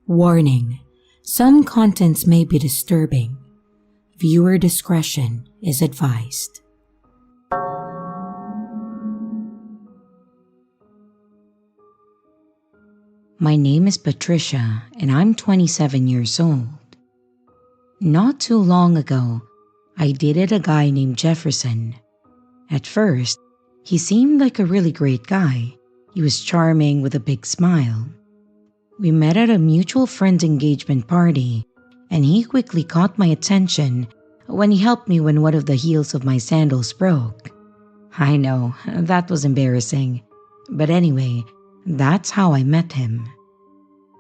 Warning: some contents may be disturbing. Viewer discretion is advised. My name is Patricia and I'm 27 years old. Not too long ago, I dated a guy named Jefferson. At first, he seemed like a really great guy. He was charming with a big smile. We met at a mutual friend's engagement party, and he quickly caught my attention when he helped me when one of the heels of my sandals broke. I know, that was embarrassing. But anyway, that's how I met him.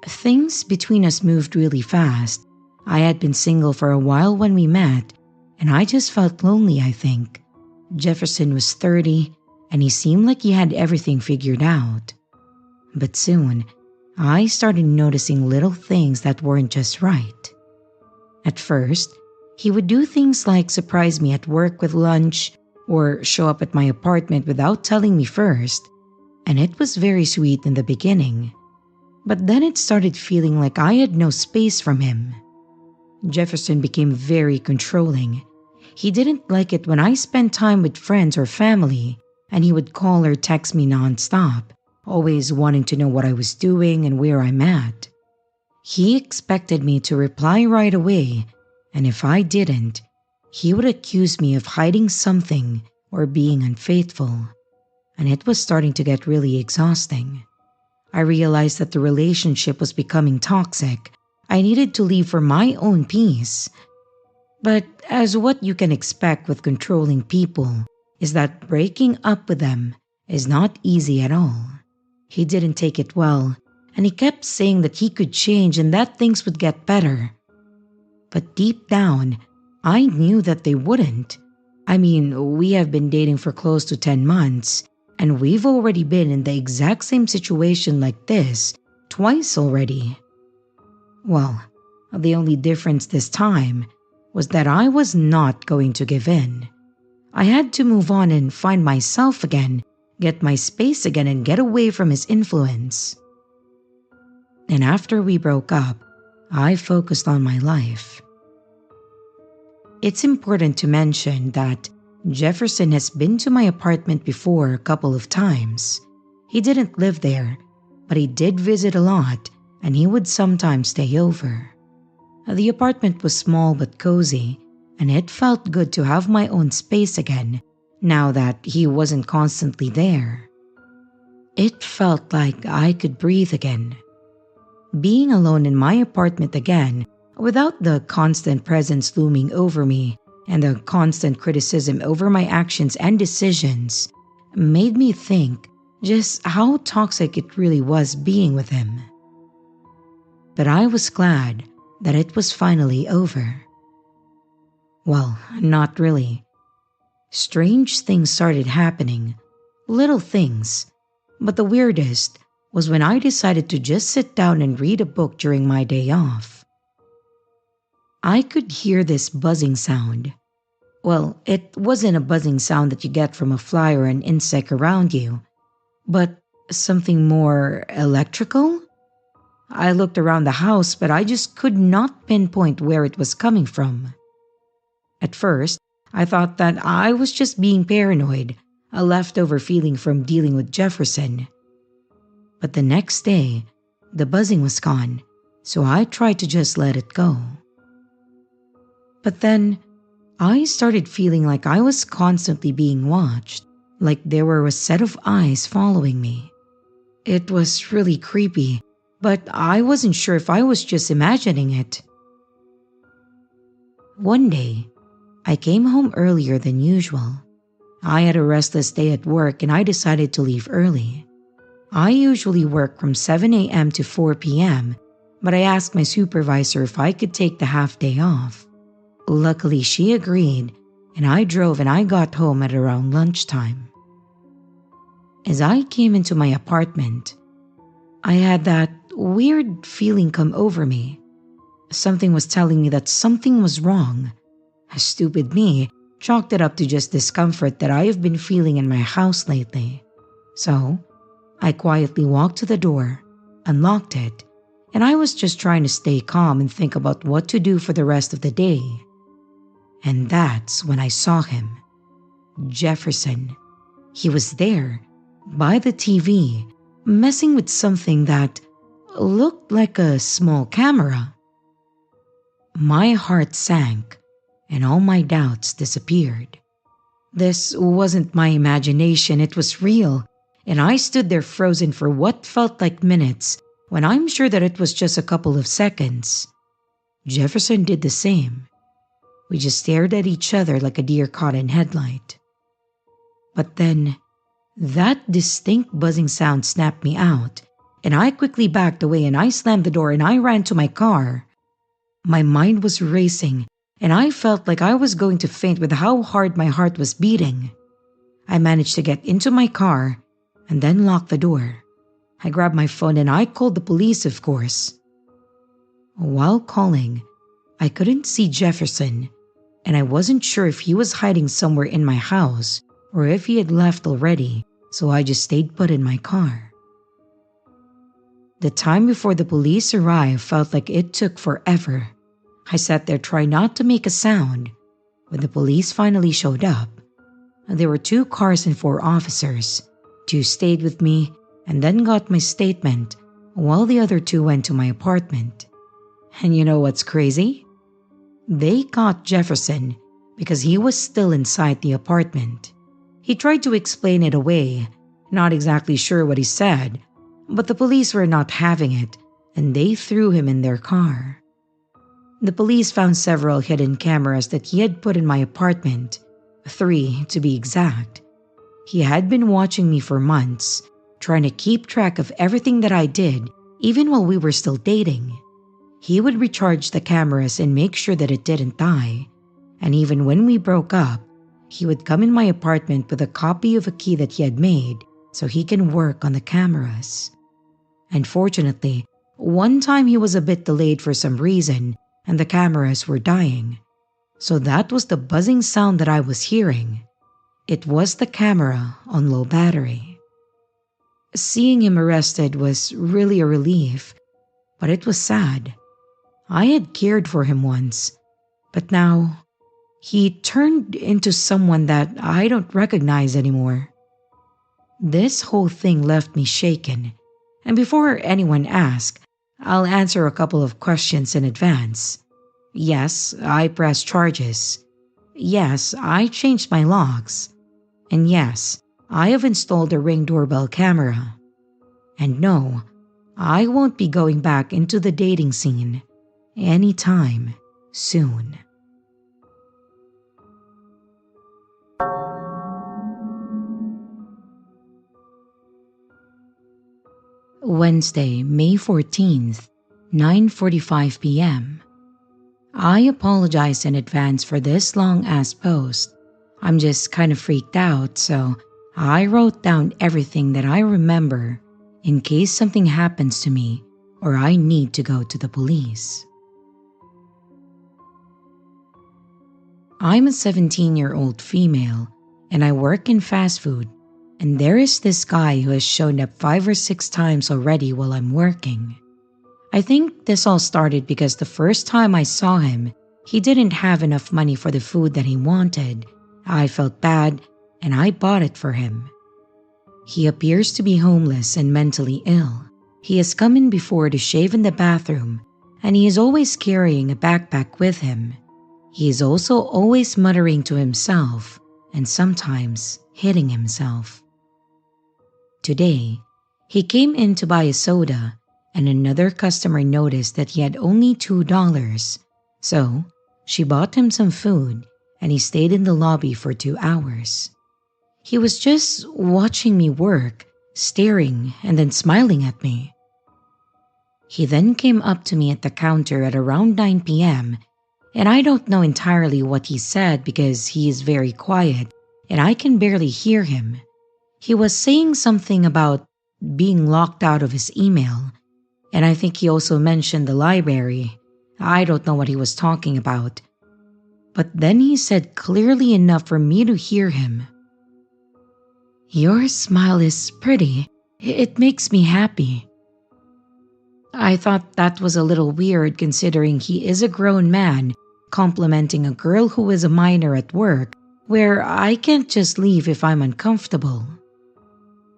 Things between us moved really fast. I had been single for a while when we met, and I just felt lonely, I think. Jefferson was 30, and he seemed like he had everything figured out. But soon, I started noticing little things that weren't just right. At first, he would do things like surprise me at work with lunch or show up at my apartment without telling me first, and it was very sweet in the beginning. But then it started feeling like I had no space from him. Jefferson became very controlling. He didn't like it when I spent time with friends or family, and he would call or text me nonstop, always wanting to know what I was doing and where I'm at. He expected me to reply right away, and if I didn't, he would accuse me of hiding something or being unfaithful, and it was starting to get really exhausting. I realized that the relationship was becoming toxic. I needed to leave for my own peace. But as what you can expect with controlling people is that breaking up with them is not easy at all. He didn't take it well, and he kept saying that he could change and that things would get better. But deep down, I knew that they wouldn't. I mean, we have been dating for close to 10 months, and we've already been in the exact same situation like this twice already. Well, the only difference this time was that I was not going to give in. I had to move on and find myself again, get my space again, and get away from his influence. And after we broke up, I focused on my life. It's important to mention that Jefferson has been to my apartment before a couple of times. He didn't live there, but he did visit a lot, and he would sometimes stay over. The apartment was small but cozy, and it felt good to have my own space again, now that he wasn't constantly there. It felt like I could breathe again. Being alone in my apartment again, without the constant presence looming over me and the constant criticism over my actions and decisions, made me think just how toxic it really was being with him. But I was glad that it was finally over. Well, not really. Strange things started happening, little things, but the weirdest was when I decided to just sit down and read a book during my day off. I could hear this buzzing sound. Well, it wasn't a buzzing sound that you get from a fly or an insect around you, but something more electrical? I looked around the house, but I just could not pinpoint where it was coming from. At first, I thought that I was just being paranoid, a leftover feeling from dealing with Jefferson. But the next day, the buzzing was gone, so I tried to just let it go. But then, I started feeling like I was constantly being watched, like there were a set of eyes following me. It was really creepy, but I wasn't sure if I was just imagining it. One day, I came home earlier than usual. I had a restless day at work and I decided to leave early. I usually work from 7 a.m. to 4 p.m., but I asked my supervisor if I could take the half day off. Luckily, she agreed, and I drove and I got home at around lunchtime. As I came into my apartment, I had that weird feeling come over me. Something was telling me that something was wrong. Stupid me chalked it up to just discomfort that I have been feeling in my house lately. So, I quietly walked to the door, unlocked it, and I was just trying to stay calm and think about what to do for the rest of the day. And that's when I saw him. Jefferson. He was there, by the TV, messing with something that looked like a small camera. My heart sank, and all my doubts disappeared. This wasn't my imagination, it was real, and I stood there frozen for what felt like minutes when I'm sure that it was just a couple of seconds. Jefferson did the same. We just stared at each other like a deer caught in headlight. But then, that distinct buzzing sound snapped me out, and I quickly backed away and I slammed the door and I ran to my car. My mind was racing, and I felt like I was going to faint with how hard my heart was beating. I managed to get into my car and then locked the door. I grabbed my phone and I called the police, of course. While calling, I couldn't see Jefferson, and I wasn't sure if he was hiding somewhere in my house or if he had left already, so I just stayed put in my car. The time before the police arrived felt like it took forever. I sat there trying not to make a sound. When the police finally showed up, there were 2 cars and 4 officers. 2 stayed with me and then got my statement, while the other 2 went to my apartment. And you know what's crazy? They caught Jefferson because he was still inside the apartment. He tried to explain it away, not exactly sure what he said, but the police were not having it, and they threw him in their car. The police found several hidden cameras that he had put in my apartment, 3 to be exact. He had been watching me for months, trying to keep track of everything that I did, even while we were still dating. He would recharge the cameras and make sure that it didn't die, and even when we broke up, he would come in my apartment with a copy of a key that he had made so he can work on the cameras. Unfortunately, one time he was a bit delayed for some reason and the cameras were dying. So that was the buzzing sound that I was hearing. It was the camera on low battery. Seeing him arrested was really a relief, but it was sad. I had cared for him once, but now he turned into someone that I don't recognize anymore. This whole thing left me shaken, and before anyone asks, I'll answer a couple of questions in advance. Yes, I pressed charges. Yes, I changed my locks. And yes, I have installed a Ring doorbell camera. And no, I won't be going back into the dating scene anytime soon. Wednesday, May 14th, 9:45 p.m. I apologize in advance for this long-ass post. I'm just kind of freaked out, so I wrote down everything that I remember in case something happens to me or I need to go to the police. I'm a 17-year-old female and I work in fast food, and there is this guy who has shown up 5 or 6 times already while I'm working. I think this all started because the first time I saw him, he didn't have enough money for the food that he wanted. I felt bad and I bought it for him. He appears to be homeless and mentally ill. He has come in before to shave in the bathroom, and he is always carrying a backpack with him. He is also always muttering to himself and sometimes hitting himself. Today, he came in to buy a soda, and another customer noticed that he had only $2. So, she bought him some food and he stayed in the lobby for 2 hours. He was just watching me work, staring and then smiling at me. He then came up to me at the counter at around 9 p.m. and I don't know entirely what he said because he is very quiet and I can barely hear him. He was saying something about being locked out of his email, and I think he also mentioned the library. I don't know what he was talking about. But then he said clearly enough for me to hear him, "Your smile is pretty. It makes me happy." I thought that was a little weird considering he is a grown man complimenting a girl who is a minor at work where I can't just leave if I'm uncomfortable.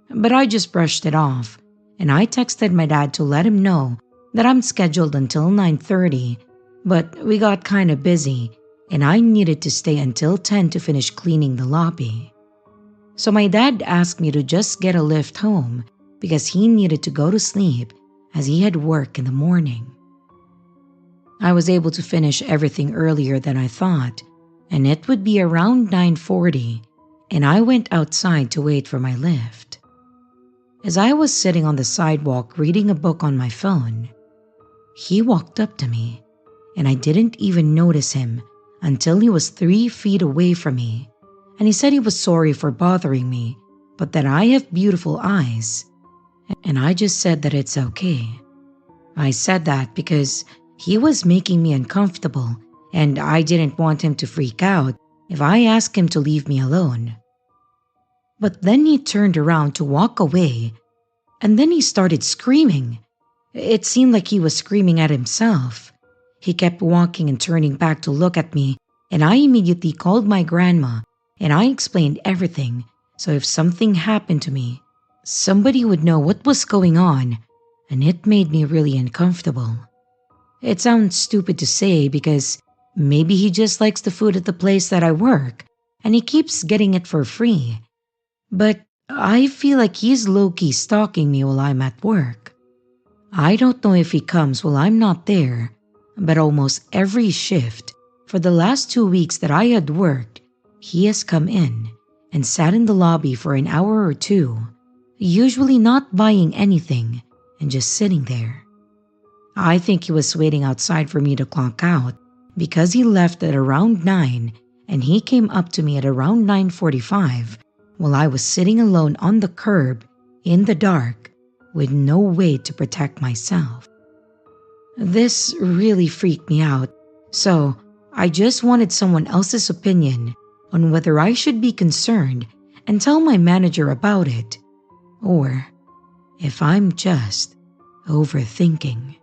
But I just brushed it off and I texted my dad to let him know that I'm scheduled until 9:30, but we got kind of busy and I needed to stay until 10 to finish cleaning the lobby. So my dad asked me to just get a lift home because he needed to go to sleep as he had work in the morning. I was able to finish everything earlier than I thought, and it would be around 9:40, and I went outside to wait for my lift. As I was sitting on the sidewalk reading a book on my phone, he walked up to me, and I didn't even notice him until he was 3 feet away from me, and he said he was sorry for bothering me, but that I have beautiful eyes, and I just said that it's okay. I said that because he was making me uncomfortable, and I didn't want him to freak out if I asked him to leave me alone. But then he turned around to walk away, and then he started screaming. It seemed like he was screaming at himself. He kept walking and turning back to look at me, and I immediately called my grandma, and I explained everything, so if something happened to me, somebody would know what was going on, and it made me really uncomfortable. It sounds stupid to say because maybe he just likes the food at the place that I work, and he keeps getting it for free. But I feel like he's low-key stalking me while I'm at work. I don't know if he comes while I'm not there, but almost every shift for the last 2 weeks that I had worked, he has come in and sat in the lobby for an hour or two, usually not buying anything and just sitting there. I think he was waiting outside for me to clock out because he left at around 9 and he came up to me at around 9:45 while I was sitting alone on the curb in the dark with no way to protect myself. This really freaked me out, so I just wanted someone else's opinion on whether I should be concerned and tell my manager about it, or if I'm just overthinking.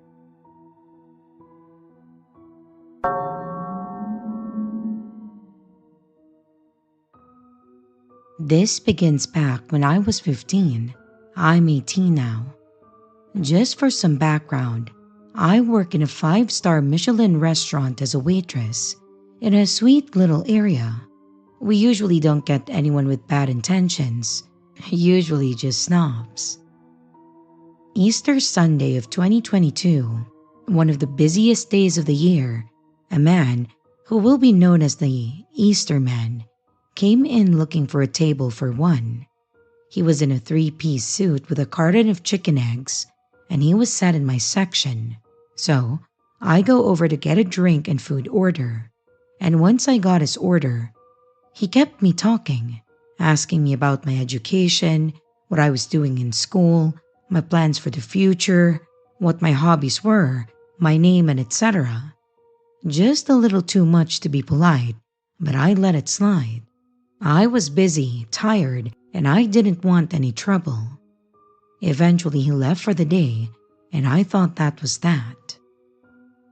This begins back when I was 15. I'm 18 now. Just for some background, I work in a 5-star Michelin restaurant as a waitress in a sweet little area. We usually don't get anyone with bad intentions, usually just snobs. Easter Sunday of 2022, one of the busiest days of the year, a man who will be known as the Easter Man came in looking for a table for one. He was in a 3-piece suit with a carton of chicken eggs, and he was sat in my section. So I go over to get a drink and food order, and once I got his order, he kept me talking, asking me about my education, what I was doing in school, my plans for the future, what my hobbies were, my name, and etc. Just a little too much to be polite, but I let it slide. I was busy, tired, and I didn't want any trouble. Eventually he left for the day, and I thought that was that.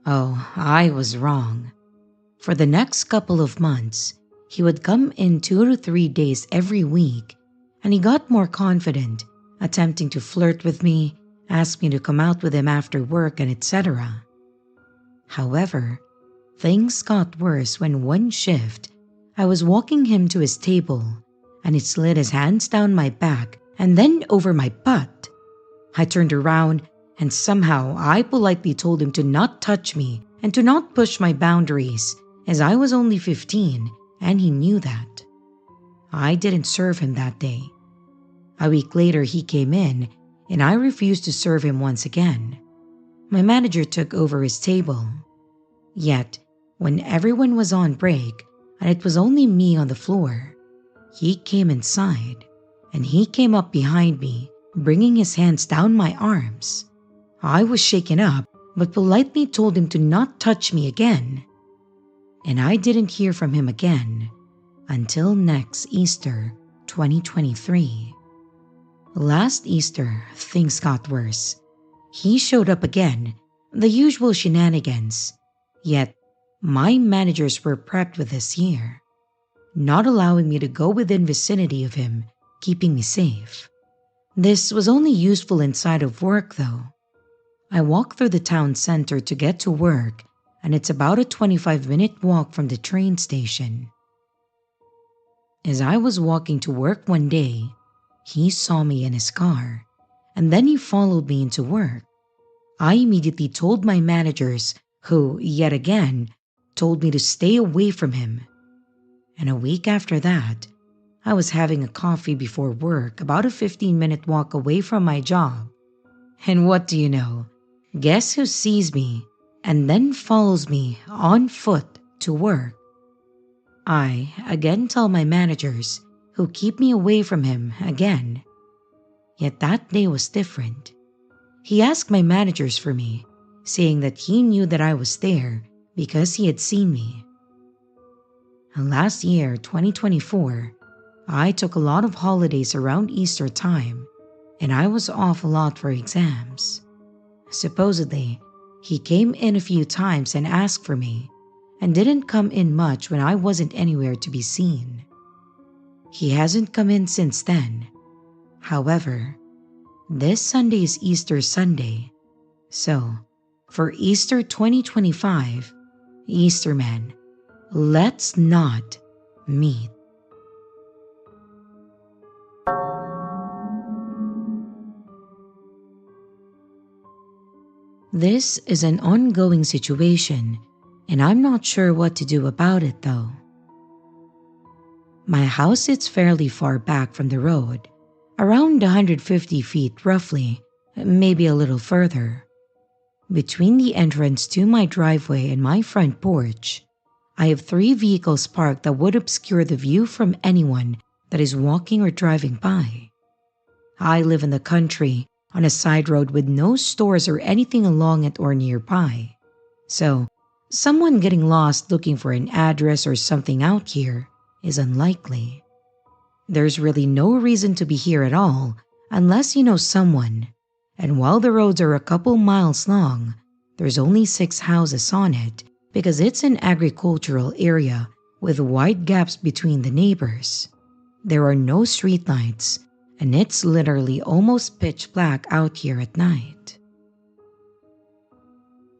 Oh, I was wrong. For the next couple of months, he would come in 2 to 3 days every week, and he got more confident, attempting to flirt with me, ask me to come out with him after work, and etc. However, things got worse when one shift, I was walking him to his table, and he slid his hands down my back and then over my butt. I turned around, and somehow I politely told him to not touch me and to not push my boundaries, as I was only 15 and he knew that. I didn't serve him that day. A week later he came in, and I refused to serve him once again. My manager took over his table. Yet, when everyone was on break and it was only me on the floor, he came inside, and he came up behind me, bringing his hands down my arms. I was shaken up, but politely told him to not touch me again. And I didn't hear from him again until next Easter 2023. Last Easter, things got worse. He showed up again, the usual shenanigans. Yet, my managers were prepped with this here, not allowing me to go within vicinity of him, keeping me safe. This was only useful inside of work though. I walk through the town center to get to work, and it's about a 25-minute walk from the train station. As I was walking to work one day, he saw me in his car, and then he followed me into work. I immediately told my managers, who, yet again, told me to stay away from him. And a week after that, I was having a coffee before work about a 15-minute walk away from my job. And what do you know? Guess who sees me and then follows me on foot to work? I again tell my managers, who keep me away from him again. Yet that day was different. He asked my managers for me, saying that he knew that I was there because he had seen me. Last year, 2024, I took a lot of holidays around Easter time, and I was off a lot for exams. Supposedly, he came in a few times and asked for me, and didn't come in much when I wasn't anywhere to be seen. He hasn't come in since then. However, this Sunday is Easter Sunday, so for Easter 2025, Easterman, let's not meet. This is an ongoing situation, and I'm not sure what to do about it though. My house sits fairly far back from the road, around 150 feet roughly, maybe a little further. Between the entrance to my driveway and my front porch, I have 3 vehicles parked that would obscure the view from anyone that is walking or driving by. I live in the country, on a side road with no stores or anything along it or nearby. So, someone getting lost looking for an address or something out here is unlikely. There's really no reason to be here at all unless you know someone, and while the roads are a couple miles long, there's only 6 houses on it because it's an agricultural area with wide gaps between the neighbors. There are no streetlights, and it's literally almost pitch black out here at night.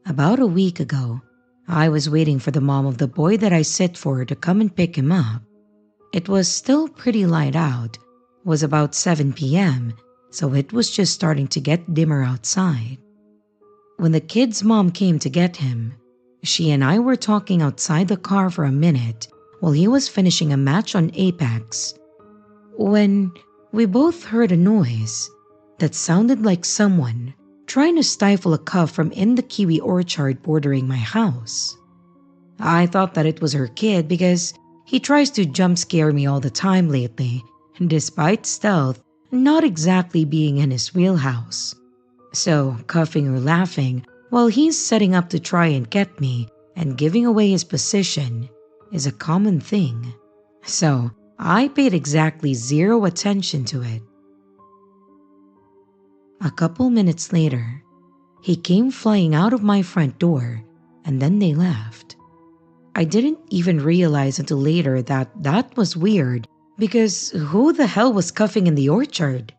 About a week ago, I was waiting for the mom of the boy that I sit for to come and pick him up. It was still pretty light out, was about 7 p.m., so it was just starting to get dimmer outside. When the kid's mom came to get him, she and I were talking outside the car for a minute while he was finishing a match on Apex, when we both heard a noise that sounded like someone trying to stifle a cough from in the kiwi orchard bordering my house. I thought that it was her kid because he tries to jump scare me all the time lately, despite stealth not exactly being in his wheelhouse. So, coughing or laughing while he's setting up to try and get me and giving away his position is a common thing. So, I paid exactly 0 attention to it. A couple minutes later, he came flying out of my front door, and then they left. I didn't even realize until later that that was weird because who the hell was coughing in the orchard?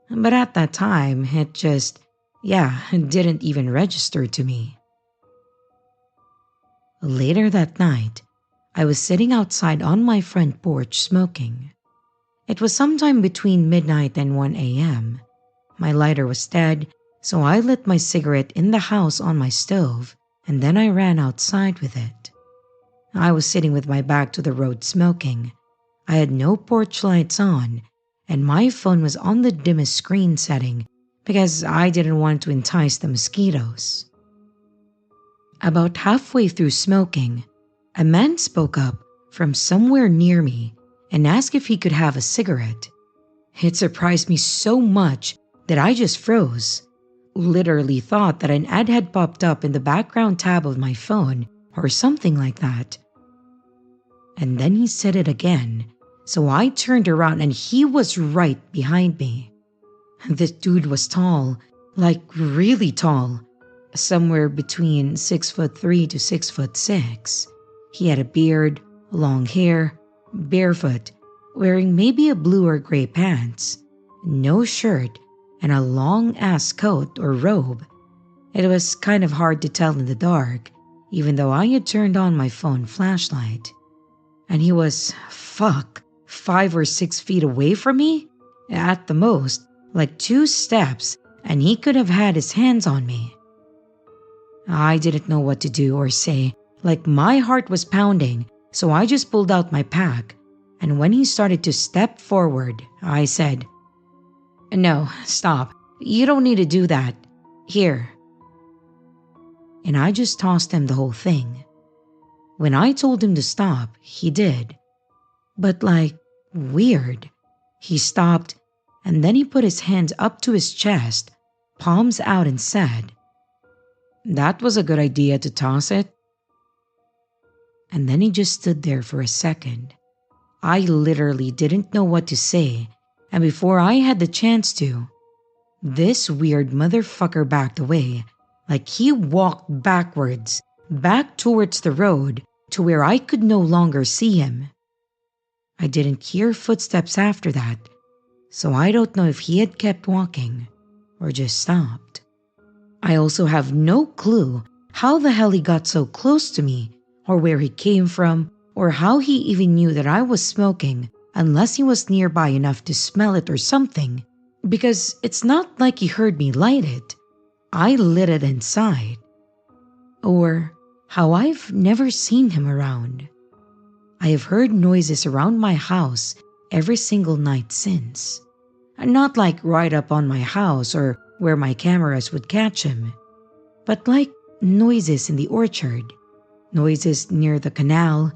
But at that time, it just, didn't even register to me. Later that night, I was sitting outside on my front porch smoking. It was sometime between midnight and 1 a.m. My lighter was dead, so I lit my cigarette in the house on my stove, and then I ran outside with it. I was sitting with my back to the road smoking. I had no porch lights on, and my phone was on the dimmest screen setting because I didn't want to entice the mosquitoes. About halfway through smoking, a man spoke up from somewhere near me and asked if he could have a cigarette. It surprised me so much that I just froze. Literally thought that an ad had popped up in the background tab of my phone or something like that. And then he said it again, so I turned around and he was right behind me. This dude was tall, like really tall, somewhere between 6'3" to 6'6". He had a beard, long hair, barefoot, wearing maybe a blue or gray pants, no shirt, and a long ass coat or robe. It was kind of hard to tell in the dark, even though I had turned on my phone flashlight. And he was, 5 or 6 feet away from me? At the most, like 2 steps, and he could have had his hands on me. I didn't know what to do or say, like my heart was pounding, so I just pulled out my pack, and when he started to step forward, I said, "No, stop. You don't need to do that. Here." And I just tossed him the whole thing. When I told him to stop, he did. But like, weird. He stopped, and then he put his hands up to his chest, palms out, and said, "That was a good idea to toss it." And then he just stood there for a second. I literally didn't know what to say, and before I had the chance to, this weird motherfucker backed away, like he walked backwards, back towards the road to where I could no longer see him. I didn't hear footsteps after that, so I don't know if he had kept walking or just stopped. I also have no clue how the hell he got so close to me, or where he came from, or how he even knew that I was smoking unless he was nearby enough to smell it or something, because it's not like he heard me light it. I lit it inside. Or how I've never seen him around. I have heard noises around my house every single night since. Not like right up on my house or where my cameras would catch him, but like noises in the orchard, noises near the canal,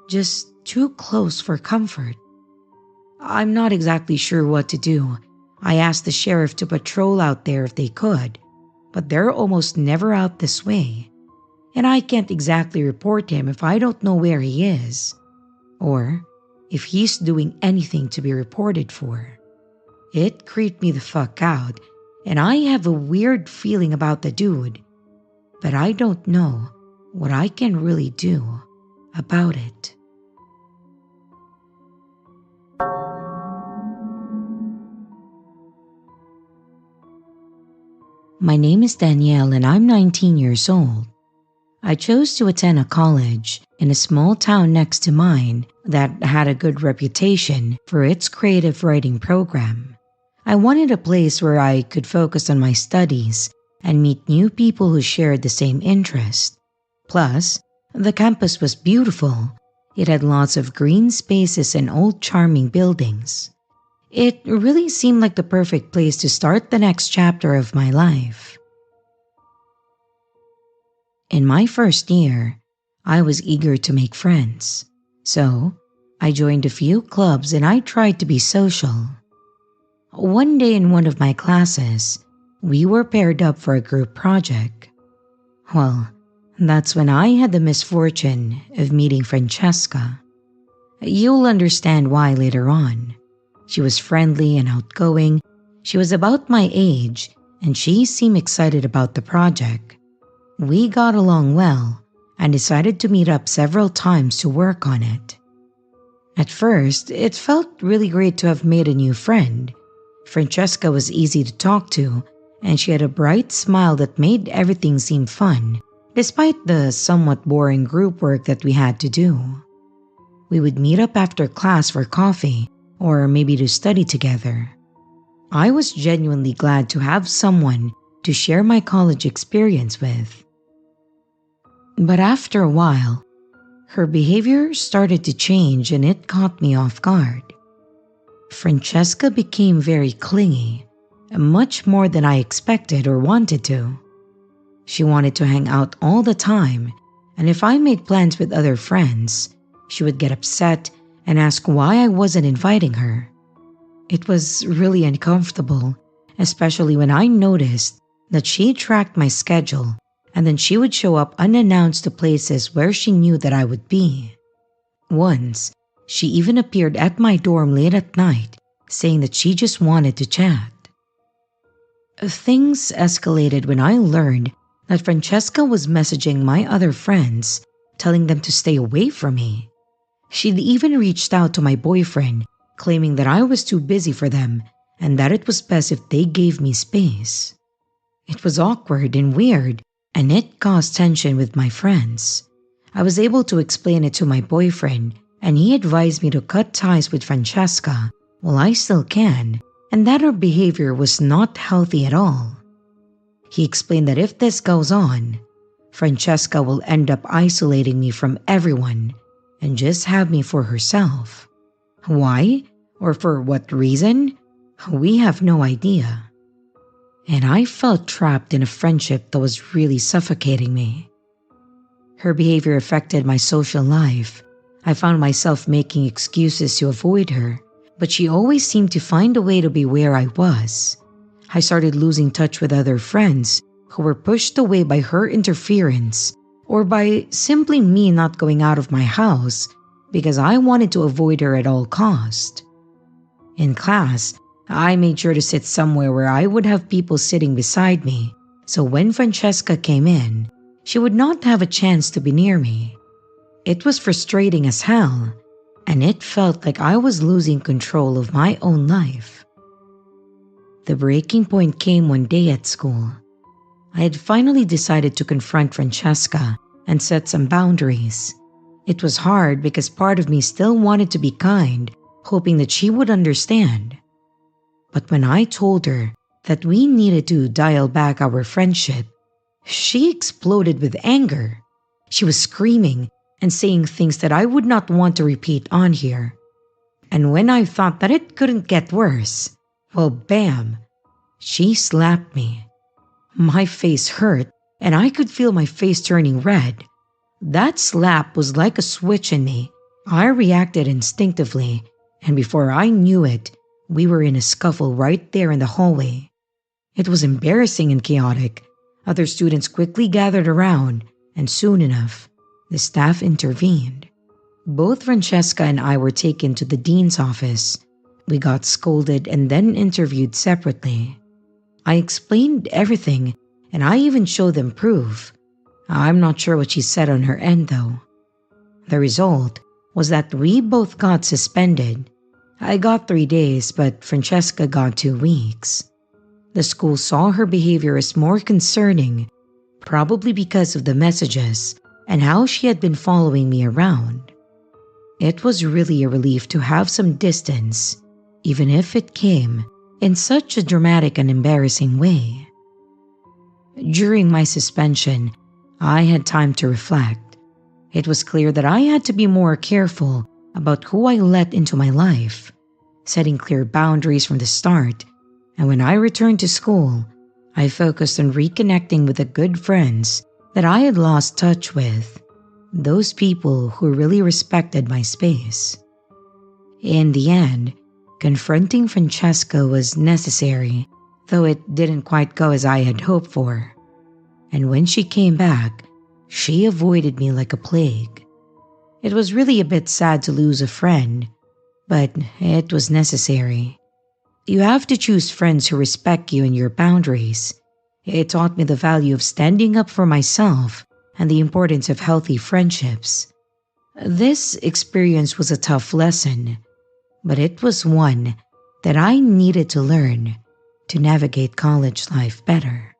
just too close for comfort. I'm not exactly sure what to do. I asked the sheriff to patrol out there if they could, but they're almost never out this way, and I can't exactly report him if I don't know where he is, or if he's doing anything to be reported for. It creeped me the fuck out, and I have a weird feeling about the dude, but I don't know what I can really do about it. My name is Danielle and I'm 19 years old. I chose to attend a college in a small town next to mine that had a good reputation for its creative writing program. I wanted a place where I could focus on my studies and meet new people who shared the same interest. Plus, the campus was beautiful. It had lots of green spaces and old charming buildings. It really seemed like the perfect place to start the next chapter of my life. In my first year, I was eager to make friends, so I joined a few clubs and I tried to be social. One day in one of my classes, we were paired up for a group project. Well, that's when I had the misfortune of meeting Francesca. You'll understand why later on. She was friendly and outgoing, she was about my age, and she seemed excited about the project. We got along well and decided to meet up several times to work on it. At first, it felt really great to have made a new friend. Francesca was easy to talk to, and she had a bright smile that made everything seem fun, despite the somewhat boring group work that we had to do. We would meet up after class for coffee, or maybe to study together. I was genuinely glad to have someone to share my college experience with. But after a while, her behavior started to change and it caught me off guard. Francesca became very clingy, much more than I expected or wanted to. She wanted to hang out all the time, and if I made plans with other friends, she would get upset and ask why I wasn't inviting her. It was really uncomfortable, especially when I noticed that she tracked my schedule and then she would show up unannounced to places where she knew that I would be. Once, she even appeared at my dorm late at night, saying that she just wanted to chat. Things escalated when I learned that Francesca was messaging my other friends, telling them to stay away from me. She'd even reached out to my boyfriend, claiming that I was too busy for them and that it was best if they gave me space. It was awkward and weird, and it caused tension with my friends. I was able to explain it to my boyfriend, and he advised me to cut ties with Francesca while I still can, and that her behavior was not healthy at all. He explained that if this goes on, Francesca will end up isolating me from everyone and just have me for herself. Why, or for what reason? We have no idea. And I felt trapped in a friendship that was really suffocating me. Her behavior affected my social life. I found myself making excuses to avoid her, but she always seemed to find a way to be where I was. I started losing touch with other friends who were pushed away by her interference or by simply me not going out of my house because I wanted to avoid her at all cost. In class, I made sure to sit somewhere where I would have people sitting beside me, so when Francesca came in, she would not have a chance to be near me. It was frustrating as hell, and it felt like I was losing control of my own life. The breaking point came one day at school. I had finally decided to confront Francesca and set some boundaries. It was hard because part of me still wanted to be kind, hoping that she would understand. But when I told her that we needed to dial back our friendship, she exploded with anger. She was screaming and saying things that I would not want to repeat on here. And when I thought that it couldn't get worse, well, bam, she slapped me. My face hurt and I could feel my face turning red. That slap was like a switch in me. I reacted instinctively, and before I knew it, we were in a scuffle right there in the hallway. It was embarrassing and chaotic. Other students quickly gathered around, and soon enough, the staff intervened. Both Francesca and I were taken to the dean's office. We got scolded and then interviewed separately. I explained everything, and I even showed them proof. I'm not sure what she said on her end, though. The result was that we both got suspended. I got 3 days, but Francesca got 2 weeks. The school saw her behavior as more concerning, probably because of the messages and how she had been following me around. It was really a relief to have some distance, even if it came in such a dramatic and embarrassing way. During my suspension, I had time to reflect. It was clear that I had to be more careful about who I let into my life, setting clear boundaries from the start, and when I returned to school, I focused on reconnecting with the good friends that I had lost touch with, those people who really respected my space. In the end, confronting Francesca was necessary, though it didn't quite go as I had hoped for. And when she came back, she avoided me like a plague. It was really a bit sad to lose a friend, but it was necessary. You have to choose friends who respect you and your boundaries. It taught me the value of standing up for myself and the importance of healthy friendships. This experience was a tough lesson, but it was one that I needed to learn to navigate college life better.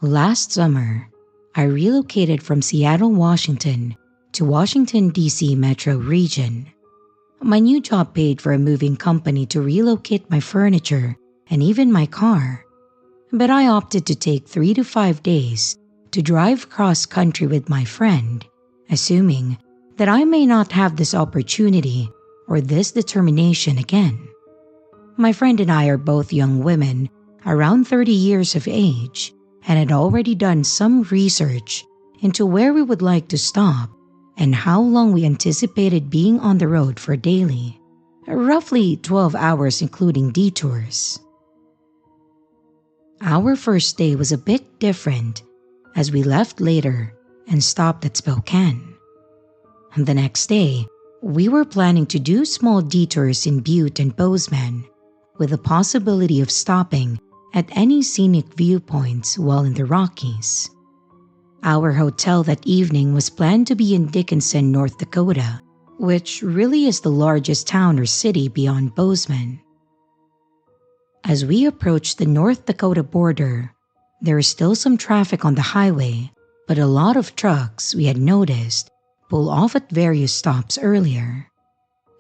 Last summer, I relocated from Seattle, Washington to Washington, D.C. metro region. My new job paid for a moving company to relocate my furniture and even my car, but I opted to take 3 to 5 days to drive cross country with my friend, assuming that I may not have this opportunity or this determination again. My friend and I are both young women, around 30 years of age, and had already done some research into where we would like to stop and how long we anticipated being on the road for daily, roughly 12 hours including detours. Our first day was a bit different as we left later and stopped at Spokane. The next day, we were planning to do small detours in Butte and Bozeman, with the possibility of stopping at any scenic viewpoints while in the Rockies. Our hotel that evening was planned to be in Dickinson, North Dakota, which really is the largest town or city beyond Bozeman. As we approached the North Dakota border, there is still some traffic on the highway, but a lot of trucks, we had noticed, pull off at various stops earlier.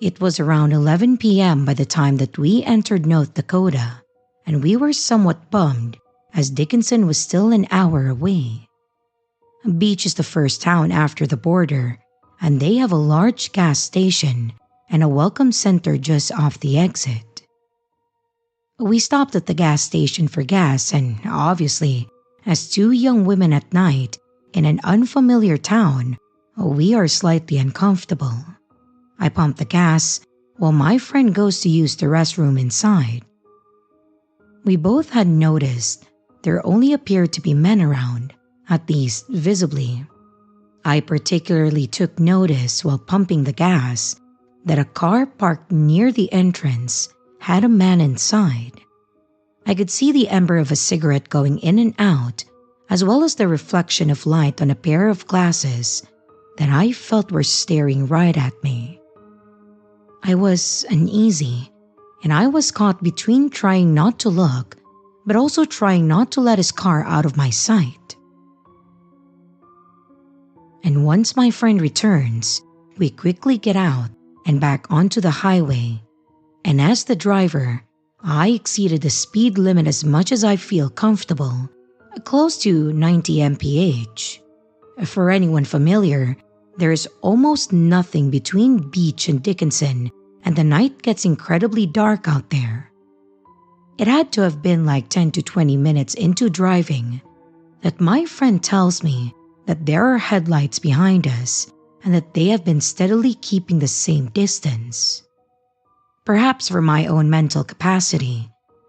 It was around 11 p.m. by the time that we entered North Dakota, and we were somewhat bummed as Dickinson was still an hour away. Beach is the first town after the border, and they have a large gas station and a welcome center just off the exit. We stopped at the gas station for gas, and obviously, as two young women at night in an unfamiliar town, we are slightly uncomfortable. I pump the gas while my friend goes to use the restroom inside. We both had noticed there only appeared to be men around, at least visibly. I particularly took notice while pumping the gas that a car parked near the entrance had a man inside. I could see the ember of a cigarette going in and out, as well as the reflection of light on a pair of glasses that I felt were staring right at me. I was uneasy, and I was caught between trying not to look, but also trying not to let his car out of my sight. And once my friend returns, we quickly get out and back onto the highway, and as the driver, I exceeded the speed limit as much as I feel comfortable, close to 90 mph. For anyone familiar, there is almost nothing between Beach and Dickinson, and the night gets incredibly dark out there. It had to have been like 10 to 20 minutes into driving that my friend tells me that there are headlights behind us and that they have been steadily keeping the same distance. Perhaps for my own mental capacity,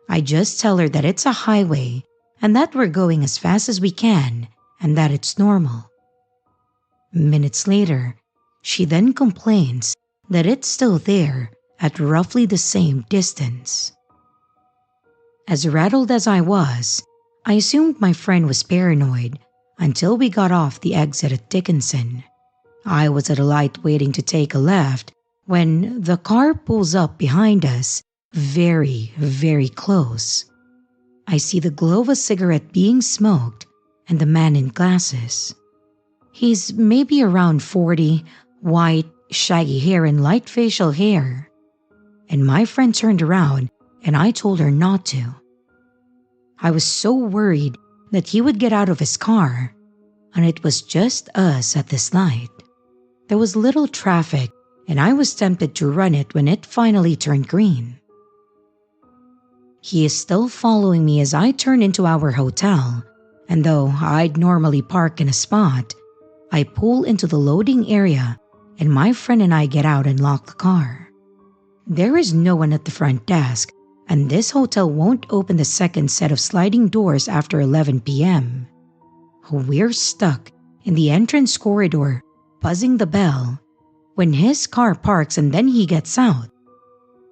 I just tell her that it's a highway and that we're going as fast as we can and that it's normal. Minutes later, she then complains that it's still there at roughly the same distance. As rattled as I was, I assumed my friend was paranoid until we got off the exit at Dickinson. I was at a light waiting to take a left when the car pulls up behind us very, very close. I see the glow of a cigarette being smoked and the man in glasses. He's maybe around 40, white, shaggy hair and light facial hair. And my friend turned around and I told her not to. I was so worried that he would get out of his car, and it was just us at this light. There was little traffic and I was tempted to run it when it finally turned green. He is still following me as I turn into our hotel, and though I'd normally park in a spot, I pull into the loading area and my friend and I get out and lock the car. There is no one at the front desk, and this hotel won't open the second set of sliding doors after 11 p.m. We're stuck in the entrance corridor, buzzing the bell, when his car parks and then he gets out.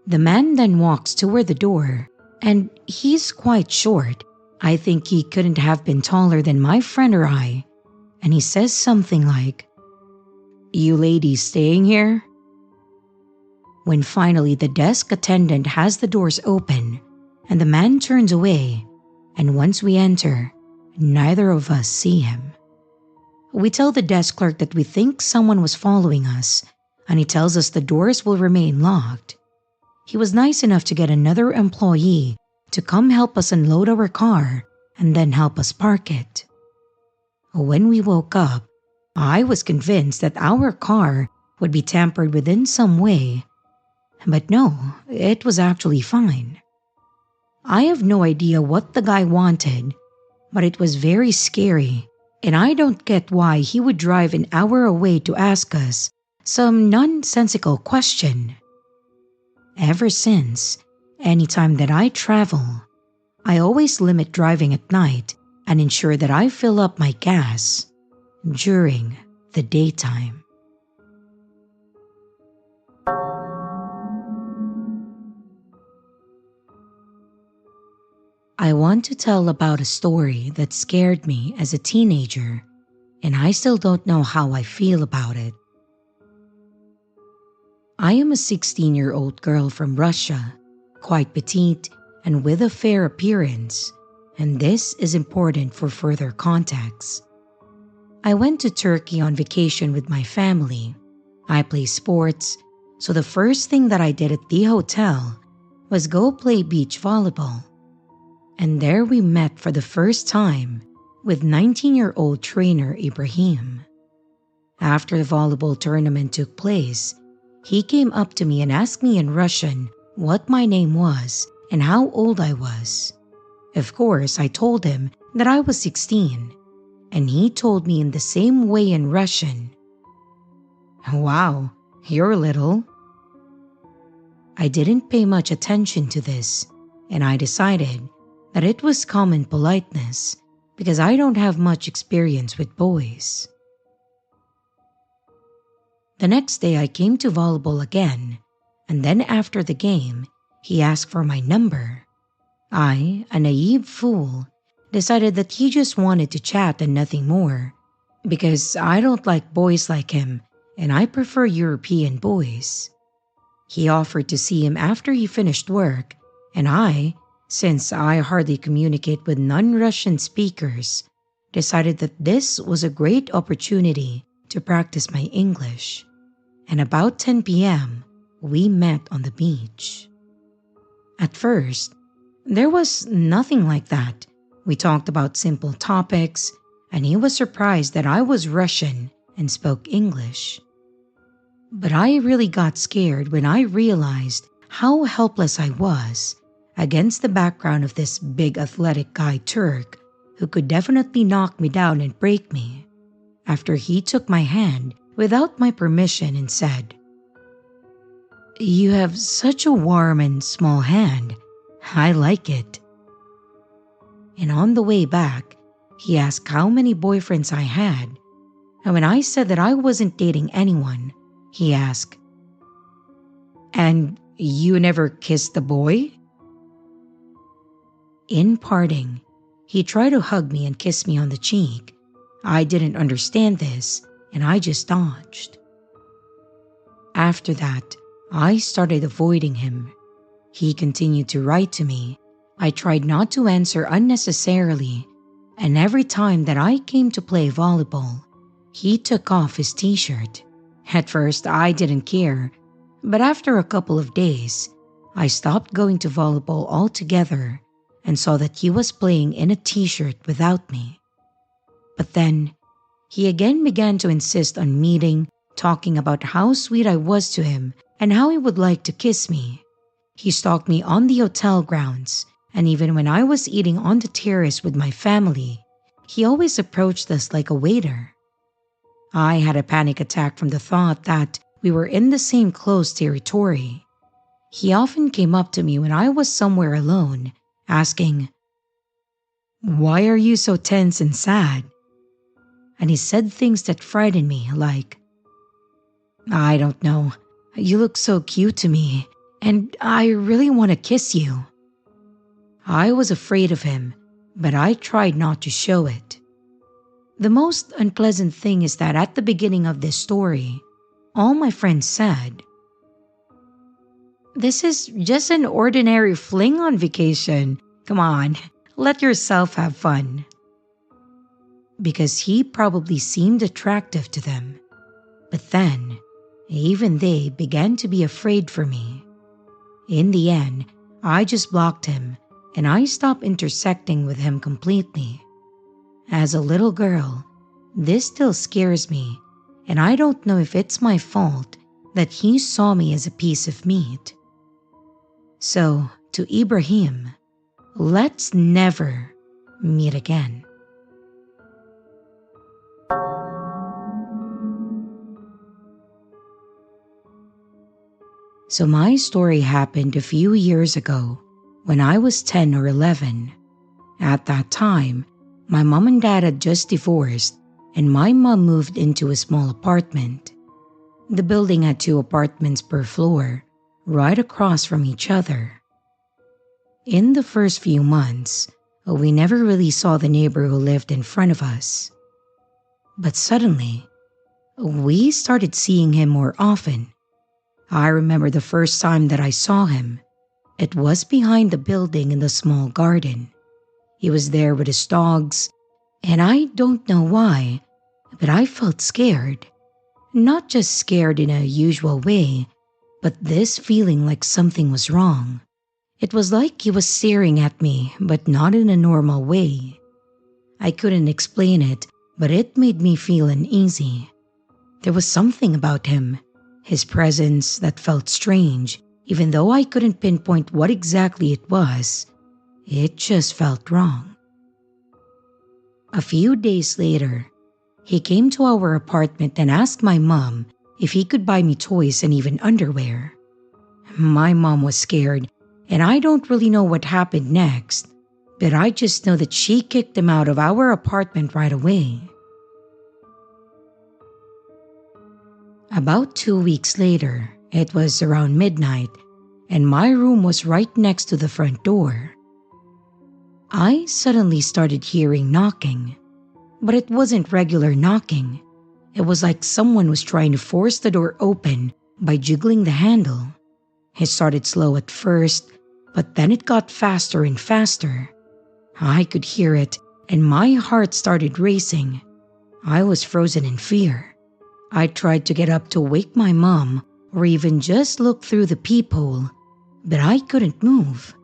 The man then walks toward the door, and he's quite short. I think he couldn't have been taller than my friend or I, and he says something like, "You ladies staying here?" When finally the desk attendant has the doors open, and the man turns away, and once we enter, neither of us see him. We tell the desk clerk that we think someone was following us, and he tells us the doors will remain locked. He was nice enough to get another employee to come help us unload our car and then help us park it. When we woke up, I was convinced that our car would be tampered with in some way, but no, it was actually fine. I have no idea what the guy wanted, but it was very scary, and I don't get why he would drive an hour away to ask us some nonsensical question. Ever since, anytime that I travel, I always limit driving at night and ensure that I fill up my gas during the daytime. I want to tell about a story that scared me as a teenager, and I still don't know how I feel about it. I am a 16-year-old girl from Russia, quite petite and with a fair appearance, and this is important for further context. I went to Turkey on vacation with my family. I play sports, so the first thing that I did at the hotel was go play beach volleyball. And there we met for the first time with 19-year-old trainer Ibrahim. After the volleyball tournament took place, he came up to me and asked me in Russian what my name was and how old I was. Of course, I told him that I was 16, and he told me in the same way in Russian, "Wow, you're little." I didn't pay much attention to this, and I decided that it was common politeness because I don't have much experience with boys. The next day I came to volleyball again, and then after the game, he asked for my number. I, a naive fool, decided that he just wanted to chat and nothing more, because I don't like boys like him and I prefer European boys. He offered to see him after he finished work, and I, since I hardly communicate with non-Russian speakers, decided that this was a great opportunity to practice my English. And about 10 p.m., we met on the beach. At first, there was nothing like that. We talked about simple topics, and he was surprised that I was Russian and spoke English. But I really got scared when I realized how helpless I was against the background of this big athletic guy Turk who could definitely knock me down and break me. After he took my hand without my permission and said, "You have such a warm and small hand. I like it." And on the way back, he asked how many boyfriends I had, and when I said that I wasn't dating anyone, he asked, "And you never kissed a boy?" In parting, he tried to hug me and kiss me on the cheek. I didn't understand this, and I just dodged. After that, I started avoiding him. He continued to write to me. I tried not to answer unnecessarily, and every time that I came to play volleyball, he took off his t-shirt. At first, I didn't care, but after a couple of days, I stopped going to volleyball altogether and saw that he was playing in a t-shirt without me. But then, he again began to insist on meeting, talking about how sweet I was to him and how he would like to kiss me. He stalked me on the hotel grounds, and even when I was eating on the terrace with my family, he always approached us like a waiter. I had a panic attack from the thought that we were in the same close territory. He often came up to me when I was somewhere alone, asking, "Why are you so tense and sad?" And he said things that frightened me, like, "I don't know, you look so cute to me, and I really want to kiss you." I was afraid of him, but I tried not to show it. The most unpleasant thing is that at the beginning of this story, all my friends said, "This is just an ordinary fling on vacation. Come on, let yourself have fun." Because he probably seemed attractive to them. But then, even they began to be afraid for me. In the end, I just blocked him and I stopped intersecting with him completely. As a little girl, this still scares me, and I don't know if it's my fault that he saw me as a piece of meat. So, to Ibrahim, let's never meet again. So my story happened a few years ago when I was 10 or 11. At that time, my mom and dad had just divorced and my mom moved into a small apartment. The building had 2 apartments per floor, right across from each other. In the first few months, we never really saw the neighbor who lived in front of us. But suddenly, we started seeing him more often. I remember the first time that I saw him. It was behind the building in the small garden. He was there with his dogs, and I don't know why, but I felt scared. Not just scared in a usual way, but this feeling like something was wrong. It was like he was staring at me, but not in a normal way. I couldn't explain it, but it made me feel uneasy. There was something about him, his presence, that felt strange, even though I couldn't pinpoint what exactly it was. It just felt wrong. A few days later, he came to our apartment and asked my mom if he could buy me toys and even underwear. My mom was scared, and I don't really know what happened next, but I just know that she kicked him out of our apartment right away. About 2 weeks later, it was around midnight, and my room was right next to the front door. I suddenly started hearing knocking, but it wasn't regular knocking. It was like someone was trying to force the door open by jiggling the handle. It started slow at first, but then it got faster and faster. I could hear it, and my heart started racing. I was frozen in fear. I tried to get up to wake my mom or even just look through the peephole, but I couldn't move.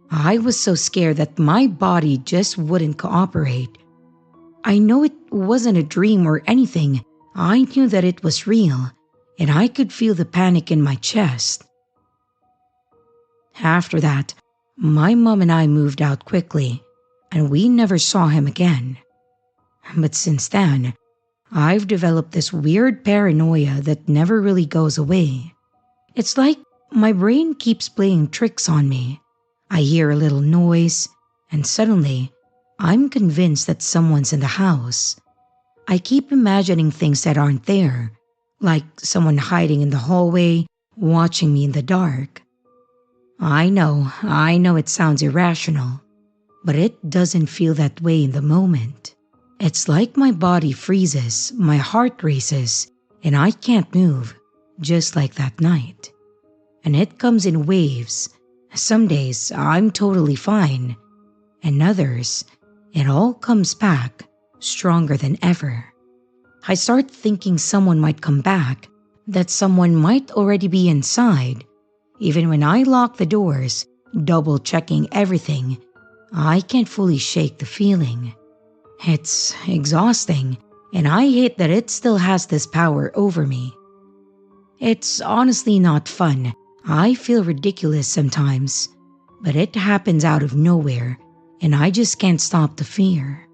I was so scared that my body just wouldn't cooperate. I know it wasn't a dream or anything. I knew that it was real, and I could feel the panic in my chest. After that, my mom and I moved out quickly, and we never saw him again. But since then, I've developed this weird paranoia that never really goes away. It's like my brain keeps playing tricks on me. I hear a little noise, and suddenly, I'm convinced that someone's in the house. I keep imagining things that aren't there, like someone hiding in the hallway, watching me in the dark. I know it sounds irrational, but it doesn't feel that way in the moment. It's like my body freezes, my heart races, and I can't move, just like that night. And it comes in waves. Some days I'm totally fine, and others, it all comes back stronger than ever. I start thinking someone might come back, that someone might already be inside. Even when I lock the doors, double checking everything, I can't fully shake the feeling. It's exhausting, and I hate that it still has this power over me. It's honestly not fun. I feel ridiculous sometimes, but it happens out of nowhere, and I just can't stop the fear.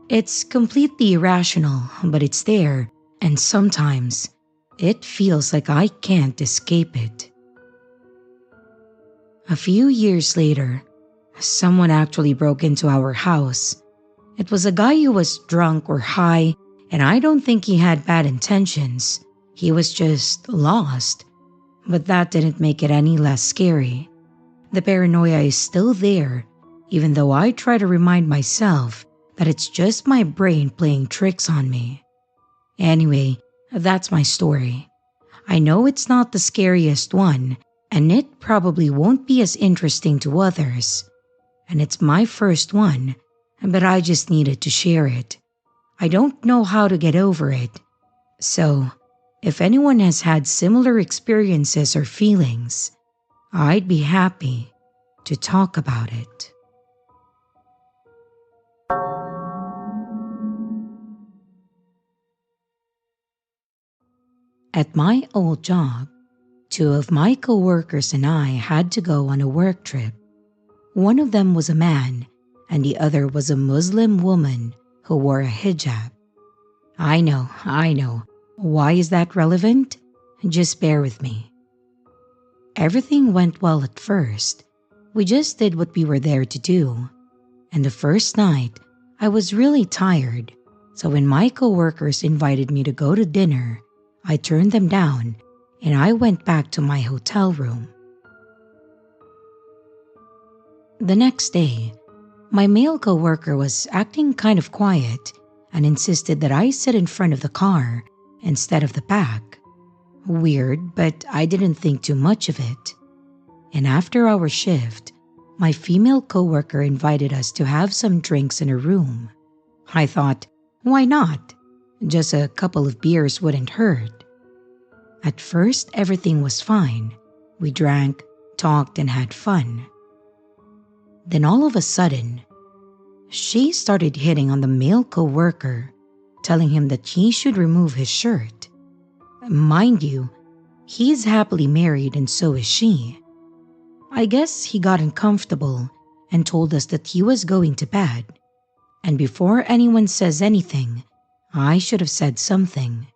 It's completely irrational, but it's there, and sometimes it feels like I can't escape it. A few years later, someone actually broke into our house. It was a guy who was drunk or high, and I don't think he had bad intentions. He was just lost. But that didn't make it any less scary. The paranoia is still there, even though I try to remind myself that it's just my brain playing tricks on me. Anyway, that's my story. I know it's not the scariest one, and it probably won't be as interesting to others. And it's my first one, but I just needed to share it. I don't know how to get over it. So, if anyone has had similar experiences or feelings, I'd be happy to talk about it. At my old job, 2 of my coworkers and I had to go on a work trip. One of them was a man, and the other was a Muslim woman who wore a hijab. I know. Why is that relevant? Just bear with me. Everything went well at first. We just did what we were there to do. And the first night, I was really tired. So when my coworkers invited me to go to dinner, I turned them down and I went back to my hotel room. The next day, my male coworker was acting kind of quiet and insisted that I sit in front of the car instead of the back. Weird, but I didn't think too much of it. And after our shift, my female coworker invited us to have some drinks in her room. I thought, why not? Just a couple of beers wouldn't hurt. At first, everything was fine. We drank, talked, and had fun. Then all of a sudden, she started hitting on the male coworker, telling him that he should remove his shirt. Mind you, he's happily married and so is she. I guess he got uncomfortable and told us that he was going to bed. And before anyone says anything, I should have said something.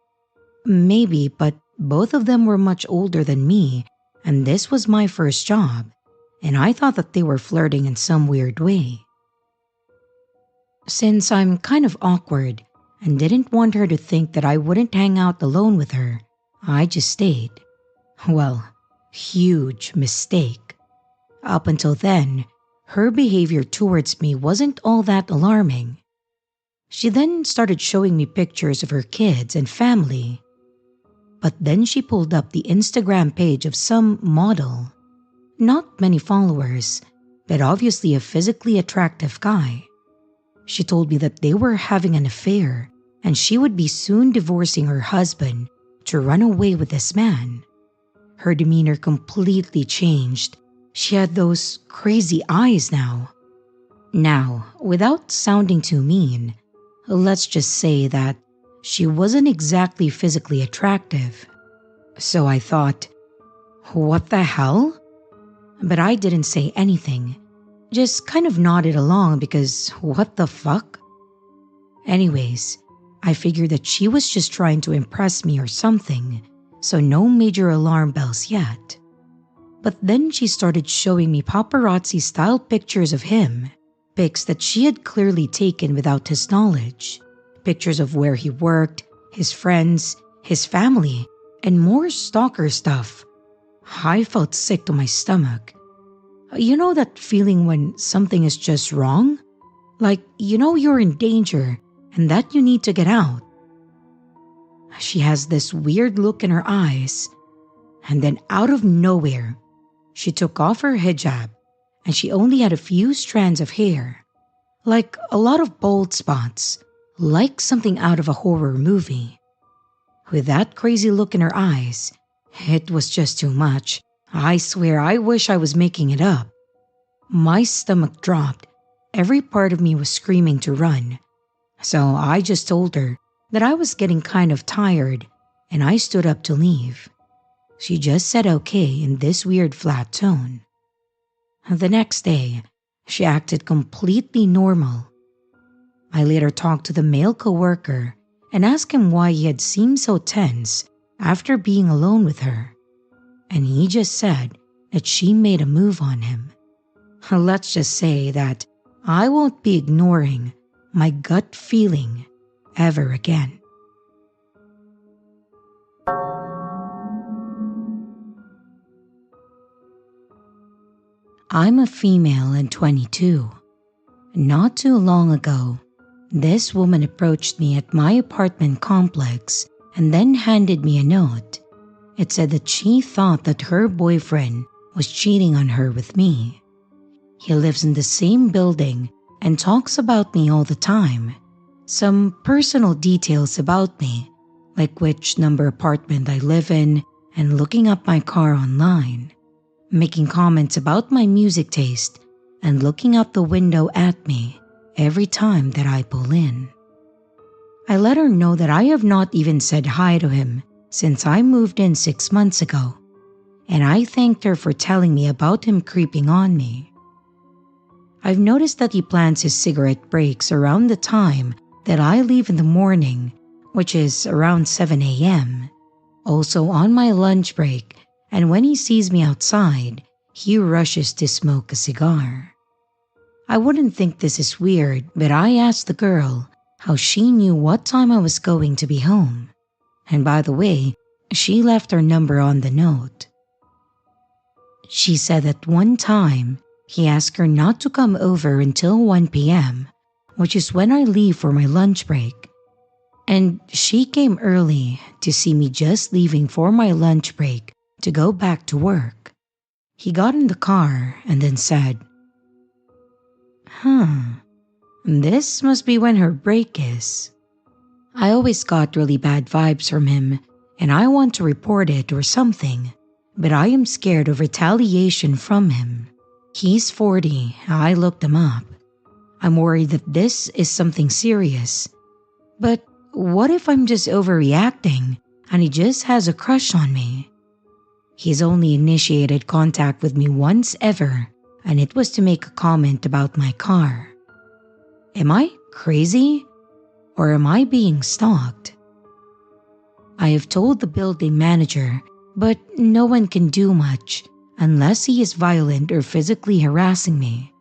Maybe, but both of them were much older than me, and this was my first job, and I thought that they were flirting in some weird way. Since I'm kind of awkward and didn't want her to think that I wouldn't hang out alone with her, I just stayed. Well, huge mistake. Up until then, her behavior towards me wasn't all that alarming. She then started showing me pictures of her kids and family. But then she pulled up the Instagram page of some model. Not many followers, but obviously a physically attractive guy. She told me that they were having an affair and she would be soon divorcing her husband to run away with this man. Her demeanor completely changed. She had those crazy eyes now. Now, without sounding too mean, let's just say that she wasn't exactly physically attractive. So I thought, what the hell? But I didn't say anything, just kind of nodded along because what the fuck? Anyways, I figured that she was just trying to impress me or something, so no major alarm bells yet. But then she started showing me paparazzi-style pictures of him, pics that she had clearly taken without his knowledge, pictures of where he worked, his friends, his family, and more stalker stuff. I felt sick to my stomach. You know that feeling when something is just wrong? Like you know you're in danger and that you need to get out. She has this weird look in her eyes, and then out of nowhere, she took off her hijab and she only had a few strands of hair, like a lot of bald spots, like something out of a horror movie. With that crazy look in her eyes, it was just too much. I swear I wish I was making it up. My stomach dropped. Every part of me was screaming to run. So I just told her that I was getting kind of tired and I stood up to leave. She just said okay in this weird flat tone. The next day, she acted completely normal. I later talked to the male coworker and asked him why he had seemed so tense after being alone with her. And he just said that she made a move on him. Let's just say that I won't be ignoring my gut feeling ever again. I'm a female and 22. Not too long ago, this woman approached me at my apartment complex and then handed me a note. It said that she thought that her boyfriend was cheating on her with me. He lives in the same building and talks about me all the time. Some personal details about me, like which number apartment I live in and looking up my car online, making comments about my music taste and looking out the window at me every time that I pull in. I let her know that I have not even said hi to him since I moved in 6 months ago, and I thanked her for telling me about him creeping on me. I've noticed that he plans his cigarette breaks around the time that I leave in the morning, which is around 7 a.m. Also on my lunch break, and when he sees me outside, he rushes to smoke a cigar. I wouldn't think this is weird, but I asked the girl how she knew what time I was going to be home. And by the way, she left her number on the note. She said that one time, He asked her not to come over until 1 p.m., which is when I leave for my lunch break. And she came early to see me just leaving for my lunch break to go back to work. He got in the car and then said, This must be when her break is. I always got really bad vibes from him, and I want to report it or something, but I am scared of retaliation from him. He's 40, I looked him up. I'm worried that this is something serious. But what if I'm just overreacting and he just has a crush on me? He's only initiated contact with me once ever, and it was to make a comment about my car. Am I crazy? Or am I being stalked? I have told the building manager, but no one can do much unless he is violent or physically harassing me.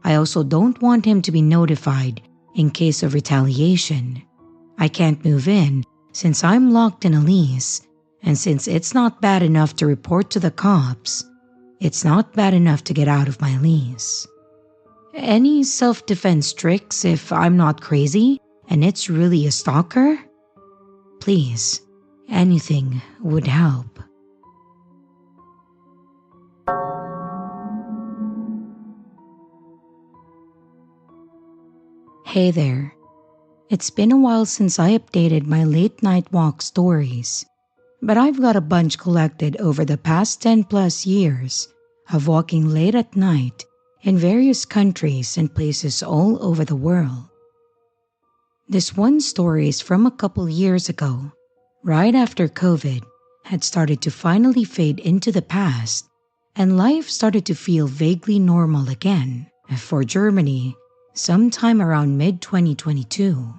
I also don't want him to be notified in case of retaliation. I can't move in since I'm locked in a lease, and since it's not bad enough to report to the cops, it's not bad enough to get out of my lease. Any self-defense tricks if I'm not crazy and it's really a stalker? Please, anything would help. Hey there. It's been a while since I updated my late night walk stories, but I've got a bunch collected over the past 10 plus years of walking late at night in various countries and places all over the world. This one story is from a couple years ago, right after COVID had started to finally fade into the past and life started to feel vaguely normal again for Germany sometime around mid-2022.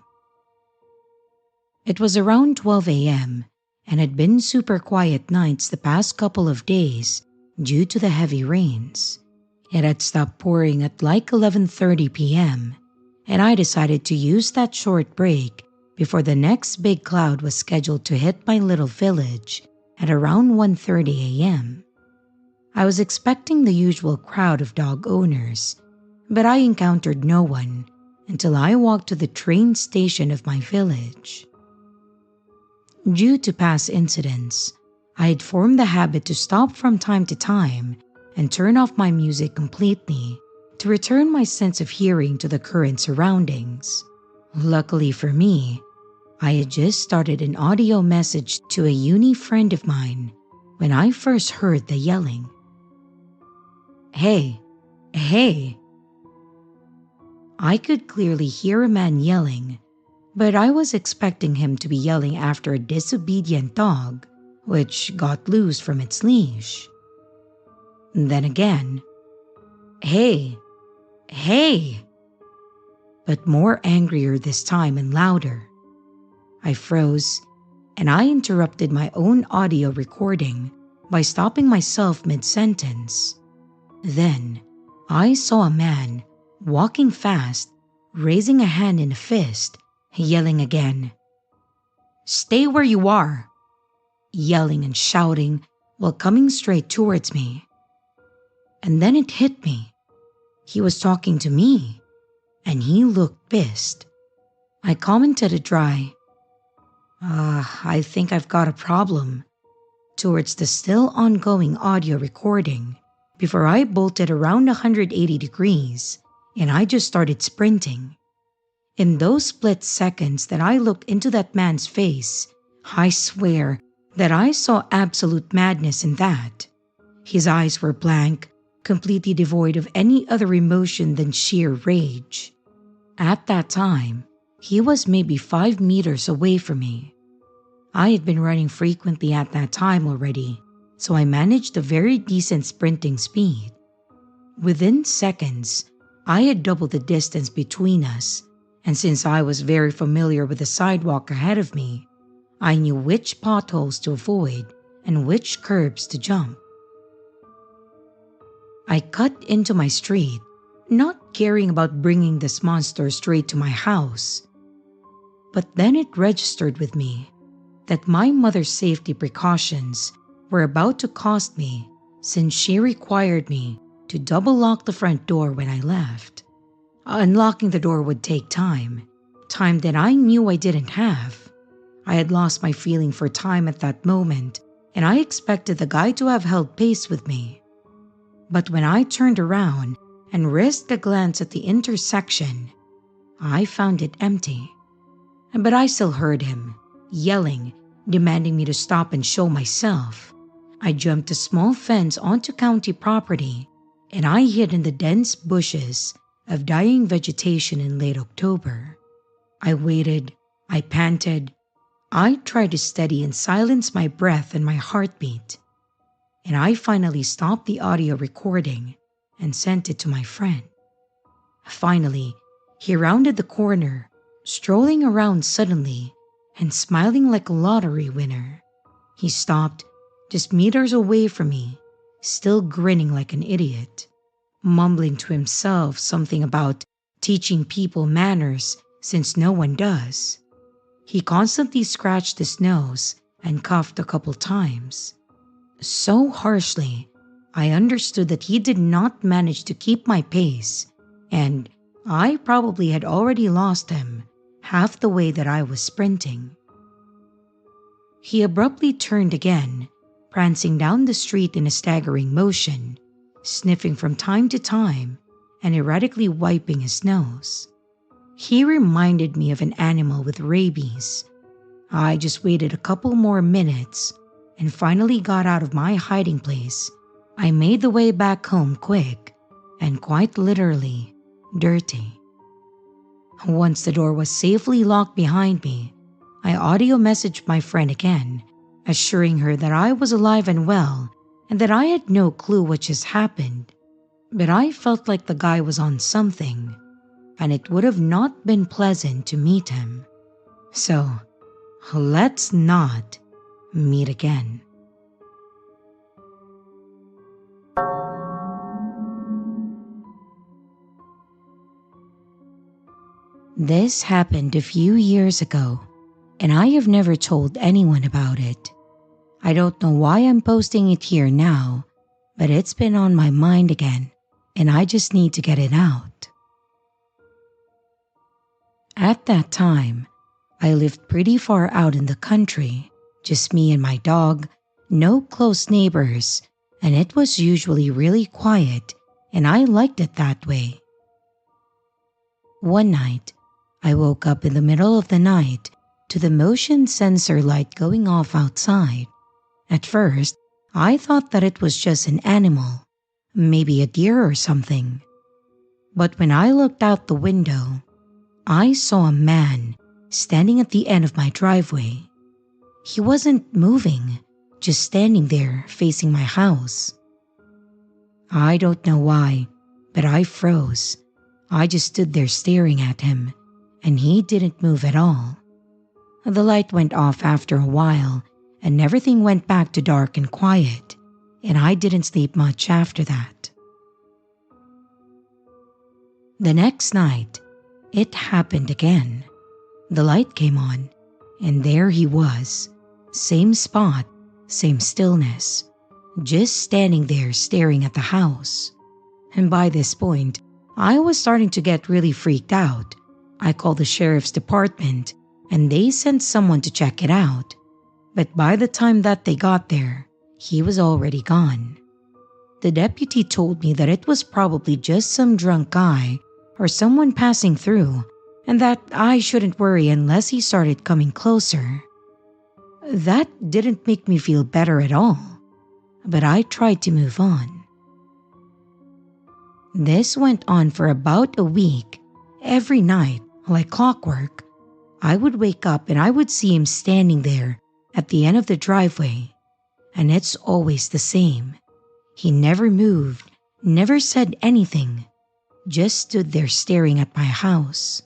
It was around 12 a.m. and had been super quiet nights the past couple of days due to the heavy rains. It had stopped pouring at like 11:30 p.m. and I decided to use that short break before the next big cloud was scheduled to hit my little village at around 1:30 a.m. I was expecting the usual crowd of dog owners, but I encountered no one until I walked to the train station of my village. Due to past incidents, I had formed the habit to stop from time to time and turn off my music completely to return my sense of hearing to the current surroundings. Luckily for me, I had just started an audio message to a uni friend of mine when I first heard the yelling. Hey, hey! I could clearly hear a man yelling, but I was expecting him to be yelling after a disobedient dog, which got loose from its leash. Then again, hey, hey! But more angrier this time and louder. I froze, and I interrupted my own audio recording by stopping myself mid-sentence. Then, I saw a man walking fast, raising a hand in a fist, yelling again. Stay where you are! Yelling and shouting while coming straight towards me. And then it hit me. He was talking to me, and he looked pissed. I commented a dry, I think I've got a problem, towards the still ongoing audio recording before I bolted around 180 degrees and I just started sprinting. In those split seconds that I looked into that man's face, I swear that I saw absolute madness in that. His eyes were blank, completely devoid of any other emotion than sheer rage. At that time, he was maybe 5 meters away from me. I had been running frequently at that time already, so I managed a very decent sprinting speed. Within seconds, I had doubled the distance between us, and since I was very familiar with the sidewalk ahead of me, I knew which potholes to avoid and which curbs to jump. I cut into my street, not caring about bringing this monster straight to my house. But then it registered with me that my mother's safety precautions were about to cost me since she required me to double lock the front door when I left. Unlocking the door would take time that I knew I didn't have. I had lost my feeling for time at that moment, and I expected the guy to have held pace with me. But when I turned around and risked a glance at the intersection, I found it empty. But I still heard him, yelling, demanding me to stop and show myself. I jumped a small fence onto county property, and I hid in the dense bushes of dying vegetation in late October. I waited, I panted, I tried to steady and silence my breath and my heartbeat. And I finally stopped the audio recording and sent it to my friend. Finally, he rounded the corner, strolling around suddenly and smiling like a lottery winner. He stopped just meters away from me, still grinning like an idiot, mumbling to himself something about teaching people manners since no one does. He constantly scratched his nose and coughed a couple times. So harshly, I understood that he did not manage to keep my pace, and I probably had already lost him half the way that I was sprinting. He abruptly turned again, prancing down the street in a staggering motion, sniffing from time to time and erratically wiping his nose. He reminded me of an animal with rabies. I just waited a couple more minutes and finally got out of my hiding place. I made the way back home quick and quite literally dirty. Once the door was safely locked behind me, I audio messaged my friend again, assuring her that I was alive and well and that I had no clue what just happened. But I felt like the guy was on something, and it would have not been pleasant to meet him. So, let's not meet again. This happened a few years ago, and I have never told anyone about it. I don't know why I'm posting it here now, but it's been on my mind again, and I just need to get it out. At that time, I lived pretty far out in the country, just me and my dog, no close neighbors, and it was usually really quiet, and I liked it that way. One night, I woke up in the middle of the night to the motion sensor light going off outside. At first, I thought that it was just an animal, maybe a deer or something. But when I looked out the window, I saw a man standing at the end of my driveway. He wasn't moving, just standing there facing my house. I don't know why, but I froze. I just stood there staring at him, and he didn't move at all. The light went off after a while, and everything went back to dark and quiet, and I didn't sleep much after that. The next night, it happened again. The light came on, and there he was. Same spot, same stillness, just standing there staring at the house. And by this point, I was starting to get really freaked out. I called the sheriff's department, and they sent someone to check it out. But by the time that they got there, he was already gone. The deputy told me that it was probably just some drunk guy or someone passing through, and that I shouldn't worry unless he started coming closer. That didn't make me feel better at all, but I tried to move on. This went on for about a week. Every night, like clockwork, I would wake up and I would see him standing there at the end of the driveway, and it's always the same. He never moved, never said anything, just stood there staring at my house.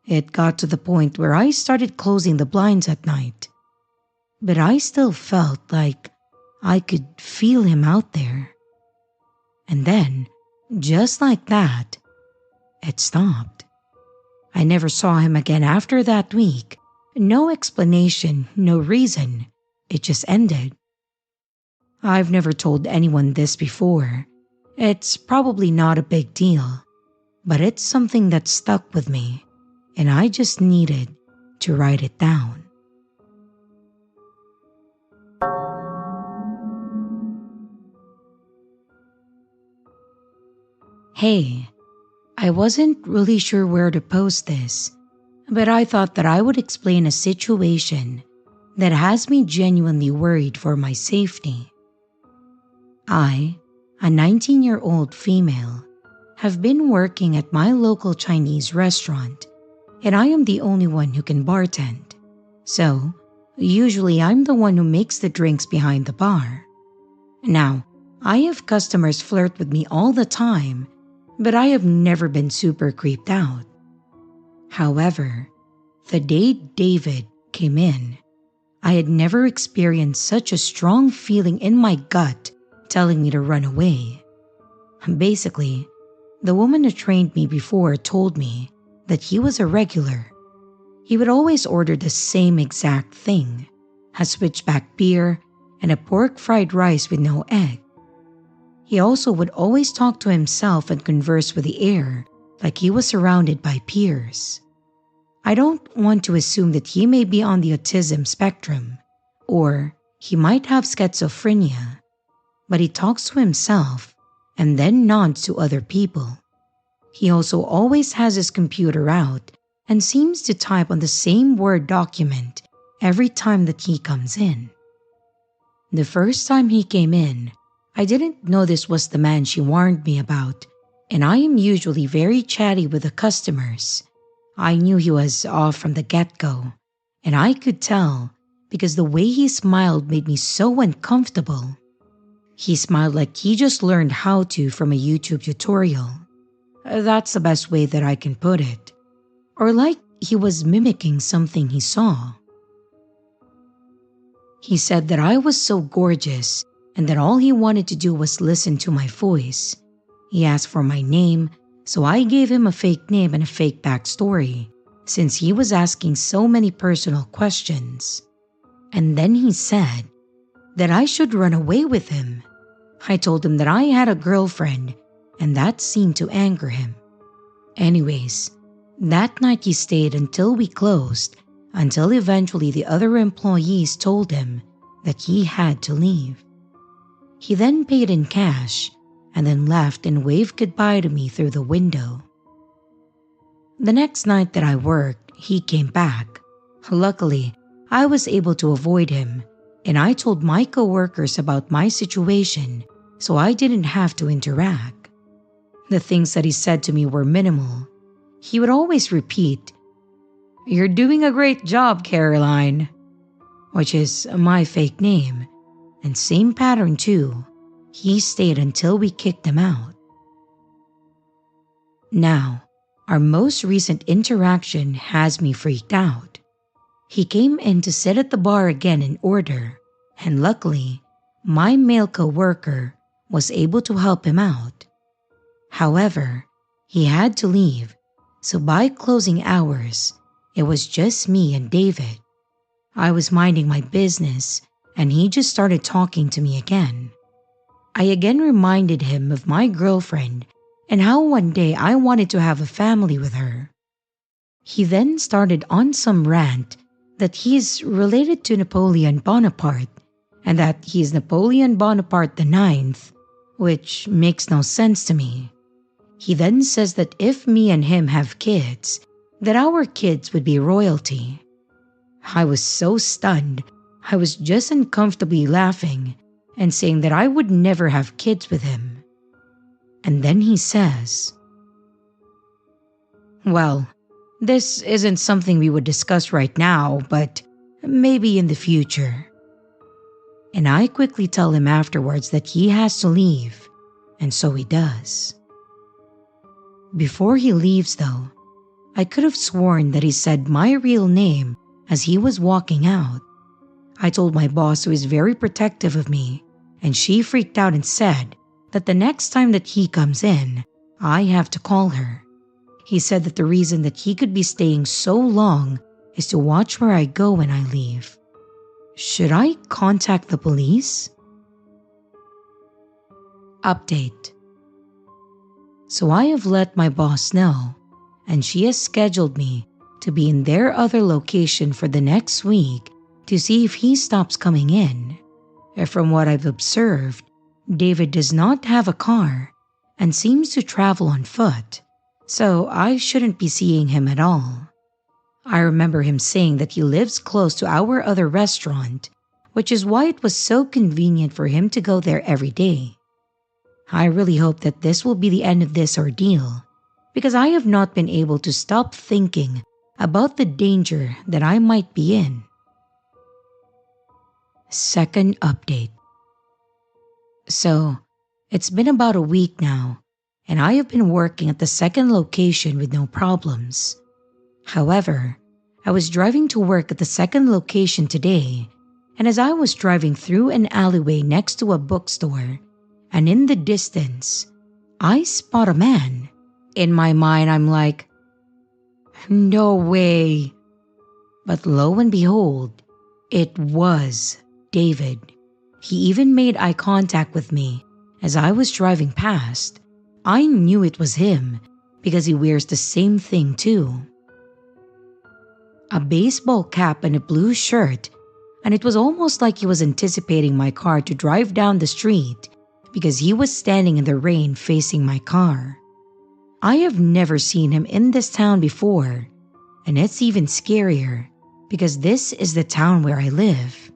It got to the point where I started closing the blinds at night, but I still felt like I could feel him out there. And then, just like that, it stopped. I never saw him again after that week. No explanation, no reason. It just ended. I've never told anyone this before, It's probably not a big deal, but it's something that stuck with me, and I just needed to write it down. Hey, I wasn't really sure where to post this, but I thought that I would explain a situation that has me genuinely worried for my safety. I, a 19-year-old female, have been working at my local Chinese restaurant, and I am the only one who can bartend. So, usually I'm the one who makes the drinks behind the bar. Now, I have customers flirt with me all the time, but I have never been super creeped out. However, the day David came in, I had never experienced such a strong feeling in my gut telling me to run away. Basically, the woman who trained me before told me that he was a regular. He would always order the same exact thing, a switchback beer and a pork fried rice with no egg. He also would always talk to himself and converse with the air like he was surrounded by peers. I don't want to assume that he may be on the autism spectrum, or he might have schizophrenia, but he talks to himself and then nods to other people. He also always has his computer out and seems to type on the same Word document every time that he comes in. The first time he came in, I didn't know this was the man she warned me about, and I am usually very chatty with the customers. I knew he was off from the get-go, and I could tell because the way he smiled made me so uncomfortable. He smiled like he just learned how to from a YouTube tutorial. That's the best way that I can put it. Or like he was mimicking something he saw. He said that I was so gorgeous and that all he wanted to do was listen to my voice. He asked for my name, so I gave him a fake name and a fake backstory, since he was asking so many personal questions. And then he said that I should run away with him. I told him that I had a girlfriend, and that seemed to anger him. Anyways, that night he stayed until we closed, until eventually the other employees told him that he had to leave. He then paid in cash and then left and waved goodbye to me through the window. The next night that I worked, he came back. Luckily, I was able to avoid him, and I told my coworkers about my situation so I didn't have to interact. The things that he said to me were minimal. He would always repeat, "You're doing a great job, Caroline," which is my fake name, and same pattern too. He stayed until we kicked him out. Now, our most recent interaction has me freaked out. He came in to sit at the bar again and order, and luckily, my male coworker was able to help him out. However, he had to leave, so by closing hours, it was just me and David. I was minding my business, and he just started talking to me again. I again reminded him of my girlfriend and how one day I wanted to have a family with her. He then started on some rant that he's related to Napoleon Bonaparte and that he's Napoleon Bonaparte the Ninth, which makes no sense to me. He then says that if me and him have kids, that our kids would be royalty. I was so stunned, I was just uncomfortably laughing and saying that I would never have kids with him. And then he says, "Well, this isn't something we would discuss right now, but maybe in the future." And I quickly tell him afterwards that he has to leave, and so he does. Before he leaves though, I could have sworn that he said my real name as he was walking out. I told my boss, who is very protective of me, and she freaked out and said that the next time that he comes in, I have to call her. He said that the reason that he could be staying so long is to watch where I go when I leave. Should I contact the police? Update. So I have let my boss know, and she has scheduled me to be in their other location for the next week to see if he stops coming in. From what I've observed, David does not have a car and seems to travel on foot, so I shouldn't be seeing him at all. I remember him saying that he lives close to our other restaurant, which is why it was so convenient for him to go there every day. I really hope that this will be the end of this ordeal, because I have not been able to stop thinking about the danger that I might be in. Second update. So, it's been about a week now, and I have been working at the second location with no problems. However, I was driving to work at the second location today, and as I was driving through an alleyway next to a bookstore, and in the distance, I spot a man. In my mind, I'm like, no way. But lo and behold, it was David. He even made eye contact with me as I was driving past. I knew it was him because he wears the same thing too. A baseball cap and a blue shirt, and it was almost like he was anticipating my car to drive down the street because he was standing in the rain facing my car. I have never seen him in this town before, and it's even scarier because this is the town where I live.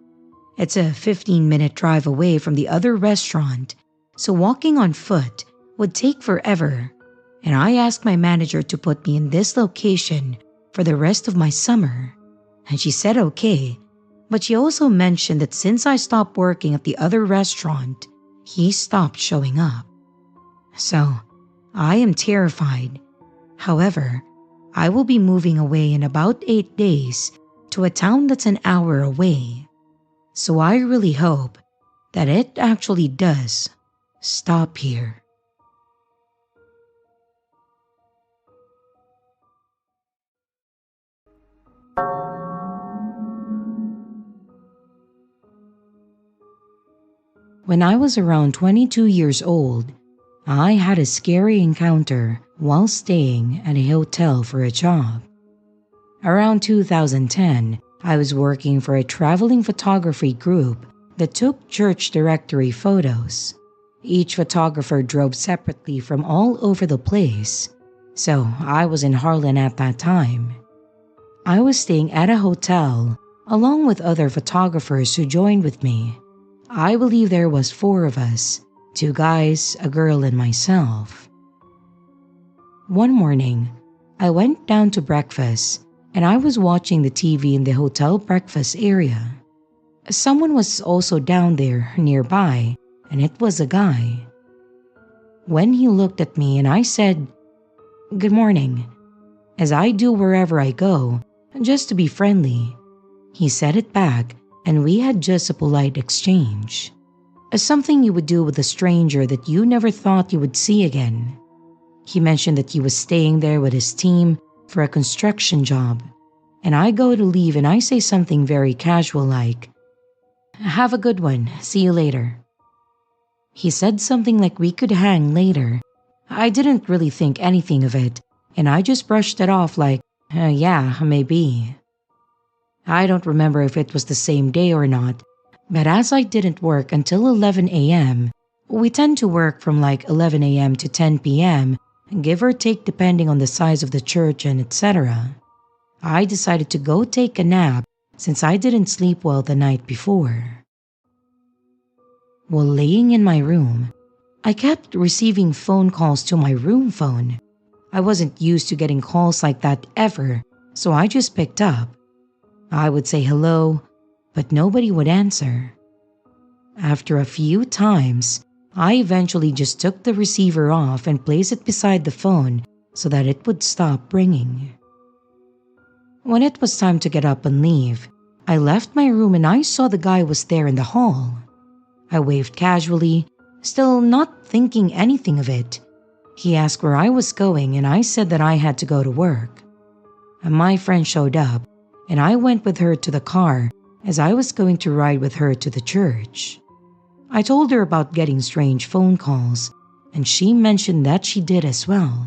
It's a 15-minute drive away from the other restaurant, so walking on foot would take forever, and I asked my manager to put me in this location for the rest of my summer, and she said okay, but she also mentioned that since I stopped working at the other restaurant, he stopped showing up. So, I am terrified. However, I will be moving away in about 8 days to a town that's an hour away. So I really hope that it actually does stop here. When I was around 22 years old, I had a scary encounter while staying at a hotel for a job. Around 2010, I was working for a traveling photography group that took church directory photos. Each photographer drove separately from all over the place, so I was in Harlan at that time. I was staying at a hotel along with other photographers who joined with me. I believe there was 4 of us, 2 guys, a girl, and myself. One morning, I went down to breakfast and I was watching the TV in the hotel breakfast area. Someone was also down there nearby, and it was a guy. When he looked at me and I said, "Good morning," as I do wherever I go, just to be friendly, he said it back and we had just a polite exchange. Something you would do with a stranger that you never thought you would see again. He mentioned that he was staying there with his team for a construction job, and I go to leave and I say something very casual like, "Have a good one, see you later." He said something like we could hang later. I didn't really think anything of it, and I just brushed it off like, yeah, maybe. I don't remember if it was the same day or not, but as I didn't work until 11 a.m., we tend to work from like 11 a.m. to 10 p.m., give or take depending on the size of the church and etc. I decided to go take a nap since I didn't sleep well the night before. While laying in my room, I kept receiving phone calls to my room phone. I wasn't used to getting calls like that ever, so I just picked up. I would say hello, but nobody would answer. After a few times, I eventually just took the receiver off and placed it beside the phone so that it would stop ringing. When it was time to get up and leave, I left my room and I saw the guy was there in the hall. I waved casually, still not thinking anything of it. He asked where I was going and I said that I had to go to work. And my friend showed up and I went with her to the car as I was going to ride with her to the church. I told her about getting strange phone calls and she mentioned that she did as well.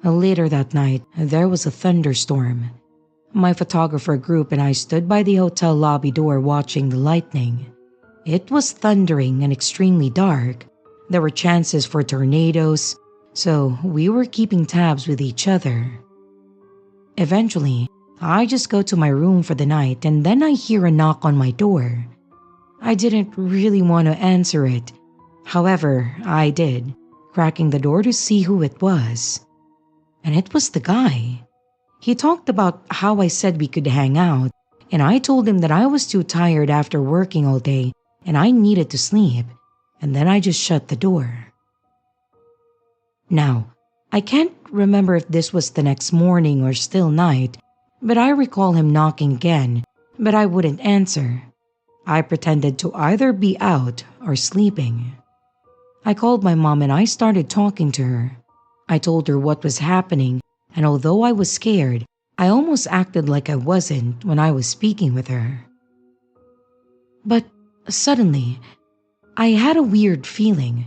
Later that night, there was a thunderstorm. My photographer group and I stood by the hotel lobby door watching the lightning. It was thundering and extremely dark. There were chances for tornadoes, so we were keeping tabs with each other. Eventually, I just go to my room for the night and then I hear a knock on my door. I didn't really want to answer it. However, I did, cracking the door to see who it was. And it was the guy. He talked about how I said we could hang out, and I told him that I was too tired after working all day and I needed to sleep, and then I just shut the door. Now, I can't remember if this was the next morning or still night, but I recall him knocking again, but I wouldn't answer. I pretended to either be out or sleeping. I called my mom and I started talking to her. I told her what was happening, and although I was scared, I almost acted like I wasn't when I was speaking with her. But suddenly, I had a weird feeling.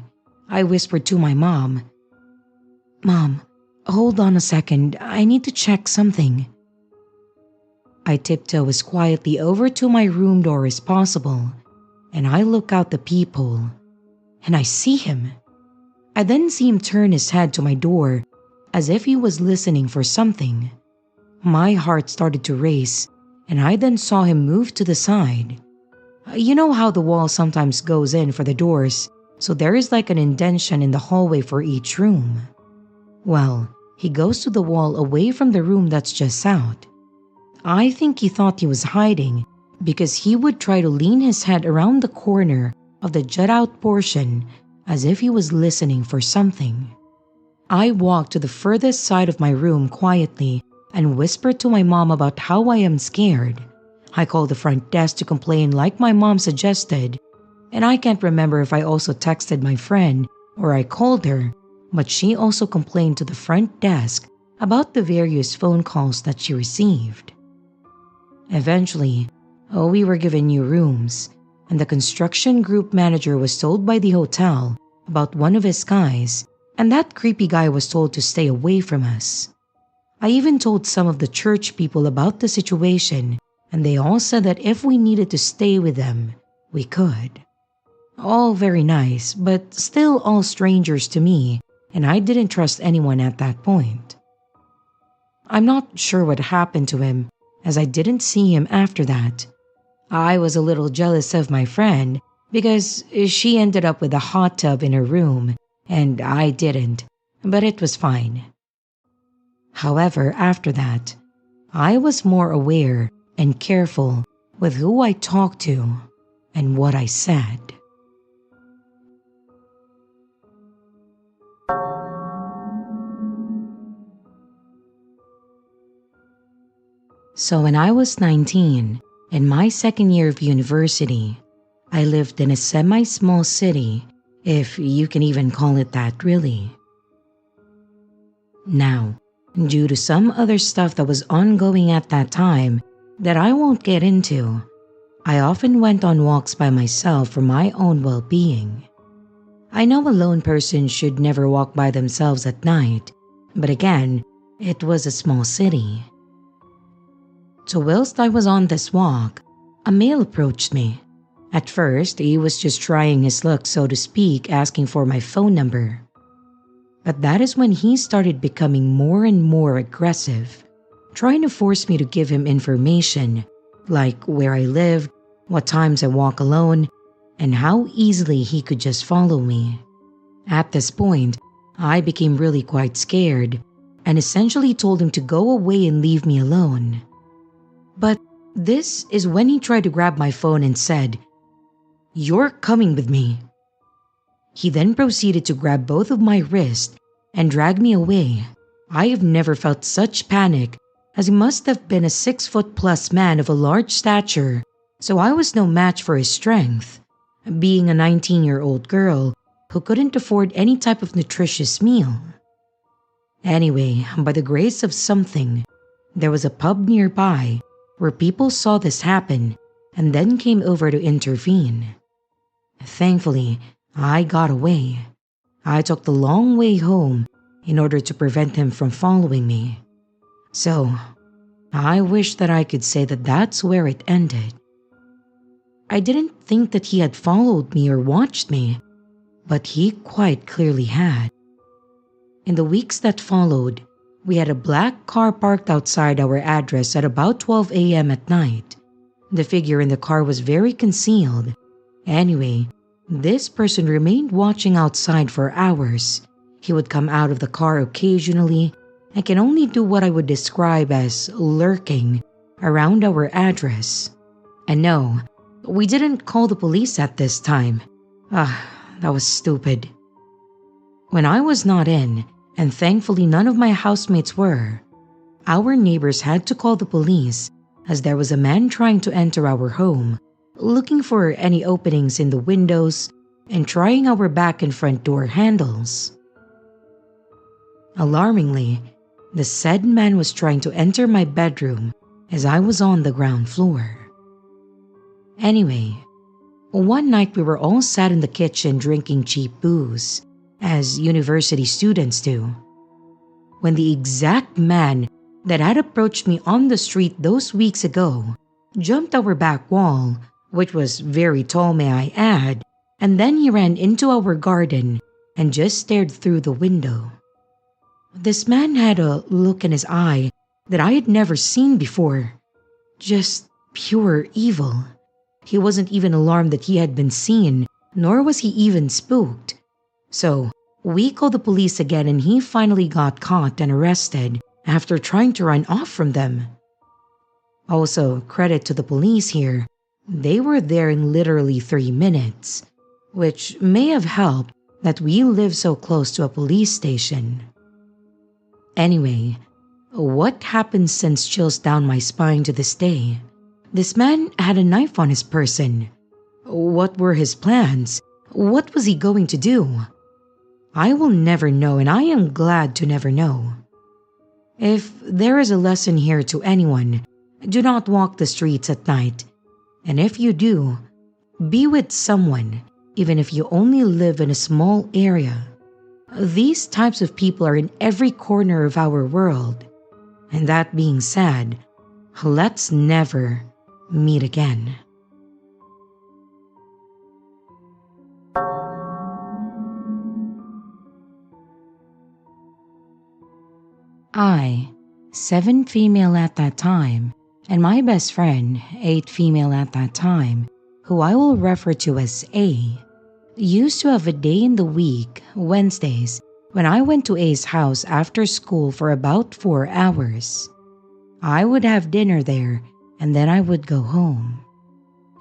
I whispered to my mom, "Mom, hold on a second, I need to check something." I tiptoe as quietly over to my room door as possible, and I look out the peephole, and I see him. I then see him turn his head to my door as if he was listening for something. My heart started to race, and I then saw him move to the side. You know how the wall sometimes goes in for the doors, so there is like an indentation in the hallway for each room. Well, he goes to the wall away from the room that's just out. I think he thought he was hiding because he would try to lean his head around the corner of the jut-out portion as if he was listening for something. I walked to the furthest side of my room quietly and whispered to my mom about how I am scared. I called the front desk to complain like my mom suggested, and I can't remember if I also texted my friend or I called her, but she also complained to the front desk about the various phone calls that she received. Eventually, we were given new rooms, and the construction group manager was told by the hotel about one of his guys, and that creepy guy was told to stay away from us. I even told some of the church people about the situation, and they all said that if we needed to stay with them, we could. All very nice, but still all strangers to me, and I didn't trust anyone at that point. I'm not sure what happened to him, as I didn't see him after that. I was a little jealous of my friend because she ended up with a hot tub in her room and I didn't, but it was fine. However, after that, I was more aware and careful with who I talked to and what I said. So when I was 19, in my second year of university, I lived in a semi-small city, if you can even call it that really. Now, due to some other stuff that was ongoing at that time that I won't get into, I often went on walks by myself for my own well-being. I know a lone person should never walk by themselves at night, but again, it was a small city. So whilst I was on this walk, a male approached me. At first, he was just trying his luck, so to speak, asking for my phone number. But that is when he started becoming more and more aggressive, trying to force me to give him information, like where I lived, what times I walk alone, and how easily he could just follow me. At this point, I became really quite scared, and essentially told him to go away and leave me alone. But this is when he tried to grab my phone and said, "You're coming with me." He then proceeded to grab both of my wrists and drag me away. I have never felt such panic, as he must have been a 6-foot-plus man of a large stature, so I was no match for his strength, being a 19-year-old girl who couldn't afford any type of nutritious meal. Anyway, by the grace of something, there was a pub nearby where people saw this happen and then came over to intervene. Thankfully, I got away, I took the long way home in order to prevent him from following me. So, I wish that I could say that that's where it ended. I didn't think that he had followed me or watched me, but he quite clearly had. In the weeks that followed, we had a black car parked outside our address at about 12 a.m. at night. The figure in the car was very concealed. Anyway, this person remained watching outside for hours. He would come out of the car occasionally and can only do what I would describe as lurking around our address. And no, we didn't call the police at this time. That was stupid. When I was not in, and thankfully none of my housemates were, our neighbors had to call the police as there was a man trying to enter our home, looking for any openings in the windows and trying our back and front door handles. Alarmingly, the said man was trying to enter my bedroom as I was on the ground floor. Anyway, one night we were all sat in the kitchen drinking cheap booze, as university students do, when the exact man that had approached me on the street those weeks ago jumped our back wall, which was very tall may I add, and then he ran into our garden and just stared through the window. This man had a look in his eye that I had never seen before, just pure evil. He wasn't even alarmed that he had been seen, nor was he even spooked. So, we called the police again and he finally got caught and arrested after trying to run off from them. Also, credit to the police here, they were there in literally 3 minutes, which may have helped that we live so close to a police station. Anyway, what happened sends chills down my spine to this day. This man had a knife on his person. What were his plans? What was he going to do? I will never know, and I am glad to never know. If there is a lesson here to anyone, do not walk the streets at night. And if you do, be with someone, even if you only live in a small area. These types of people are in every corner of our world. And that being said, let's never meet again. I, 7 female at that time, and my best friend, 8 female at that time, who I will refer to as A, used to have a day in the week, Wednesdays, when I went to A's house after school for about 4 hours. I would have dinner there and then I would go home.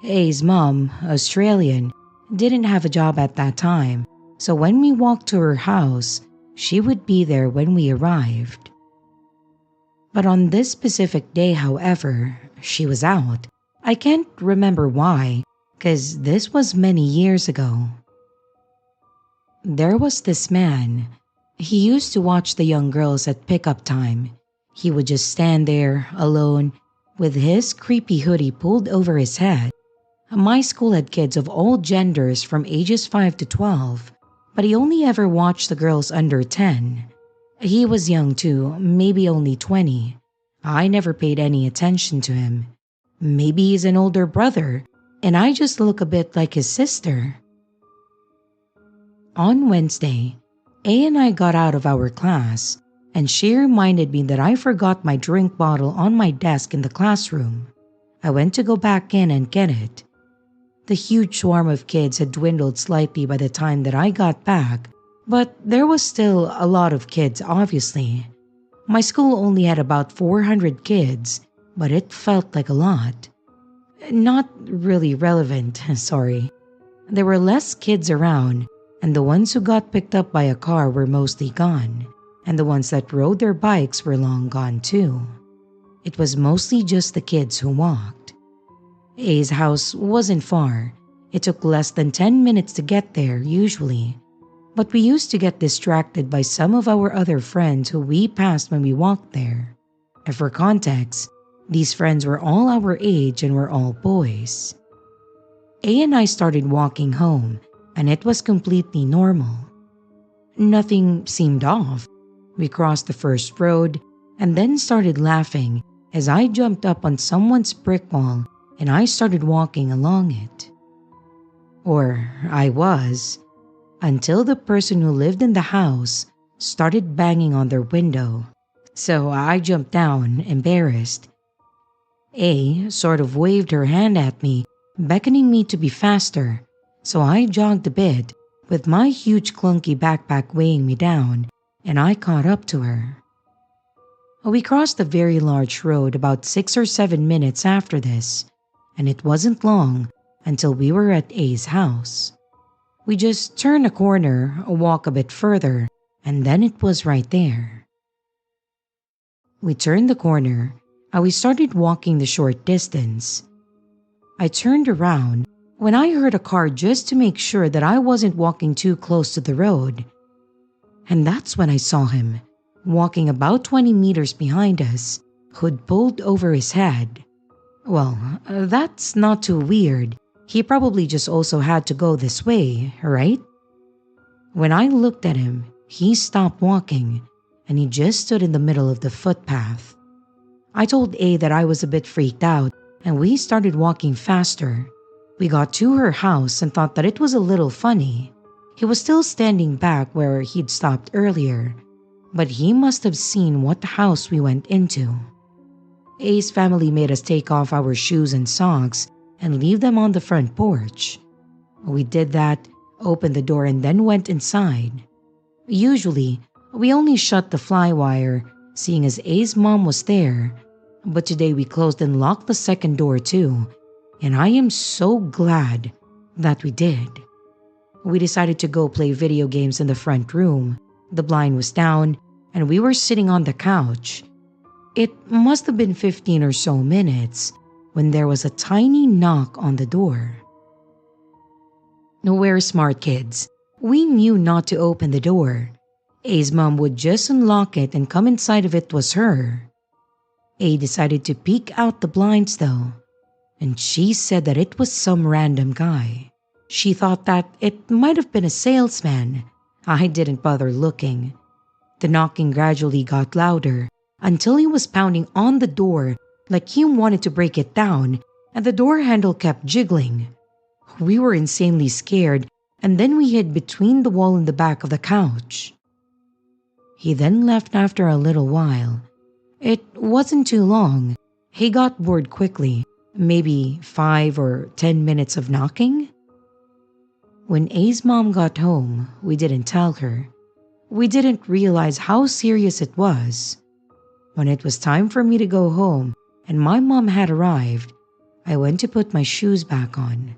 A's mom, Australian, didn't have a job at that time, so when we walked to her house, she would be there when we arrived. But on this specific day, however, she was out. I can't remember why, because this was many years ago. There was this man. He used to watch the young girls at pickup time. He would just stand there, alone, with his creepy hoodie pulled over his head. My school had kids of all genders from ages 5 to 12, but he only ever watched the girls under 10. He was young too, maybe only 20. I never paid any attention to him. Maybe he's an older brother, and I just look a bit like his sister. On Wednesday, A and I got out of our class, and she reminded me that I forgot my drink bottle on my desk in the classroom. I went to go back in and get it. The huge swarm of kids had dwindled slightly by the time that I got back, but there was still a lot of kids, obviously. My school only had about 400 kids, but it felt like a lot. Not really relevant, sorry. There were less kids around, and the ones who got picked up by a car were mostly gone, and the ones that rode their bikes were long gone too. It was mostly just the kids who walked. A's house wasn't far. It took less than 10 minutes to get there, usually. But we used to get distracted by some of our other friends who we passed when we walked there. And for context, these friends were all our age and were all boys. A and I started walking home, and it was completely normal. nothing seemed off. We crossed the first road and then started laughing as I jumped up on someone's brick wall and I started walking along it. Or I was, until the person who lived in the house started banging on their window. So I jumped down, embarrassed. A sort of waved her hand at me, beckoning me to be faster, so I jogged a bit, with my huge clunky backpack weighing me down, and I caught up to her. We crossed a very large road about 6 or 7 minutes after this, and it wasn't long until we were at A's house. We just turned a corner, walk a bit further, and then it was right there. We turned the corner, and we started walking the short distance. I turned around when I heard a car just to make sure that I wasn't walking too close to the road. And that's when I saw him, walking about 20 meters behind us, hood pulled over his head. Well, that's not too weird. He probably just also had to go this way, right? When I looked at him, he stopped walking, and he just stood in the middle of the footpath. I told A that I was a bit freaked out, and we started walking faster. We got to her house and thought that it was a little funny. He was still standing back where he'd stopped earlier, but he must have seen what house we went into. A's family made us take off our shoes and socks and leave them on the front porch. We did that, opened the door, and then went inside. Usually, we only shut the flywire, seeing as A's mom was there, but today we closed and locked the second door too, and I am so glad that we did. We decided to go play video games in the front room. The blind was down, and we were sitting on the couch. It must have been 15 or so minutes when there was a tiny knock on the door. We're smart kids. We knew not to open the door. A's mom would just unlock it and come inside if it was her. A decided to peek out the blinds though, and she said that it was some random guy. She thought that it might have been a salesman. I didn't bother looking. The knocking gradually got louder until he was pounding on the door like he wanted to break it down, and the door handle kept jiggling. We were insanely scared, and then we hid between the wall and the back of the couch. He then left after a little while. It wasn't too long. He got bored quickly, maybe 5 or 10 minutes of knocking. When A's mom got home, we didn't tell her. We didn't realize how serious it was. When it was time for me to go home and my mom had arrived, I went to put my shoes back on.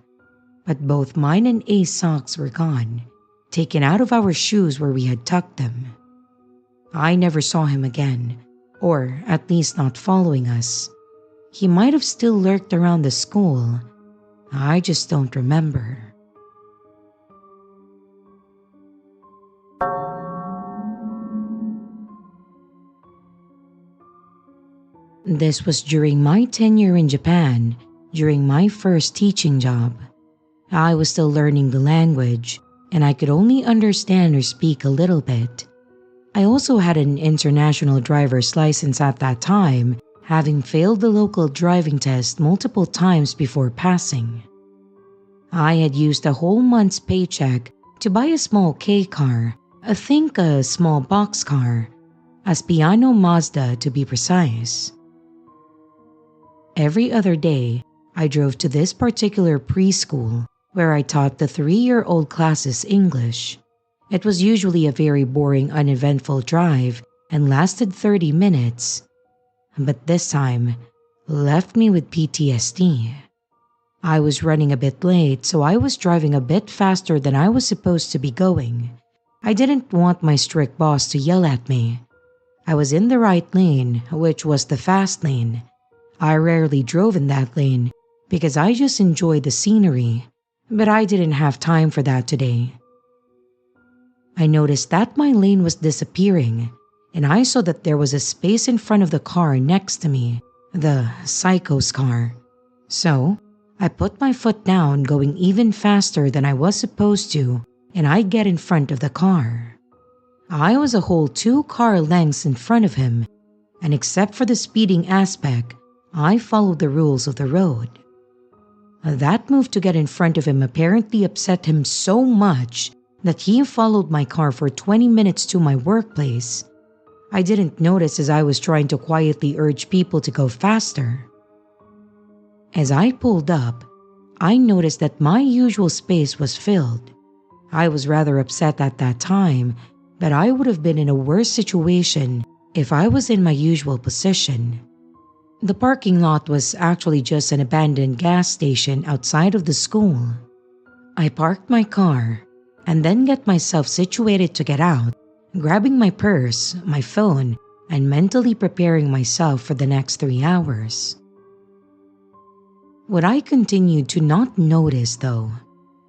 But both mine and A's socks were gone, taken out of our shoes where we had tucked them. I never saw him again, or at least not following us. He might have still lurked around the school. I just don't remember. This was during my tenure in Japan, during my first teaching job. I was still learning the language, and I could only understand or speak a little bit. I also had an international driver's license at that time, having failed the local driving test multiple times before passing. I had used a whole month's paycheck to buy a small K car, I think a small box car, a Spiano Mazda to be precise. Every other day, I drove to this particular preschool where I taught the 3-year-old classes English. It was usually a very boring, uneventful drive and lasted 30 minutes. But this time, left me with PTSD. I was running a bit late, so I was driving a bit faster than I was supposed to be going. I didn't want my strict boss to yell at me. I was in the right lane, which was the fast lane. I rarely drove in that lane because I just enjoyed the scenery, but I didn't have time for that today. I noticed that my lane was disappearing, and I saw that there was a space in front of the car next to me, the psycho's car. So, I put my foot down, going even faster than I was supposed to, and I get in front of the car. I was a whole 2 car lengths in front of him, and except for the speeding aspect, I followed the rules of the road. That move to get in front of him apparently upset him so much that he followed my car for 20 minutes to my workplace. I didn't notice as I was trying to quietly urge people to go faster. As I pulled up, I noticed that my usual space was filled. I was rather upset at that time, but I would have been in a worse situation if I was in my usual position. The parking lot was actually just an abandoned gas station outside of the school. I parked my car and then get myself situated to get out, grabbing my purse, my phone, and mentally preparing myself for the next 3 hours. What I continued to not notice, though,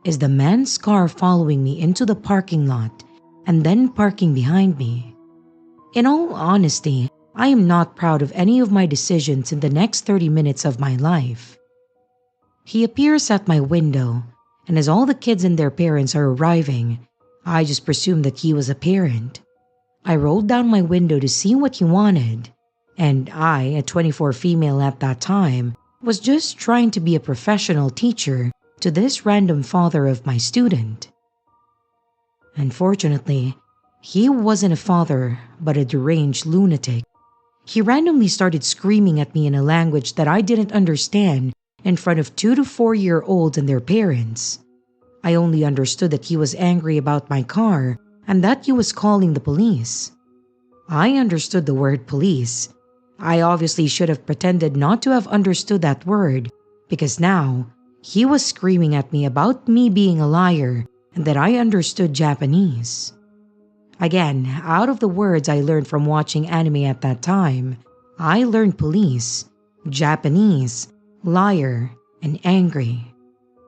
is the man's car following me into the parking lot and then parking behind me. In all honesty, I am not proud of any of my decisions in the next 30 minutes of my life. He appears at my window, and as all the kids and their parents are arriving, I just presumed that he was a parent. I rolled down my window to see what he wanted, and I, a 24 female at that time, was just trying to be a professional teacher to this random father of my student. Unfortunately, he wasn't a father, but a deranged lunatic. He randomly started screaming at me in a language that I didn't understand in front of 2 to 4-year-olds and their parents. I only understood that he was angry about my car and that he was calling the police. I understood the word police. I obviously should have pretended not to have understood that word, because now he was screaming at me about me being a liar and that I understood Japanese. Again, out of the words I learned from watching anime at that time, I learned police, Japanese, liar, and angry.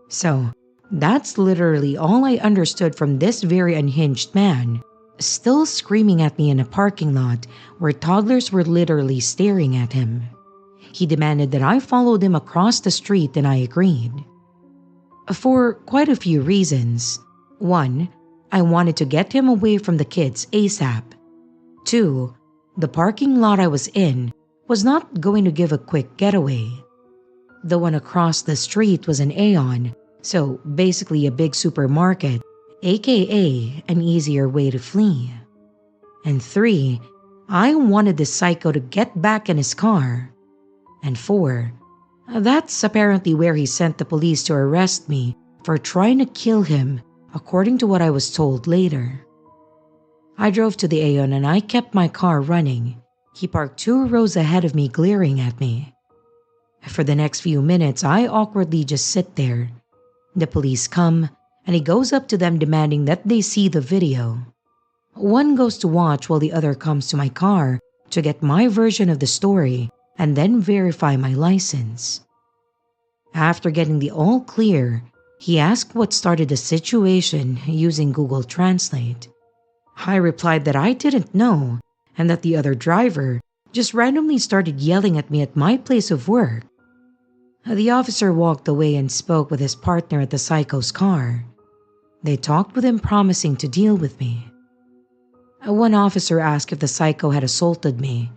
So, that's literally all I understood from this very unhinged man, still screaming at me in a parking lot where toddlers were literally staring at him. He demanded that I followed him across the street, and I agreed. For quite a few reasons. 1, I wanted to get him away from the kids ASAP. 2, the parking lot I was in was not going to give a quick getaway. The one across the street was an Aeon, so basically a big supermarket, aka an easier way to flee. And 3, I wanted the psycho to get back in his car. And 4, that's apparently where he sent the police to arrest me for trying to kill him, according to what I was told later. I drove to the Aeon and I kept my car running. He parked 2 rows ahead of me, glaring at me. For the next few minutes, I awkwardly just sit there. The police come, and he goes up to them demanding that they see the video. One goes to watch while the other comes to my car to get my version of the story and then verify my license. After getting the all clear, he asked what started the situation using Google Translate. I replied that I didn't know and that the other driver just randomly started yelling at me at my place of work. The officer walked away and spoke with his partner at the psycho's car. They talked with him, promising to deal with me. One officer asked if the psycho had assaulted me.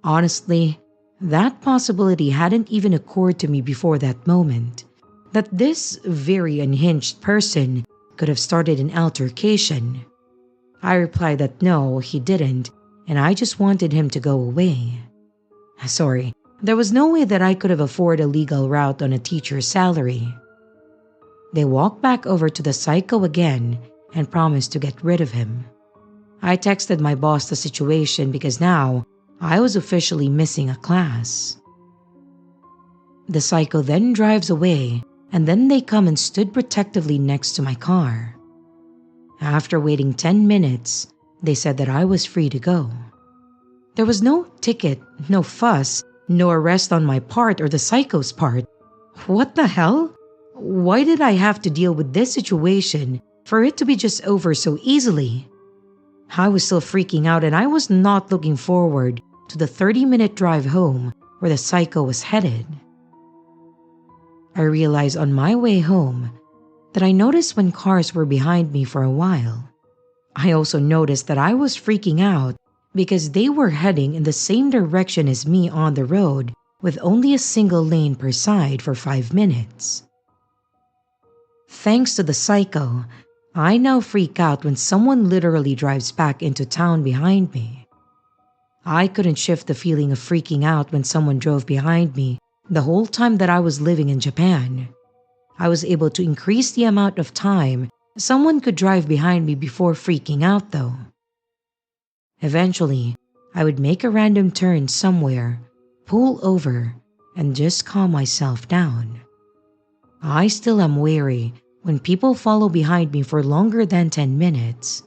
Honestly, that possibility hadn't even occurred to me before that moment, that this very unhinged person could have started an altercation. I replied that no, he didn't, and I just wanted him to go away. Sorry, there was no way that I could have afforded a legal route on a teacher's salary. They walked back over to the psycho again and promised to get rid of him. I texted my boss the situation because now I was officially missing a class. The psycho then drives away, and then they come and stood protectively next to my car. After waiting 10 minutes, they said that I was free to go. There was no ticket, no fuss, no arrest on my part or the psycho's part. What the hell? Why did I have to deal with this situation for it to be just over so easily? I was still freaking out, and I was not looking forward to the 30-minute drive home where the psycho was headed. I realized on my way home that I noticed when cars were behind me for a while. I also noticed that I was freaking out because they were heading in the same direction as me on the road with only a single lane per side for 5 minutes. Thanks to the psycho, I now freak out when someone literally drives back into town behind me. I couldn't shift the feeling of freaking out when someone drove behind me the whole time that I was living in Japan. I was able to increase the amount of time someone could drive behind me before freaking out though. Eventually, I would make a random turn somewhere, pull over, and just calm myself down. I still am wary when people follow behind me for longer than 10 minutes,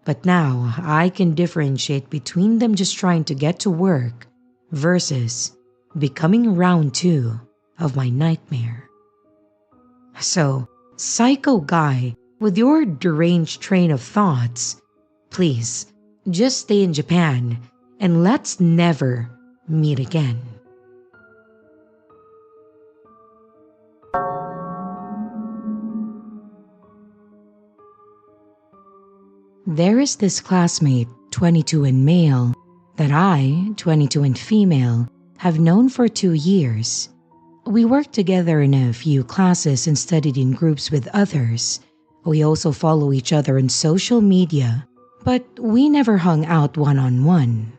but now I can differentiate between them just trying to get to work versus becoming round 2 of my nightmare. So, psycho guy with your deranged train of thoughts, please just stay in Japan and let's never meet again. There is this classmate, 22 and male, that I, 22 and female, have known for 2 years. We worked together in a few classes and studied in groups with others. We also follow each other on social media, but we never hung out one-on-one.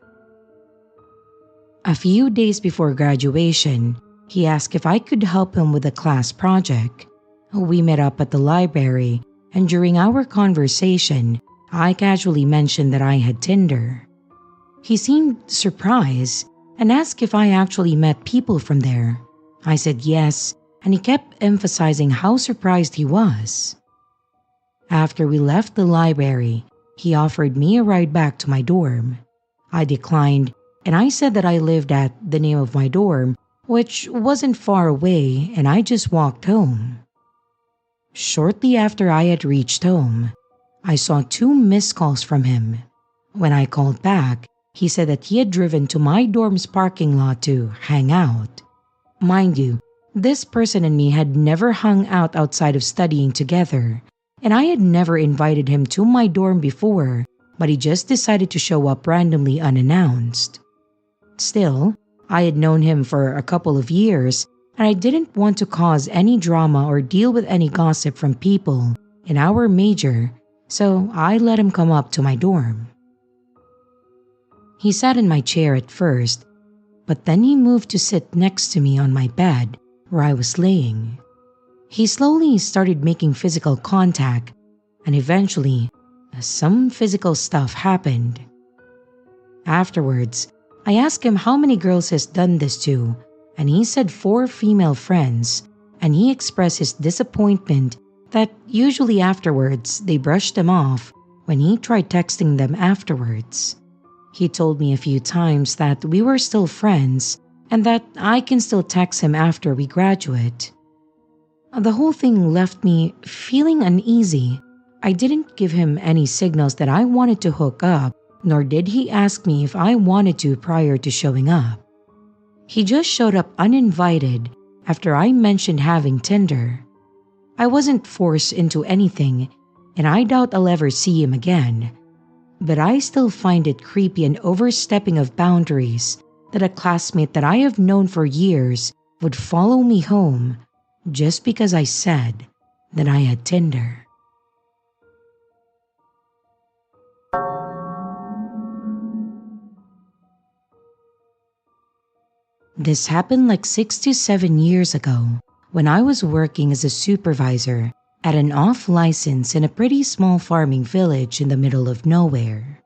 A few days before graduation, he asked if I could help him with a class project. We met up at the library, and during our conversation, I casually mentioned that I had Tinder. He seemed surprised and asked if I actually met people from there. I said yes, and he kept emphasizing how surprised he was. After we left the library, he offered me a ride back to my dorm. I declined, and I said that I lived at the name of my dorm, which wasn't far away, and I just walked home. Shortly after I had reached home, I saw 2 missed calls from him. When I called back, he said that he had driven to my dorm's parking lot to hang out. Mind you, this person and me had never hung out outside of studying together, and I had never invited him to my dorm before, but he just decided to show up randomly unannounced. Still, I had known him for a couple of years, and I didn't want to cause any drama or deal with any gossip from people in our major, so I let him come up to my dorm. He sat in my chair at first, but then he moved to sit next to me on my bed where I was laying. He slowly started making physical contact, and eventually, some physical stuff happened. Afterwards, I asked him how many girls he's done this to, and he said 4 female friends, and he expressed his disappointment that usually afterwards they brushed him off when he tried texting them afterwards. He told me a few times that we were still friends and that I can still text him after we graduate. The whole thing left me feeling uneasy. I didn't give him any signals that I wanted to hook up, nor did he ask me if I wanted to prior to showing up. He just showed up uninvited after I mentioned having Tinder. I wasn't forced into anything, and I doubt I'll ever see him again. But I still find it creepy and overstepping of boundaries that a classmate that I have known for years would follow me home just because I said that I had Tinder. This happened like 6 to 7 years ago when I was working as a supervisor at an off license in a pretty small farming village in the middle of nowhere.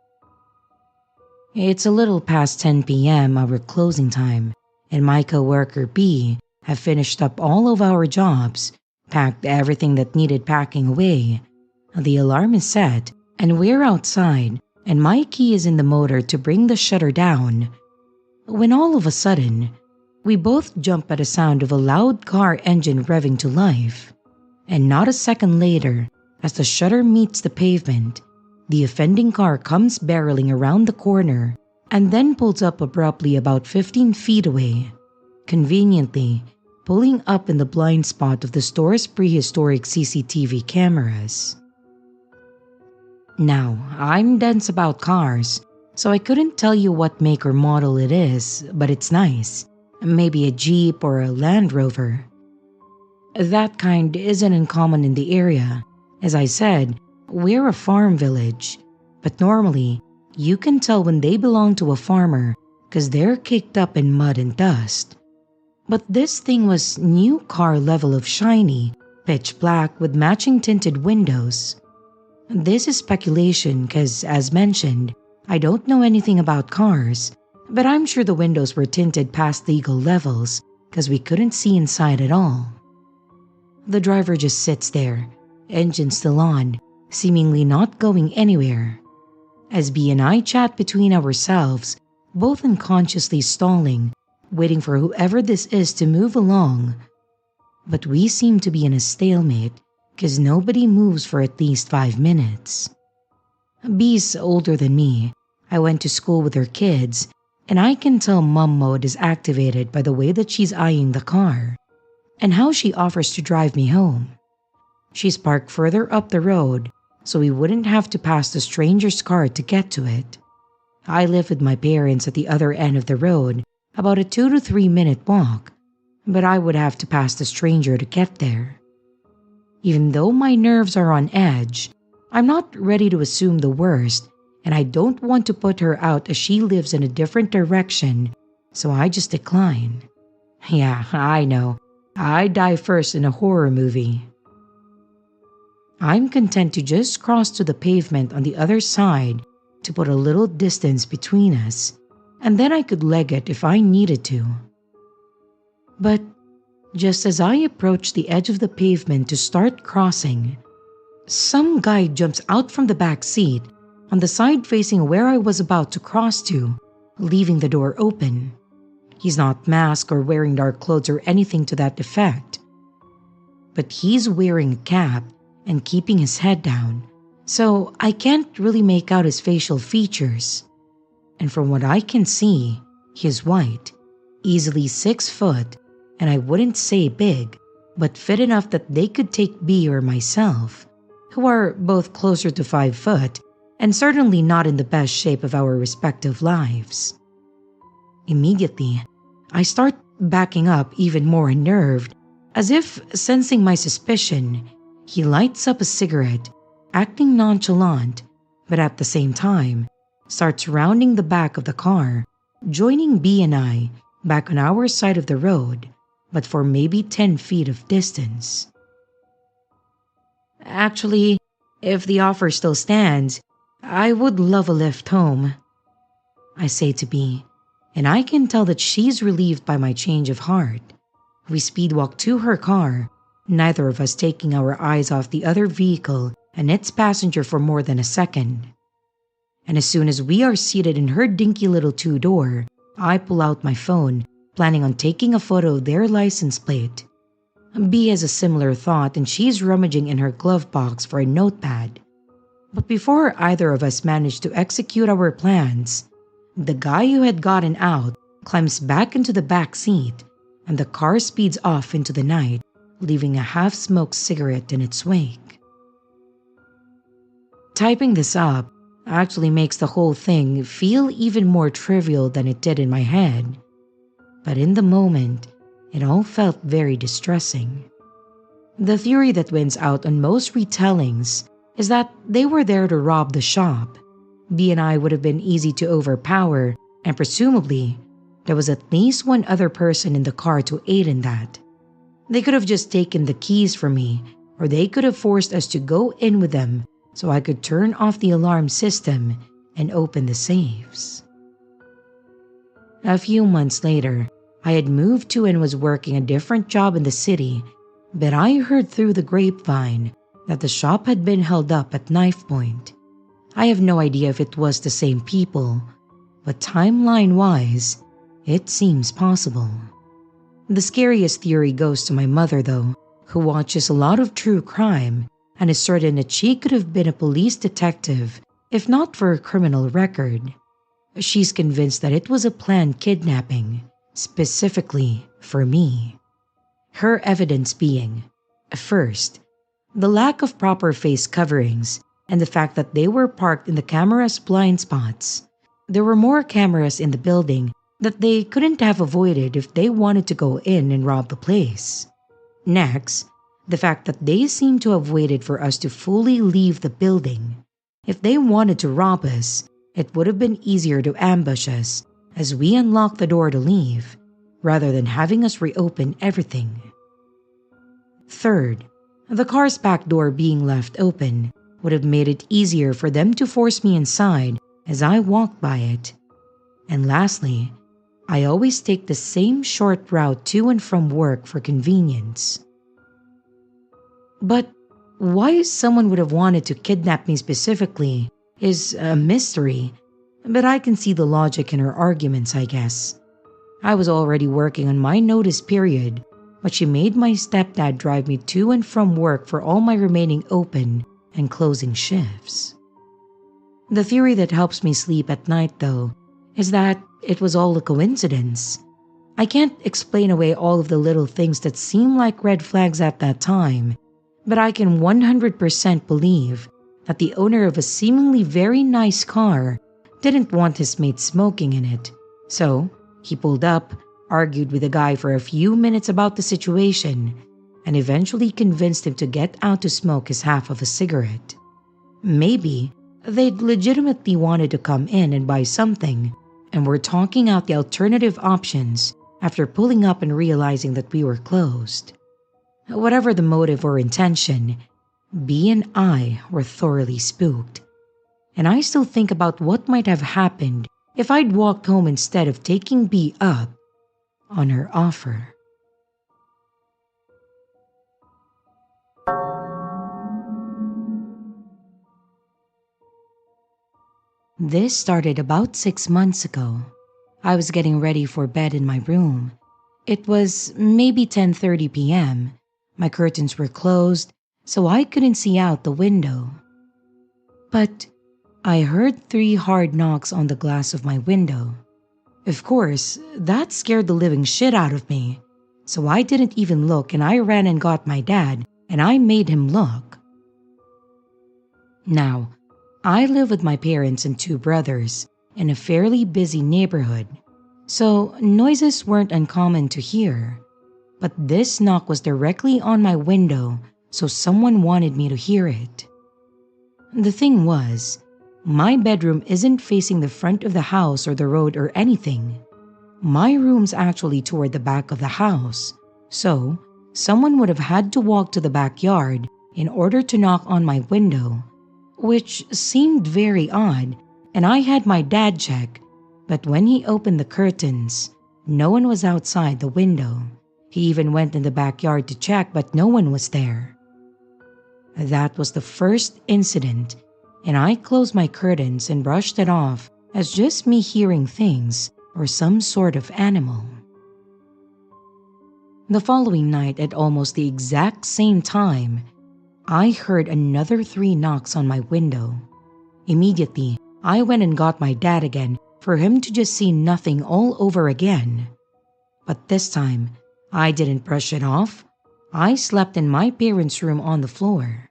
It's a little past 10 p.m. our closing time, and my coworker B have finished up all of our jobs, packed everything that needed packing away. The alarm is set, and we're outside, and my key is in the motor to bring the shutter down. When all of a sudden, we both jump at the sound of a loud car engine revving to life. And not a second later, as the shutter meets the pavement, the offending car comes barreling around the corner and then pulls up abruptly about 15 feet away, conveniently pulling up in the blind spot of the store's prehistoric CCTV cameras. Now, I'm dense about cars, so I couldn't tell you what make or model it is, but it's nice. Maybe a Jeep or a Land Rover. That kind isn't uncommon in the area. As I said, we're a farm village, but normally you can tell when they belong to a farmer because they're kicked up in mud and dust. But this thing was new car level of shiny, pitch black with matching tinted windows. This is speculation because, as mentioned, I don't know anything about cars, but I'm sure the windows were tinted past legal levels because we couldn't see inside at all. The driver just sits there, engine still on, seemingly not going anywhere. As B and I chat between ourselves, both unconsciously stalling, waiting for whoever this is to move along. But we seem to be in a stalemate because nobody moves for at least 5 minutes. B's older than me. I went to school with her kids, and I can tell mom mode is activated by the way that she's eyeing the car and how she offers to drive me home. She's parked further up the road, so we wouldn't have to pass the stranger's car to get to it. I live with my parents at the other end of the road, about a 2 to 3 minute walk, but I would have to pass the stranger to get there. Even though my nerves are on edge, I'm not ready to assume the worst, and I don't want to put her out as she lives in a different direction, so I just decline. Yeah, I know. I die first in a horror movie. I'm content to just cross to the pavement on the other side to put a little distance between us, and then I could leg it if I needed to. But just as I approach the edge of the pavement to start crossing, some guy jumps out from the back seat on the side facing where I was about to cross to, leaving the door open. He's not masked or wearing dark clothes or anything to that effect, but he's wearing a cap and keeping his head down, so I can't really make out his facial features. And from what I can see, he's white, easily 6 foot, and I wouldn't say big, but fit enough that they could take B or myself, who are both closer to 5 foot and certainly not in the best shape of our respective lives. Immediately, I start backing up even more unnerved, as if sensing my suspicion. He lights up a cigarette, acting nonchalant, but at the same time, starts rounding the back of the car, joining B and I back on our side of the road, but for maybe 10 feet of distance. Actually, if the offer still stands, I would love a lift home, I say to B, and I can tell that she's relieved by my change of heart. We speedwalk to her car, neither of us taking our eyes off the other vehicle and its passenger for more than a second. And as soon as we are seated in her dinky little 2-door, I pull out my phone, planning on taking a photo of their license plate. B has a similar thought and she's rummaging in her glove box for a notepad. But before either of us manage to execute our plans, the guy who had gotten out climbs back into the back seat, and the car speeds off into the night, leaving a half-smoked cigarette in its wake. Typing this up actually makes the whole thing feel even more trivial than it did in my head, but in the moment, it all felt very distressing. The theory that wins out on most retellings is that they were there to rob the shop. B and I would have been easy to overpower, and presumably, there was at least one other person in the car to aid in that. They could have just taken the keys from me, or they could have forced us to go in with them so I could turn off the alarm system and open the safes. A few months later, I had moved to and was working a different job in the city, but I heard through the grapevine that the shop had been held up at knife point. I have no idea if it was the same people, but timeline-wise, it seems possible. The scariest theory goes to my mother though, who watches a lot of true crime and is certain that she could have been a police detective if not for a criminal record. She's convinced that it was a planned kidnapping, specifically for me. Her evidence being, first, the lack of proper face coverings, and the fact that they were parked in the camera's blind spots. There were more cameras in the building that they couldn't have avoided if they wanted to go in and rob the place. Next, the fact that they seemed to have waited for us to fully leave the building. If they wanted to rob us, it would have been easier to ambush us as we unlocked the door to leave, rather than having us reopen everything. Third, the car's back door being left open would have made it easier for them to force me inside as I walked by it. And lastly, I always take the same short route to and from work for convenience. But why someone would have wanted to kidnap me specifically is a mystery, but I can see the logic in her arguments, I guess. I was already working on my notice period, but she made my stepdad drive me to and from work for all my remaining open and closing shifts. The theory that helps me sleep at night, though, is that it was all a coincidence. I can't explain away all of the little things that seem like red flags at that time, but I can 100% believe that the owner of a seemingly very nice car didn't want his mate smoking in it. So, he pulled up, argued with the guy for a few minutes about the situation, and eventually convinced him to get out to smoke his half of a cigarette. Maybe they'd legitimately wanted to come in and buy something, and were talking out the alternative options after pulling up and realizing that we were closed. Whatever the motive or intention, B and I were thoroughly spooked. And I still think about what might have happened if I'd walked home instead of taking B up on her offer. This started about 6 months ago. I was getting ready for bed in my room. It was maybe 10:30 p.m. My curtains were closed, so I couldn't see out the window. But I heard 3 hard knocks on the glass of my window. Of course, that scared the living shit out of me, so I didn't even look and I ran and got my dad and I made him look. Now, I live with my parents and 2 brothers in a fairly busy neighborhood, so noises weren't uncommon to hear. But this knock was directly on my window, so someone wanted me to hear it. The thing was, my bedroom isn't facing the front of the house or the road or anything. My room's actually toward the back of the house, so someone would have had to walk to the backyard in order to knock on my window, which seemed very odd, and I had my dad check, but when he opened the curtains, no one was outside the window. He even went in the backyard to check, but no one was there. That was the first incident, and I closed my curtains and brushed it off as just me hearing things or some sort of animal. The following night at almost the exact same time, I heard another 3 knocks on my window. Immediately, I went and got my dad again for him to just see nothing all over again. But this time, I didn't brush it off. I slept in my parents' room on the floor.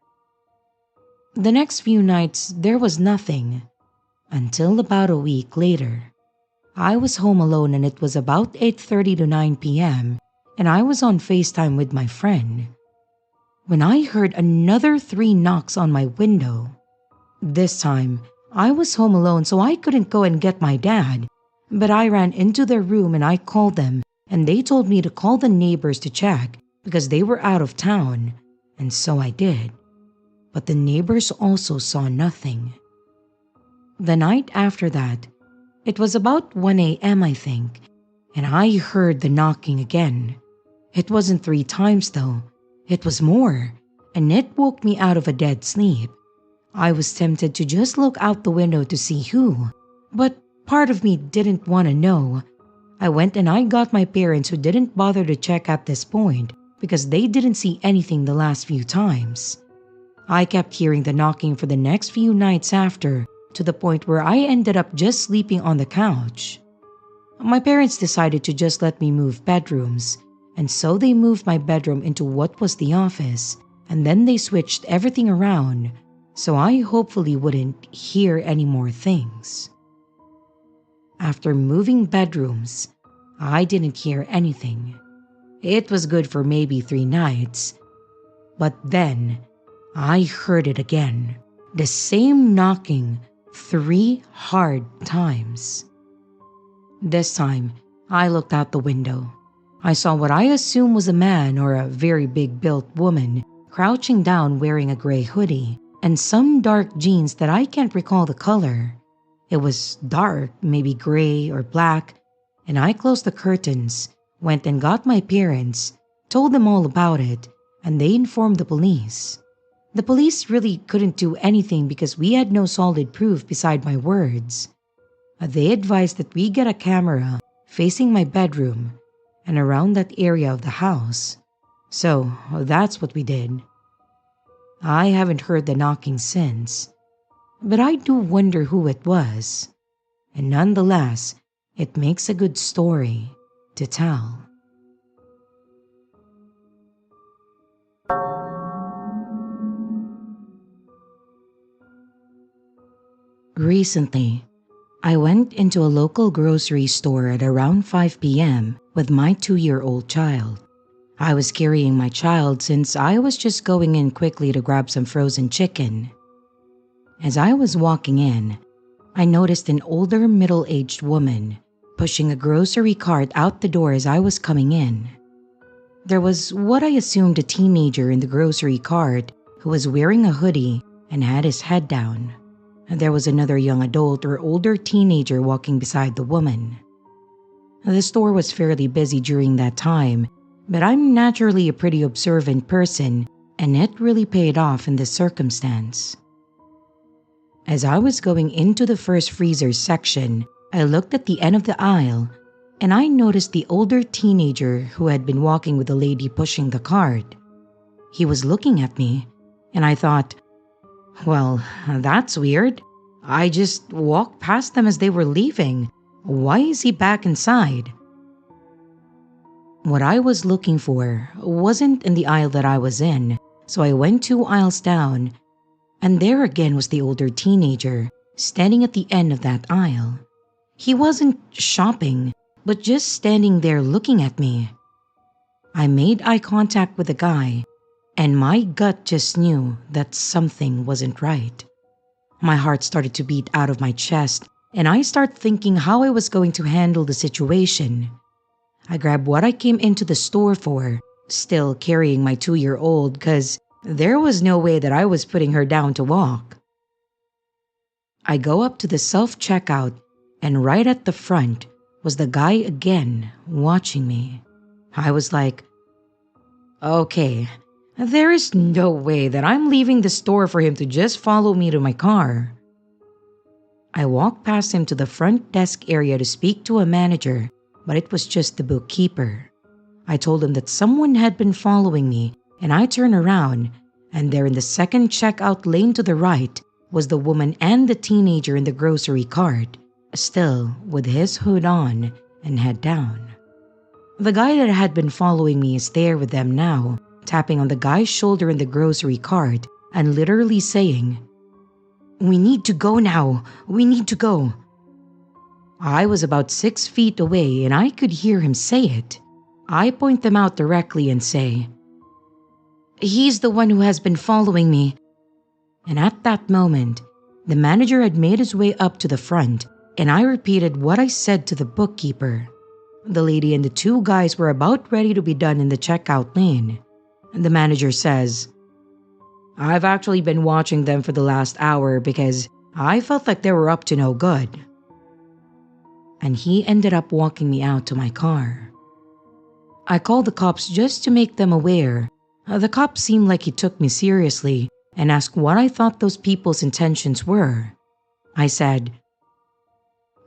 The next few nights, there was nothing. Until about a week later. I was home alone and it was about 8:30 to 9 p.m. and I was on FaceTime with my friend when I heard another 3 knocks on my window. This time, I was home alone so I couldn't go and get my dad, but I ran into their room and I called them and they told me to call the neighbors to check because they were out of town, and so I did. But the neighbors also saw nothing. The night after that, it was about 1 a.m. I think, and I heard the knocking again. It wasn't 3 times though, it was more, and it woke me out of a dead sleep. I was tempted to just look out the window to see who, but part of me didn't want to know. I went and I got my parents who didn't bother to check at this point because they didn't see anything the last few times. I kept hearing the knocking for the next few nights after, to the point where I ended up just sleeping on the couch. My parents decided to just let me move bedrooms, and so they moved my bedroom into what was the office, and then they switched everything around, so I hopefully wouldn't hear any more things. After moving bedrooms, I didn't hear anything. It was good for maybe 3 nights, but then I heard it again, the same knocking 3 hard times. This time, I looked out the window. I saw what I assumed was a man or a very big-built woman crouching down wearing a gray hoodie and some dark jeans that I can't recall the color. It was dark, maybe gray or black, and I closed the curtains, went and got my parents, told them all about it, and they informed the police. The police really couldn't do anything because we had no solid proof beside my words. They advised that we get a camera facing my bedroom and around that area of the house. So that's what we did. I haven't heard the knocking since, but I do wonder who it was. And nonetheless, it makes a good story to tell. Recently, I went into a local grocery store at around 5 p.m. with my 2-year-old child. I was carrying my child since I was just going in quickly to grab some frozen chicken. As I was walking in, I noticed an older middle-aged woman pushing a grocery cart out the door as I was coming in. There was what I assumed a teenager in the grocery cart who was wearing a hoodie and had his head down. There was another young adult or older teenager walking beside the woman. The store was fairly busy during that time, but I'm naturally a pretty observant person, and it really paid off in this circumstance. As I was going into the first freezer section, I looked at the end of the aisle, and I noticed the older teenager who had been walking with the lady pushing the cart. He was looking at me, and I thought, well, that's weird. I just walked past them as they were leaving. Why is he back inside? What I was looking for wasn't in the aisle that I was in, so I went 2 aisles down, and there again was the older teenager, standing at the end of that aisle. He wasn't shopping, but just standing there looking at me. I made eye contact with the guy, and my gut just knew that something wasn't right. My heart started to beat out of my chest, and I started thinking how I was going to handle the situation. I grabbed what I came into the store for, still carrying my 2-year-old because there was no way that I was putting her down to walk. I go up to the self-checkout, and right at the front was the guy again watching me. I was like, okay, there is no way that I'm leaving the store for him to just follow me to my car. I walked past him to the front desk area to speak to a manager, but it was just the bookkeeper. I told him that someone had been following me, and I turned around, and there in the second checkout lane to the right was the woman and the teenager in the grocery cart, still with his hood on and head down. The guy that had been following me is there with them now, tapping on the guy's shoulder in the grocery cart and literally saying, "We need to go now, we need to go." I was about 6 feet away and I could hear him say it. I point them out directly and say, "He's the one who has been following me." And at that moment, the manager had made his way up to the front, and I repeated what I said to the bookkeeper. The lady and the 2 guys were about ready to be done in the checkout lane. The manager says, "I've actually been watching them for the last hour because I felt like they were up to no good." And he ended up walking me out to my car. I called the cops just to make them aware. The cop seemed like he took me seriously and asked what I thought those people's intentions were. I said,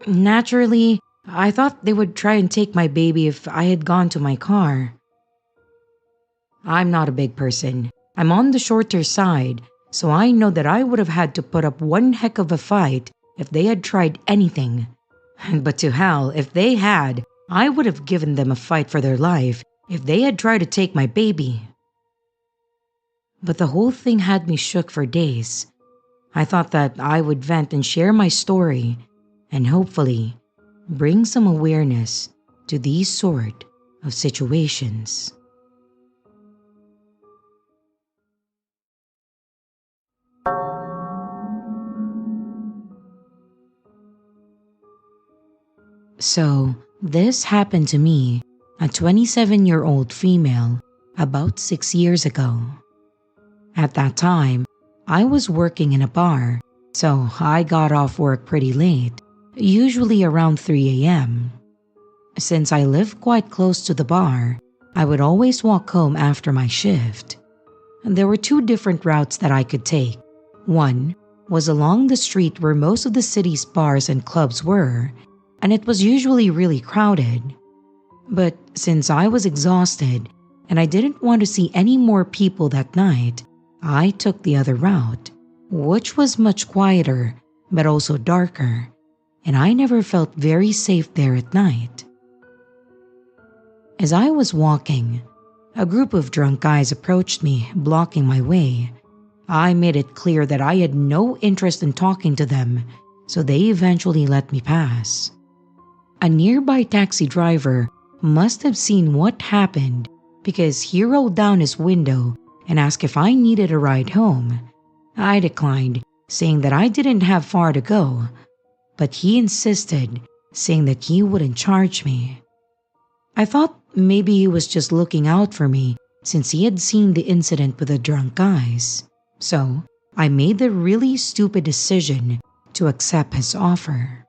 "Naturally, I thought they would try and take my baby if I had gone to my car." I'm not a big person. I'm on the shorter side, so I know that I would have had to put up one heck of a fight if they had tried anything. But to hell, if they had, I would have given them a fight for their life if they had tried to take my baby. But the whole thing had me shook for days. I thought that I would vent and share my story and hopefully bring some awareness to these sort of situations. So, this happened to me, a 27-year-old female, about 6 years ago. At that time, I was working in a bar, so I got off work pretty late, usually around 3 a.m. Since I live quite close to the bar, I would always walk home after my shift. There were two different routes that I could take. One was along the street where most of the city's bars and clubs were, and it was usually really crowded. But since I was exhausted and I didn't want to see any more people that night, I took the other route, which was much quieter but also darker, and I never felt very safe there at night. As I was walking, a group of drunk guys approached me, blocking my way. I made it clear that I had no interest in talking to them, so they eventually let me pass. A nearby taxi driver must have seen what happened because he rolled down his window and asked if I needed a ride home. I declined, saying that I didn't have far to go, but he insisted, saying that he wouldn't charge me. I thought maybe he was just looking out for me since he had seen the incident with the drunk guys. So I made the really stupid decision to accept his offer.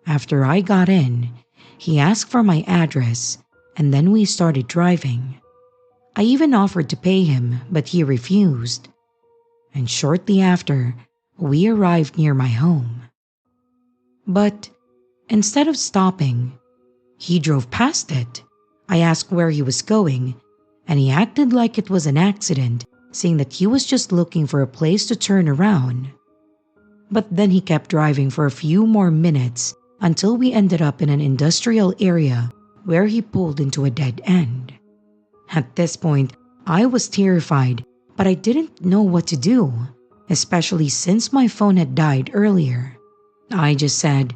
After I got in, he asked for my address and then we started driving. I even offered to pay him, but he refused. And shortly after, we arrived near my home. But instead of stopping, he drove past it. I asked where he was going, and he acted like it was an accident, saying that he was just looking for a place to turn around. But then he kept driving for a few more minutes until we ended up in an industrial area where he pulled into a dead end. At this point, I was terrified, but I didn't know what to do, especially since my phone had died earlier. I just said,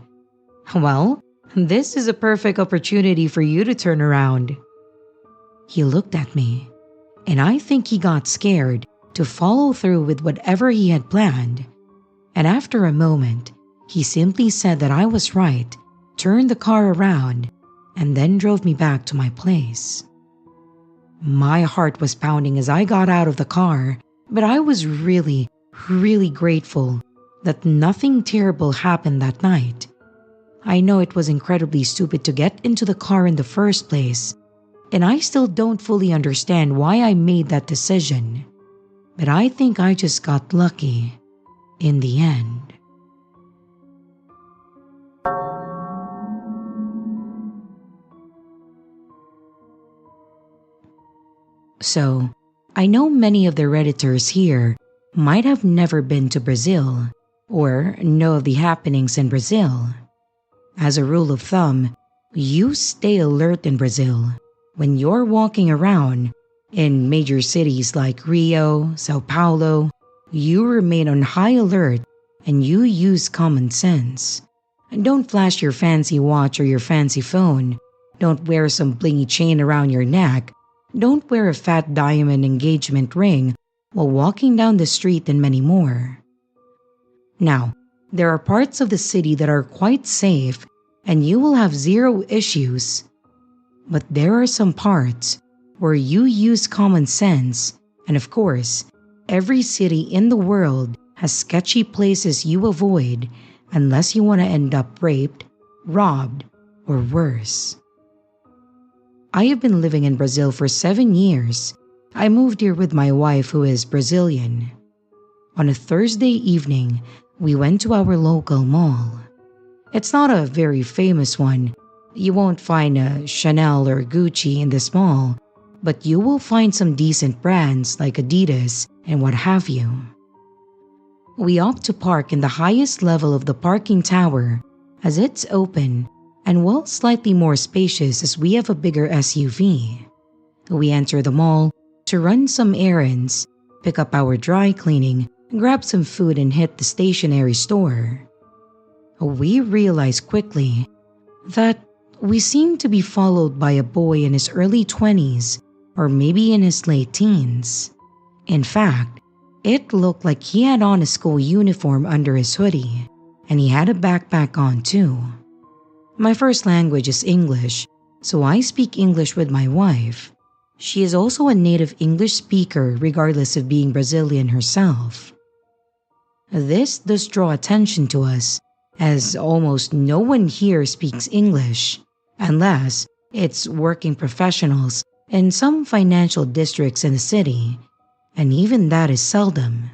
"Well, this is a perfect opportunity for you to turn around." He looked at me, and I think he got scared to follow through with whatever he had planned. And after a moment, he simply said that I was right, turned the car around, and then drove me back to my place. My heart was pounding as I got out of the car, but I was really grateful that nothing terrible happened that night. I know it was incredibly stupid to get into the car in the first place, and I still don't fully understand why I made that decision. But I think I just got lucky in the end. So, I know many of the Redditors here might have never been to Brazil or know of the happenings in Brazil. As a rule of thumb, you stay alert in Brazil. When you're walking around in major cities like Rio, Sao Paulo, you remain on high alert and you use common sense. Don't flash your fancy watch or your fancy phone. Don't wear some blingy chain around your neck. Don't wear a fat diamond engagement ring while walking down the street and many more. Now, there are parts of the city that are quite safe and you will have zero issues. But there are some parts where you use common sense, and of course, every city in the world has sketchy places you avoid unless you want to end up raped, robbed, or worse. I have been living in Brazil for 7 years. I moved here with my wife who is Brazilian. On a Thursday evening, we went to our local mall. It's not a very famous one. You won't find a Chanel or Gucci in this mall, but you will find some decent brands like Adidas and what have you. We opt to park in the highest level of the parking tower as it's open and well slightly more spacious as we have a bigger SUV. We enter the mall to run some errands, pick up our dry cleaning, grabbed some food, and hit the stationery store. We realized quickly that we seemed to be followed by a boy in his early 20s or maybe in his late teens. In fact, it looked like he had on a school uniform under his hoodie, and he had a backpack on too. My first language is English, so I speak English with my wife. She is also a native English speaker regardless of being Brazilian herself. This does draw attention to us, as almost no one here speaks English, unless it's working professionals in some financial districts in the city, and even that is seldom.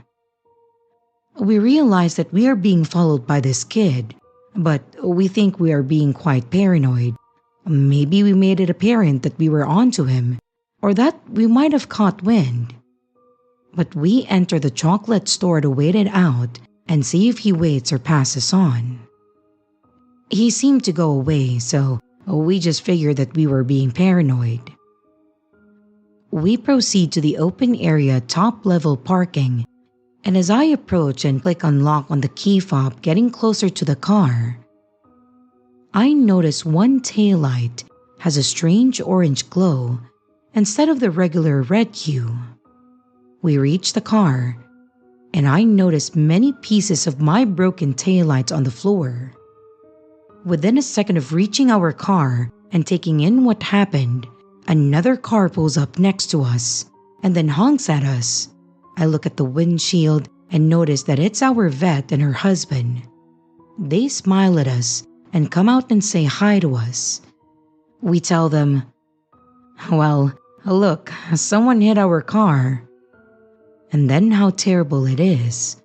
We realize that we are being followed by this kid, but we think we are being quite paranoid. Maybe we made it apparent that we were onto him, or that we might have caught wind. But we enter the chocolate store to wait it out and see if he waits or passes on. He seemed to go away, so we just figured that we were being paranoid. We proceed to the open area top-level parking, and as I approach and click unlock on the key fob getting closer to the car, I notice one taillight has a strange orange glow instead of the regular red hue. We reach the car, and I notice many pieces of my broken taillights on the floor. Within a second of reaching our car and taking in what happened, another car pulls up next to us and then honks at us. I look at the windshield and notice that it's our vet and her husband. They smile at us and come out and say hi to us. We tell them, "Well, look, someone hit our car." And then how terrible it is.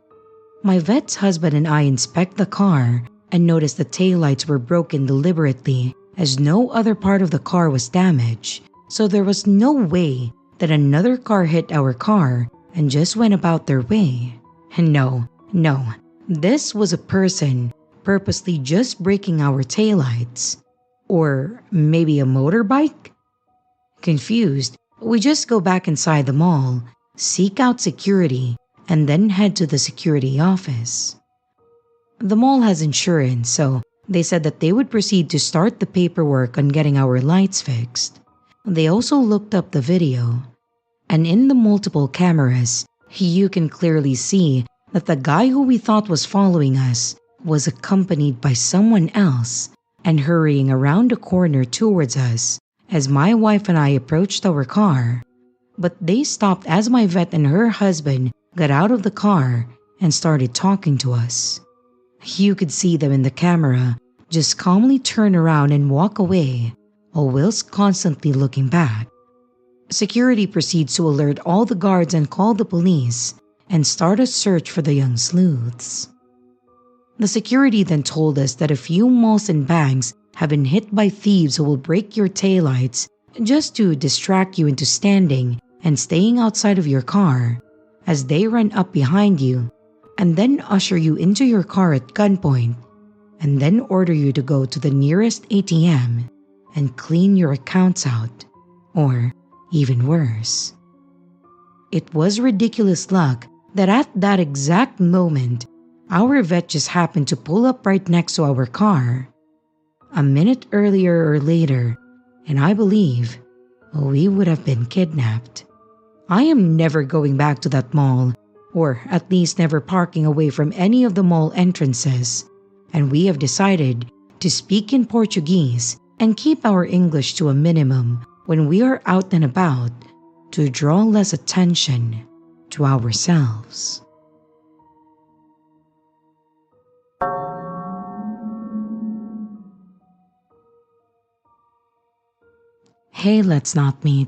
My vet's husband and I inspect the car and notice the taillights were broken deliberately, as no other part of the car was damaged, so there was no way that another car hit our car and just went about their way. And no, this was a person purposely just breaking our taillights. Or maybe a motorbike? Confused, we just go back inside the mall, seek out security, and then head to the security office. The mall has insurance, so they said that they would proceed to start the paperwork on getting our lights fixed. They also looked up the video, and in the multiple cameras, you can clearly see that the guy who we thought was following us was accompanied by someone else and hurrying around the corner towards us as my wife and I approached our car. But they stopped as my vet and her husband got out of the car and started talking to us. You could see them in the camera just calmly turn around and walk away, all whilst constantly looking back. Security proceeds to alert all the guards and call the police and start a search for the young sleuths. The security then told us that a few malls and banks have been hit by thieves who will break your taillights just to distract you into standing and staying outside of your car as they run up behind you and then usher you into your car at gunpoint and then order you to go to the nearest ATM and clean your accounts out, or even worse. It was ridiculous luck that at that exact moment, our vet just happened to pull up right next to our car. A minute earlier or later, and I believe we would have been kidnapped. I am never going back to that mall, or at least never parking away from any of the mall entrances, and we have decided to speak in Portuguese and keep our English to a minimum when we are out and about to draw less attention to ourselves. Hey, let's not meet.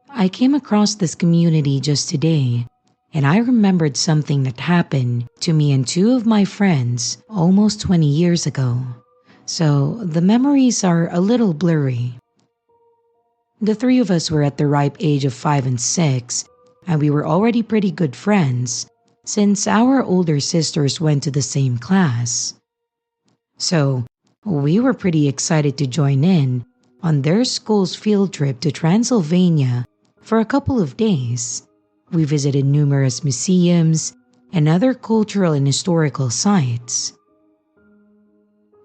I came across this community just today, and I remembered something that happened to me and two of my friends almost 20 years ago. So the memories are a little blurry. The three of us were at the ripe age of 5 and 6, and we were already pretty good friends since our older sisters went to the same class. So we were pretty excited to join in on their school's field trip to Transylvania for a couple of days. We visited numerous museums, and other cultural and historical sites.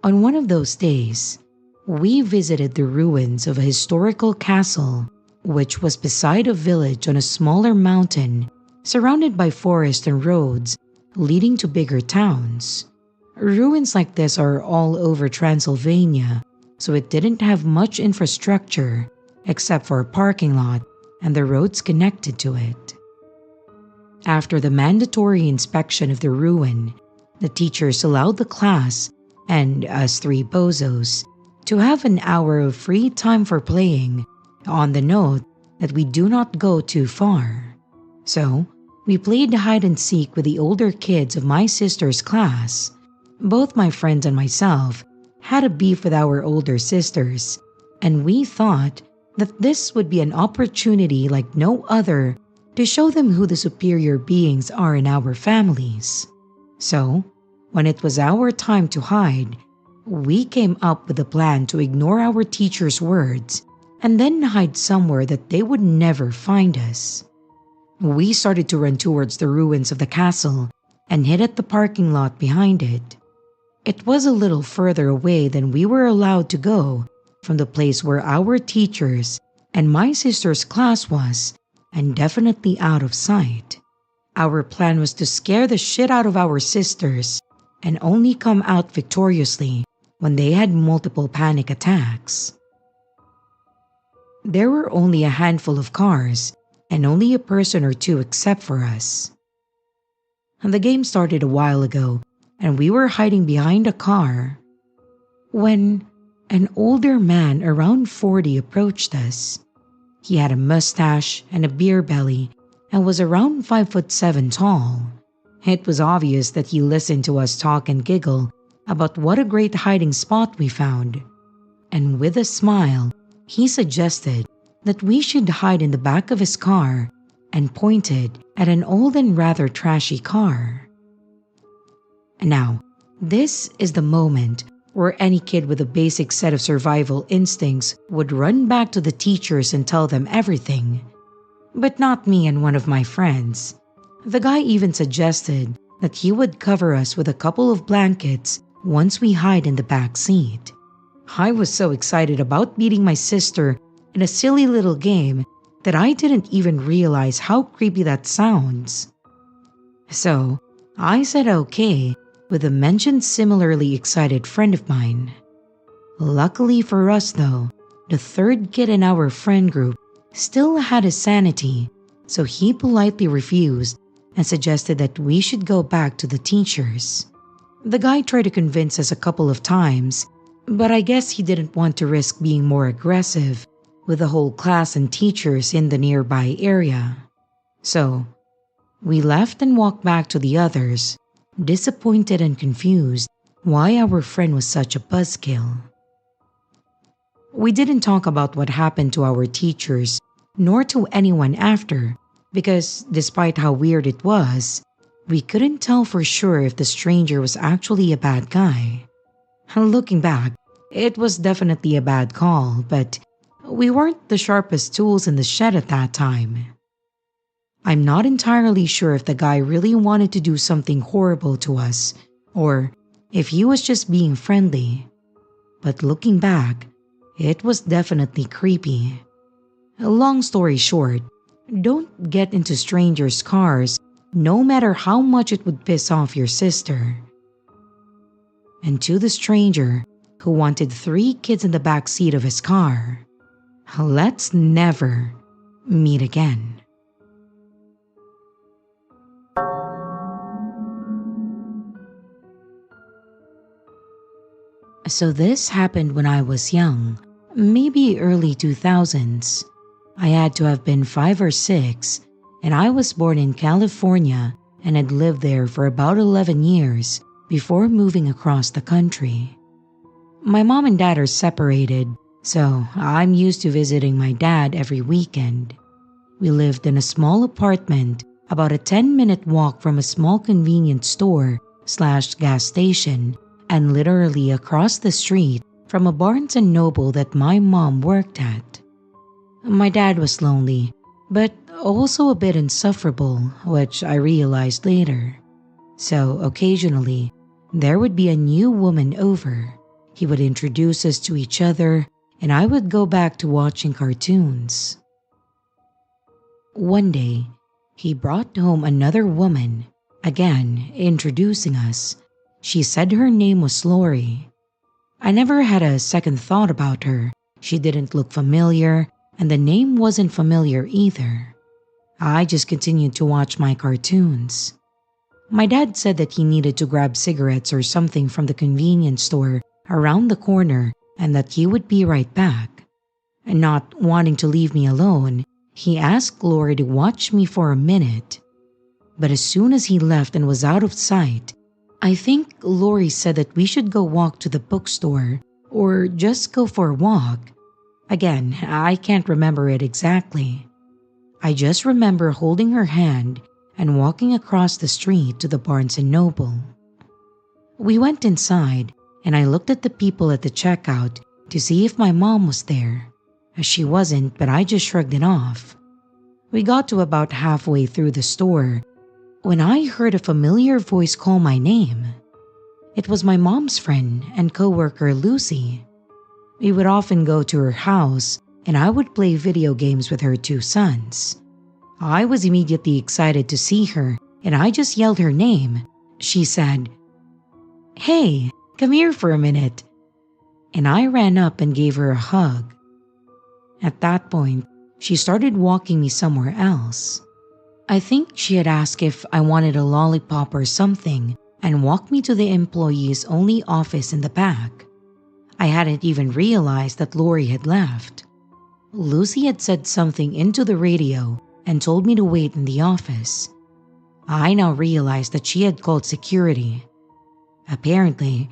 On one of those days, we visited the ruins of a historical castle, which was beside a village on a smaller mountain, surrounded by forest and roads leading to bigger towns. Ruins like this are all over Transylvania, so it didn't have much infrastructure except for a parking lot and the roads connected to it. After the mandatory inspection of the ruin, the teachers allowed the class and us three bozos to have an hour of free time for playing, on the note that we do not go too far. So, we played hide and seek with the older kids of my sister's class. Both my friends and myself had a beef with our older sisters, and we thought that this would be an opportunity like no other to show them who the superior beings are in our families. So, when it was our time to hide, we came up with a plan to ignore our teacher's words and then hide somewhere that they would never find us. We started to run towards the ruins of the castle and hid at the parking lot behind it. It was a little further away than we were allowed to go from the place where our teachers and my sister's class was, and definitely out of sight. Our plan was to scare the shit out of our sisters and only come out victoriously when they had multiple panic attacks. There were only a handful of cars and only a person or two except for us. The game started a while ago and we were hiding behind a car when an older man around 40 approached us. He had a mustache and a beer belly and was around 5'7" tall. It was obvious that he listened to us talk and giggle about what a great hiding spot we found. And with a smile, he suggested that we should hide in the back of his car and pointed at an old and rather trashy car. Now, this is the moment where any kid with a basic set of survival instincts would run back to the teachers and tell them everything. But not me and one of my friends. The guy even suggested that he would cover us with a couple of blankets once we hide in the back seat. I was so excited about beating my sister in a silly little game that I didn't even realize how creepy that sounds. So, I said okay with a mentioned similarly excited friend of mine. Luckily for us though, the third kid in our friend group still had his sanity, so he politely refused and suggested that we should go back to the teachers. The guy tried to convince us a couple of times, but I guess he didn't want to risk being more aggressive with the whole class and teachers in the nearby area. So, we left and walked back to the others, disappointed and confused why our friend was such a buzzkill. We didn't talk about what happened to our teachers nor to anyone after, because despite how weird it was, we couldn't tell for sure if the stranger was actually a bad guy. Looking back, it was definitely a bad call, but we weren't the sharpest tools in the shed at that time. I'm not entirely sure if the guy really wanted to do something horrible to us, or if he was just being friendly. But looking back, it was definitely creepy. Long story short, don't get into strangers' cars no matter how much it would piss off your sister. And to the stranger who wanted 3 kids in the back seat of his car, let's never meet again. So this happened when I was young, maybe early 2000s. I had to have been 5 or 6, and I was born in California and had lived there for about 11 years before moving across the country. My mom and dad are separated, so I'm used to visiting my dad every weekend. We lived in a small apartment about a 10-minute walk from a small convenience store/gas station, and literally across the street from a Barnes & Noble that my mom worked at. My dad was lonely, but also a bit insufferable, which I realized later. So occasionally, there would be a new woman over. He would introduce us to each other, and I would go back to watching cartoons. One day, he brought home another woman, again introducing us. She said her name was Lori. I never had a second thought about her. She didn't look familiar, and the name wasn't familiar either. I just continued to watch my cartoons. My dad said that he needed to grab cigarettes or something from the convenience store around the corner and that he would be right back. And not wanting to leave me alone, he asked Lori to watch me for a minute. But as soon as he left and was out of sight, I think Lori said that we should go walk to the bookstore or just go for a walk. Again, I can't remember it exactly. I just remember holding her hand and walking across the street to the Barnes & Noble. We went inside and I looked at the people at the checkout to see if my mom was there. She wasn't, but I just shrugged it off. We got to about halfway through the store when I heard a familiar voice call my name. It was my mom's friend and coworker Lucy. We would often go to her house and I would play video games with her two sons. I was immediately excited to see her and I just yelled her name. She said, "Hey, come here for a minute." And I ran up and gave her a hug. At that point, she started walking me somewhere else. I think she had asked if I wanted a lollipop or something and walked me to the employees only office in the back. I hadn't even realized that Lori had left. Lucy had said something into the radio and told me to wait in the office. I now realized that she had called security. Apparently,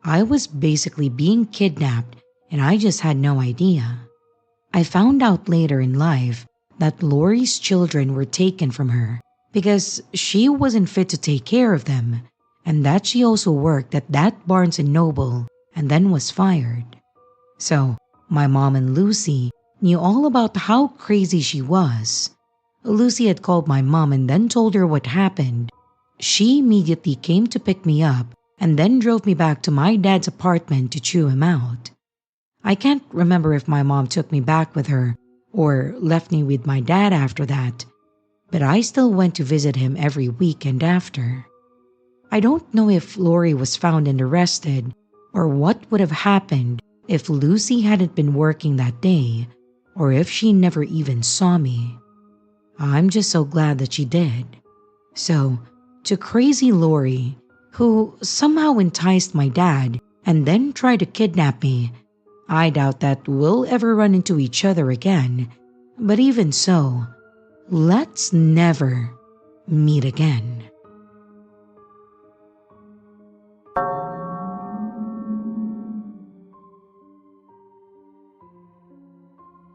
I was basically being kidnapped and I just had no idea. I found out later in life that Lori's children were taken from her because she wasn't fit to take care of them, and that she also worked at that Barnes & Noble and then was fired. So, my mom and Lucy knew all about how crazy she was. Lucy had called my mom and then told her what happened. She immediately came to pick me up and then drove me back to my dad's apartment to chew him out. I can't remember if my mom took me back with her or left me with my dad after that, but I still went to visit him every weekend after. I don't know if Lori was found and arrested or what would have happened if Lucy hadn't been working that day or if she never even saw me. I'm just so glad that she did. So, to crazy Lori, who somehow enticed my dad and then tried to kidnap me, I doubt that we'll ever run into each other again, but even so, let's never meet again.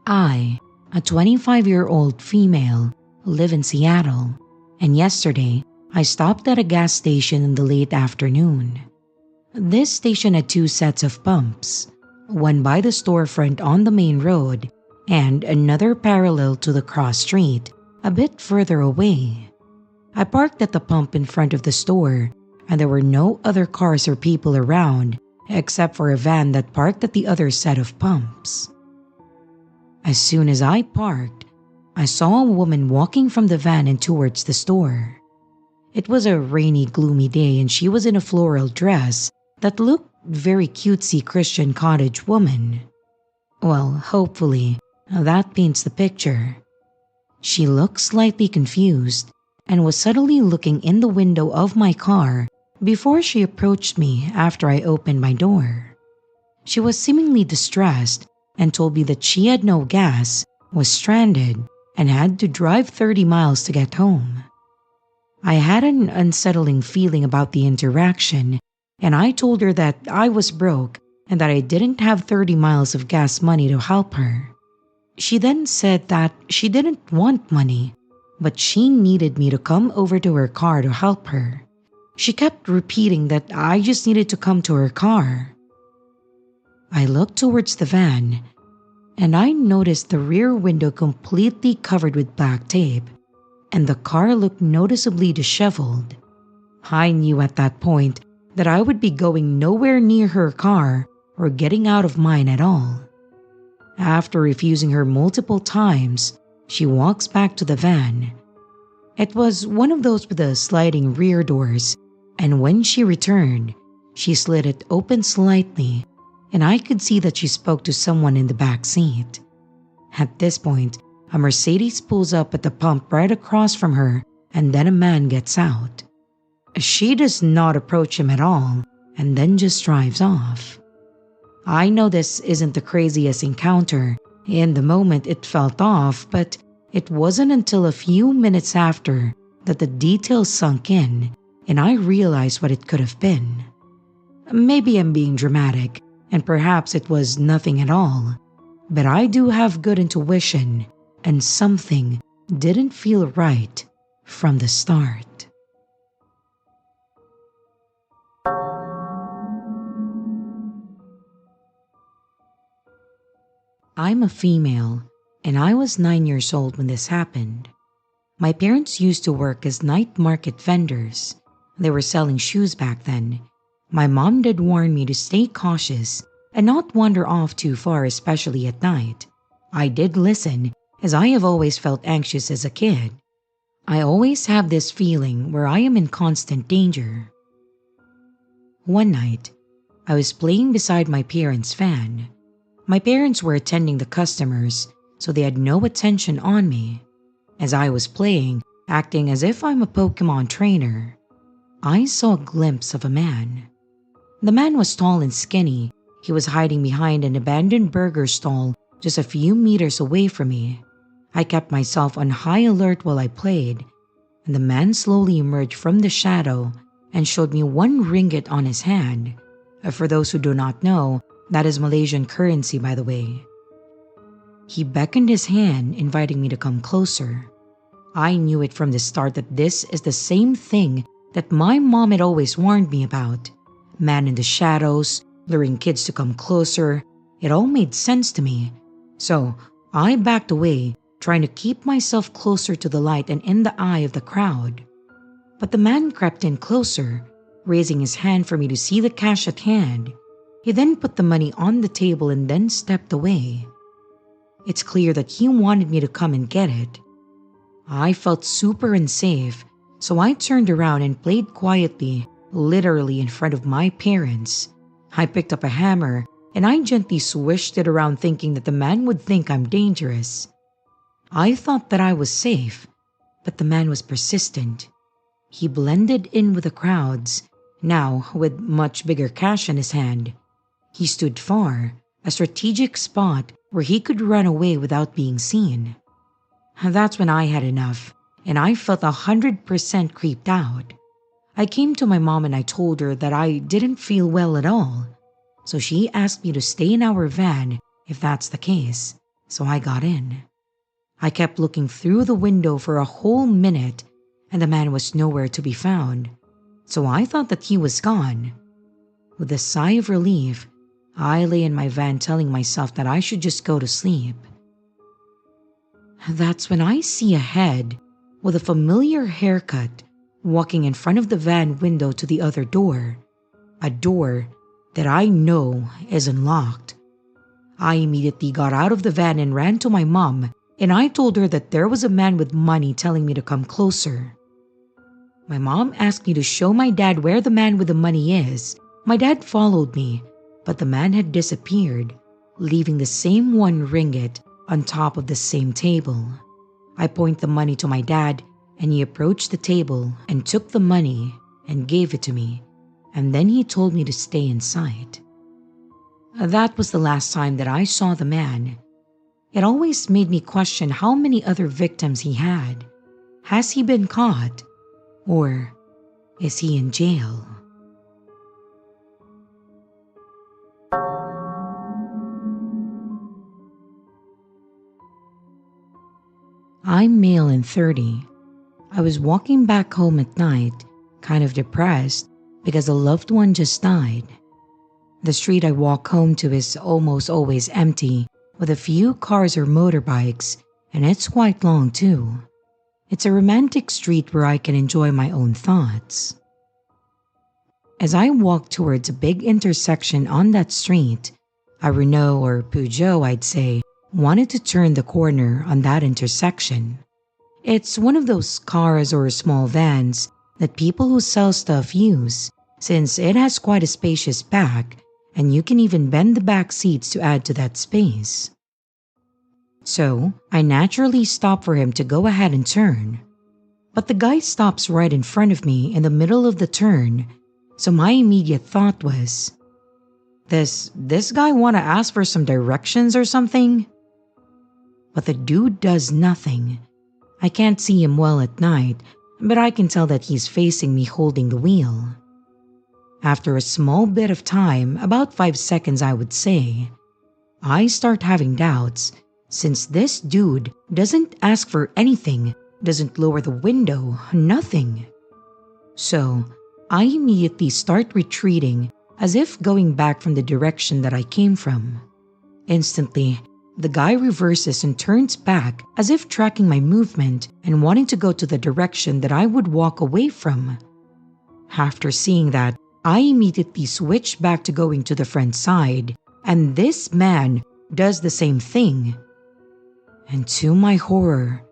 I, a 25-year-old female, live in Seattle, and yesterday I stopped at a gas station in the late afternoon. This station had two sets of pumps, one by the storefront on the main road and another parallel to the cross street a bit further away. I parked at the pump in front of the store and there were no other cars or people around except for a van that parked at the other set of pumps. As soon as I parked, I saw a woman walking from the van and towards the store. It was a rainy, gloomy day and she was in a floral dress that looked very cutesy Christian cottage woman. Well, hopefully, that paints the picture. She looked slightly confused and was subtly looking in the window of my car before she approached me after I opened my door. She was seemingly distressed and told me that she had no gas, was stranded, and had to drive 30 miles to get home. I had an unsettling feeling about the interaction, and I told her that I was broke and that I didn't have 30 miles of gas money to help her. She then said that she didn't want money, but she needed me to come over to her car to help her. She kept repeating that I just needed to come to her car. I looked towards the van, and I noticed the rear window completely covered with black tape, and the car looked noticeably disheveled. I knew at that point that I would be going nowhere near her car or getting out of mine at all. After refusing her multiple times, she walks back to the van. It was one of those with the sliding rear doors, and when she returned, she slid it open slightly, and I could see that she spoke to someone in the back seat. At this point, a Mercedes pulls up at the pump right across from her, and then a man gets out. She does not approach him at all, and then just drives off. I know this isn't the craziest encounter. In the moment it felt off, but it wasn't until a few minutes after that the details sunk in and I realized what it could have been. Maybe I'm being dramatic, and perhaps it was nothing at all, but I do have good intuition, and something didn't feel right from the start. I'm a female, and I was 9 years old when this happened. My parents used to work as night market vendors. They were selling shoes back then. My mom did warn me to stay cautious and not wander off too far, especially at night. I did listen, as I have always felt anxious as a kid. I always have this feeling where I am in constant danger. One night, I was playing beside my parents' van. My parents were attending the customers, so they had no attention on me. As I was playing, acting as if I'm a Pokemon trainer, I saw a glimpse of a man. The man was tall and skinny. He was hiding behind an abandoned burger stall just a few meters away from me. I kept myself on high alert while I played, and the man slowly emerged from the shadow and showed me 1 ringgit on his hand. For those who do not know, that is Malaysian currency, by the way. He beckoned his hand, inviting me to come closer. I knew it from the start that this is the same thing that my mom had always warned me about. Man in the shadows, luring kids to come closer. It all made sense to me. So I backed away, trying to keep myself closer to the light and in the eye of the crowd. But the man crept in closer, raising his hand for me to see the cash at hand. He then put the money on the table and then stepped away. It's clear that he wanted me to come and get it. I felt super unsafe, so I turned around and played quietly, literally in front of my parents. I picked up a hammer and I gently swished it around, thinking that the man would think I'm dangerous. I thought that I was safe, but the man was persistent. He blended in with the crowds, now with much bigger cash in his hand. He stood far, a strategic spot where he could run away without being seen. That's when I had enough, and I felt 100% creeped out. I came to my mom and I told her that I didn't feel well at all. So she asked me to stay in our van if that's the case, so I got in. I kept looking through the window for a whole minute, and the man was nowhere to be found, so I thought that he was gone. With a sigh of relief, I lay in my van telling myself that I should just go to sleep. That's when I see a head with a familiar haircut walking in front of the van window to the other door, a door that I know is unlocked. I immediately got out of the van and ran to my mom, and I told her that there was a man with money telling me to come closer. My mom asked me to show my dad where the man with the money is. My dad followed me, but the man had disappeared, leaving the same 1 ringgit on top of the same table. I point the money to my dad, and he approached the table and took the money and gave it to me, and then he told me to stay inside. That was the last time that I saw the man. It always made me question how many other victims he had. Has he been caught? Or is he in jail? I'm male and 30. I was walking back home at night, kind of depressed because a loved one just died. The street I walk home to is almost always empty, with a few cars or motorbikes, and it's quite long too. It's a romantic street where I can enjoy my own thoughts. As I walked towards a big intersection on that street, a Renault or Peugeot, I'd say, wanted to turn the corner on that intersection. It's one of those cars or small vans that people who sell stuff use, since it has quite a spacious back and you can even bend the back seats to add to that space. So, I naturally stopped for him to go ahead and turn. But the guy stops right in front of me in the middle of the turn, so my immediate thought was, Does this guy want to ask for some directions or something? But the dude does nothing. I can't see him well at night, but I can tell that he's facing me holding the wheel. After a small bit of time, about 5 seconds I would say, I start having doubts since this dude doesn't ask for anything, doesn't lower the window, nothing. So, I immediately start retreating as if going back from the direction that I came from. Instantly, the guy reverses and turns back as if tracking my movement and wanting to go to the direction that I would walk away from. After seeing that, I immediately switch back to going to the front side, and this man does the same thing. And to my horror,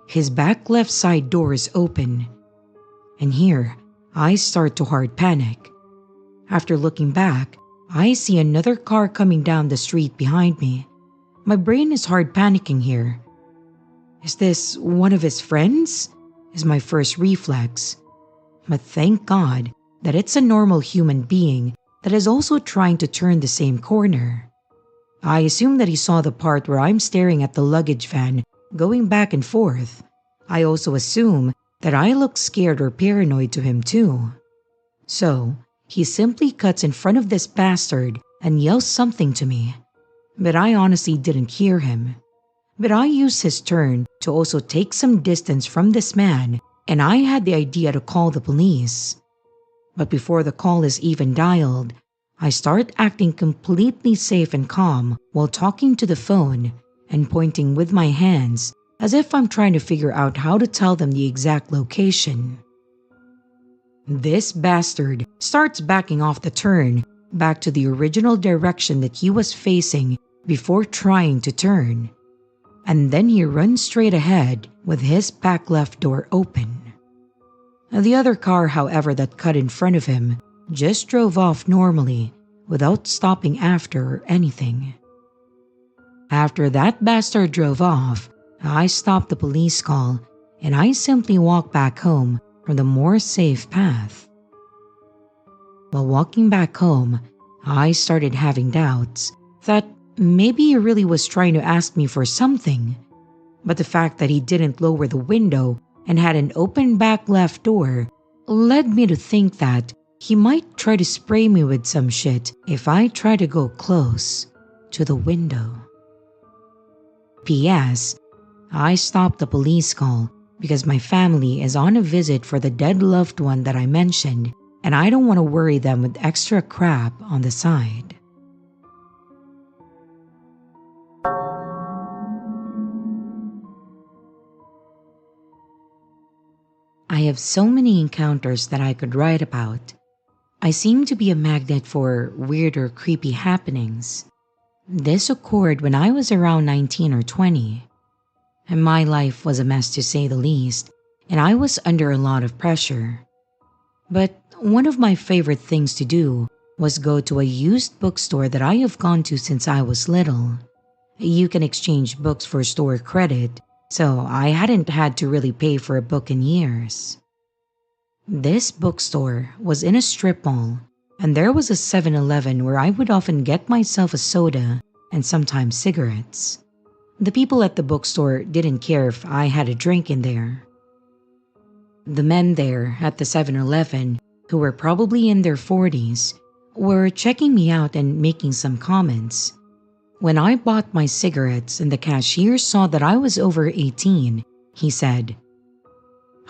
his back left side door is open. And here, I start to hard panic. After looking back, I see another car coming down the street behind me. My brain is hard panicking here. Is this one of his friends? Is my first reflex. But thank God that it's a normal human being that is also trying to turn the same corner. I assume that he saw the part where I'm staring at the luggage van going back and forth. I also assume that I look scared or paranoid to him too. So, he simply cuts in front of this bastard and yells something to me. But I honestly didn't hear him. But I used his turn to also take some distance from this man, and I had the idea to call the police. But before the call is even dialed, I start acting completely safe and calm while talking to the phone and pointing with my hands as if I'm trying to figure out how to tell them the exact location. This bastard starts backing off the turn back to the original direction that he was facing before trying to turn. And then he runs straight ahead with his back left door open. The other car, however, that cut in front of him just drove off normally without stopping after or anything. After that bastard drove off, I stopped the police call and I simply walked back home from the more safe path. While walking back home, I started having doubts that maybe he really was trying to ask me for something, but the fact that he didn't lower the window and had an open back left door led me to think that he might try to spray me with some shit if I try to go close to the window. P.S. I stopped the police call because my family is on a visit for the dead loved one that I mentioned, and I don't want to worry them with extra crap on the side. I have so many encounters that I could write about. I seem to be a magnet for weird or creepy happenings. This occurred when I was around 19 or 20. And my life was a mess to say the least, and I was under a lot of pressure. But one of my favorite things to do was go to a used bookstore that I have gone to since I was little. You can exchange books for store credit, so I hadn't had to really pay for a book in years. This bookstore was in a strip mall, and there was a 7-Eleven where I would often get myself a soda and sometimes cigarettes. The people at the bookstore didn't care if I had a drink in there. The men there at the 7-Eleven, who were probably in their 40s, were checking me out and making some comments. When I bought my cigarettes and the cashier saw that I was over 18, he said,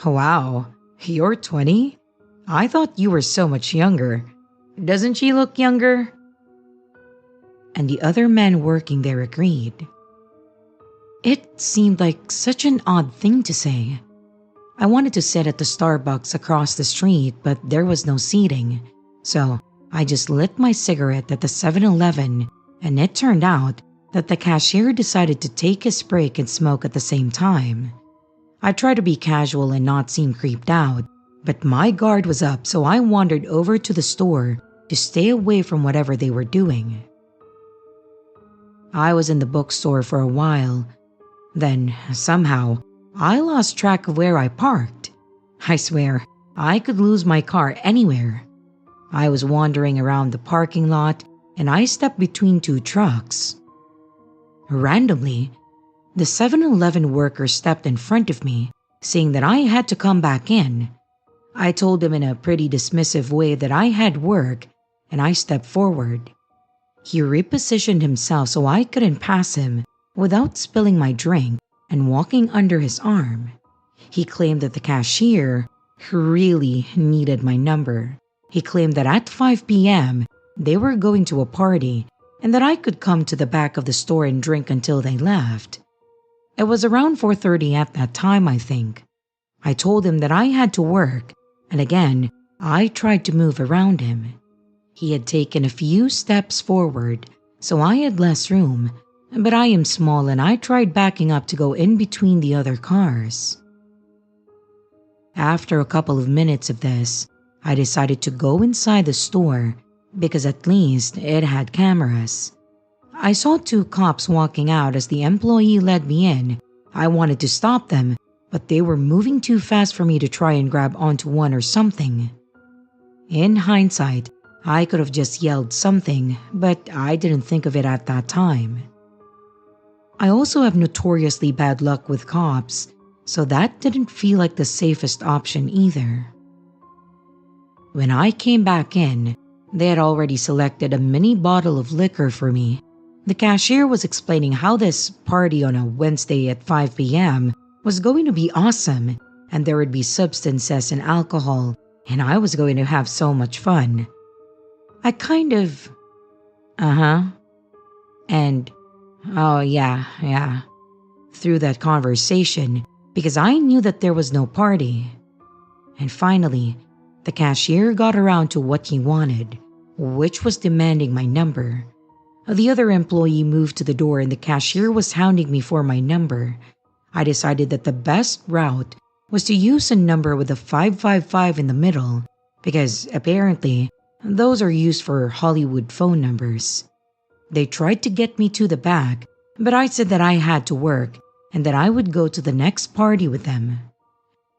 "Wow, you're 20? I thought you were so much younger. Doesn't she look younger?" And the other men working there agreed. It seemed like such an odd thing to say. I wanted to sit at the Starbucks across the street, but there was no seating, So I just lit my cigarette at the 7-Eleven, and it turned out that the cashier decided to take his break and smoke at the same time. I tried to be casual and not seem creeped out, but my guard was up, so I wandered over to the store to stay away from whatever they were doing. I was in the bookstore for a while. Then, somehow, I lost track of where I parked. I swear, I could lose my car anywhere. I was wandering around the parking lot, and I stepped between two trucks. Randomly, the 7-Eleven worker stepped in front of me, saying that I had to come back in. I told him in a pretty dismissive way that I had work, and I stepped forward. He repositioned himself so I couldn't pass him without spilling my drink and walking under his arm. He claimed that the cashier really needed my number. He claimed that at 5 p.m. they were going to a party and that I could come to the back of the store and drink until they left. It was around 4:30 at that time, I think. I told him that I had to work, and again, I tried to move around him. He had taken a few steps forward, so I had less room, but I am small and I tried backing up to go in between the other cars. After a couple of minutes of this, I decided to go inside the store because at least it had cameras. I saw two cops walking out as the employee led me in. I wanted to stop them, but they were moving too fast for me to try and grab onto one or something. In hindsight, I could have just yelled something, but I didn't think of it at that time. I also have notoriously bad luck with cops, so that didn't feel like the safest option either. When I came back in, they had already selected a mini bottle of liquor for me. The cashier was explaining how this party on a Wednesday at 5 p.m. was going to be awesome, and there would be substances and alcohol, and I was going to have so much fun. I kind of, and, oh yeah, through that conversation because I knew that there was no party. And finally, the cashier got around to what he wanted, which was demanding my number. The other employee moved to the door and the cashier was hounding me for my number. I decided that the best route was to use a number with a 555 in the middle because apparently those are used for Hollywood phone numbers. They tried to get me to the back, but I said that I had to work and that I would go to the next party with them.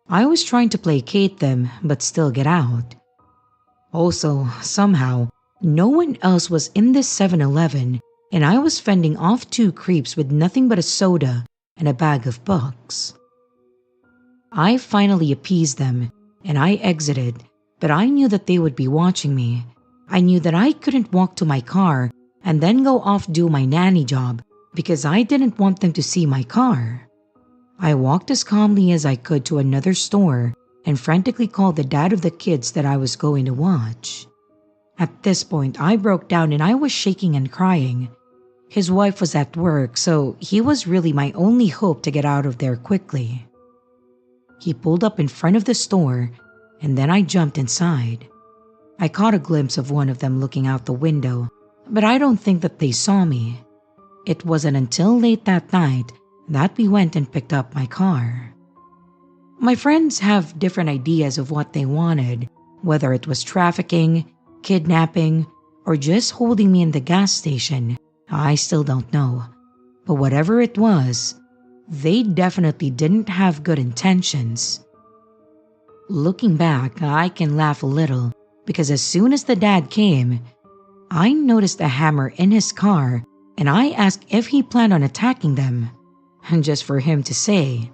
I was trying to placate them but still get out. Also, somehow, no one else was in this 7-Eleven and I was fending off two creeps with nothing but a soda and a bag of books. I finally appeased them and I exited, but I knew that they would be watching me. I knew that I couldn't walk to my car and then go off do my nanny job because I didn't want them to see my car. I walked as calmly as I could to another store and frantically called the dad of the kids that I was going to watch. At this point, I broke down and I was shaking and crying. His wife was at work, so he was really my only hope to get out of there quickly. He pulled up in front of the store, and then I jumped inside. I caught a glimpse of one of them looking out the window, but I don't think that they saw me. It wasn't until late that night that we went and picked up my car. My friends have different ideas of what they wanted, whether it was trafficking, kidnapping, or just holding me in the gas station. I still don't know. But whatever it was, they definitely didn't have good intentions. Looking back, I can laugh a little because as soon as the dad came, I noticed a hammer in his car and I asked if he planned on attacking them. And just for him to say,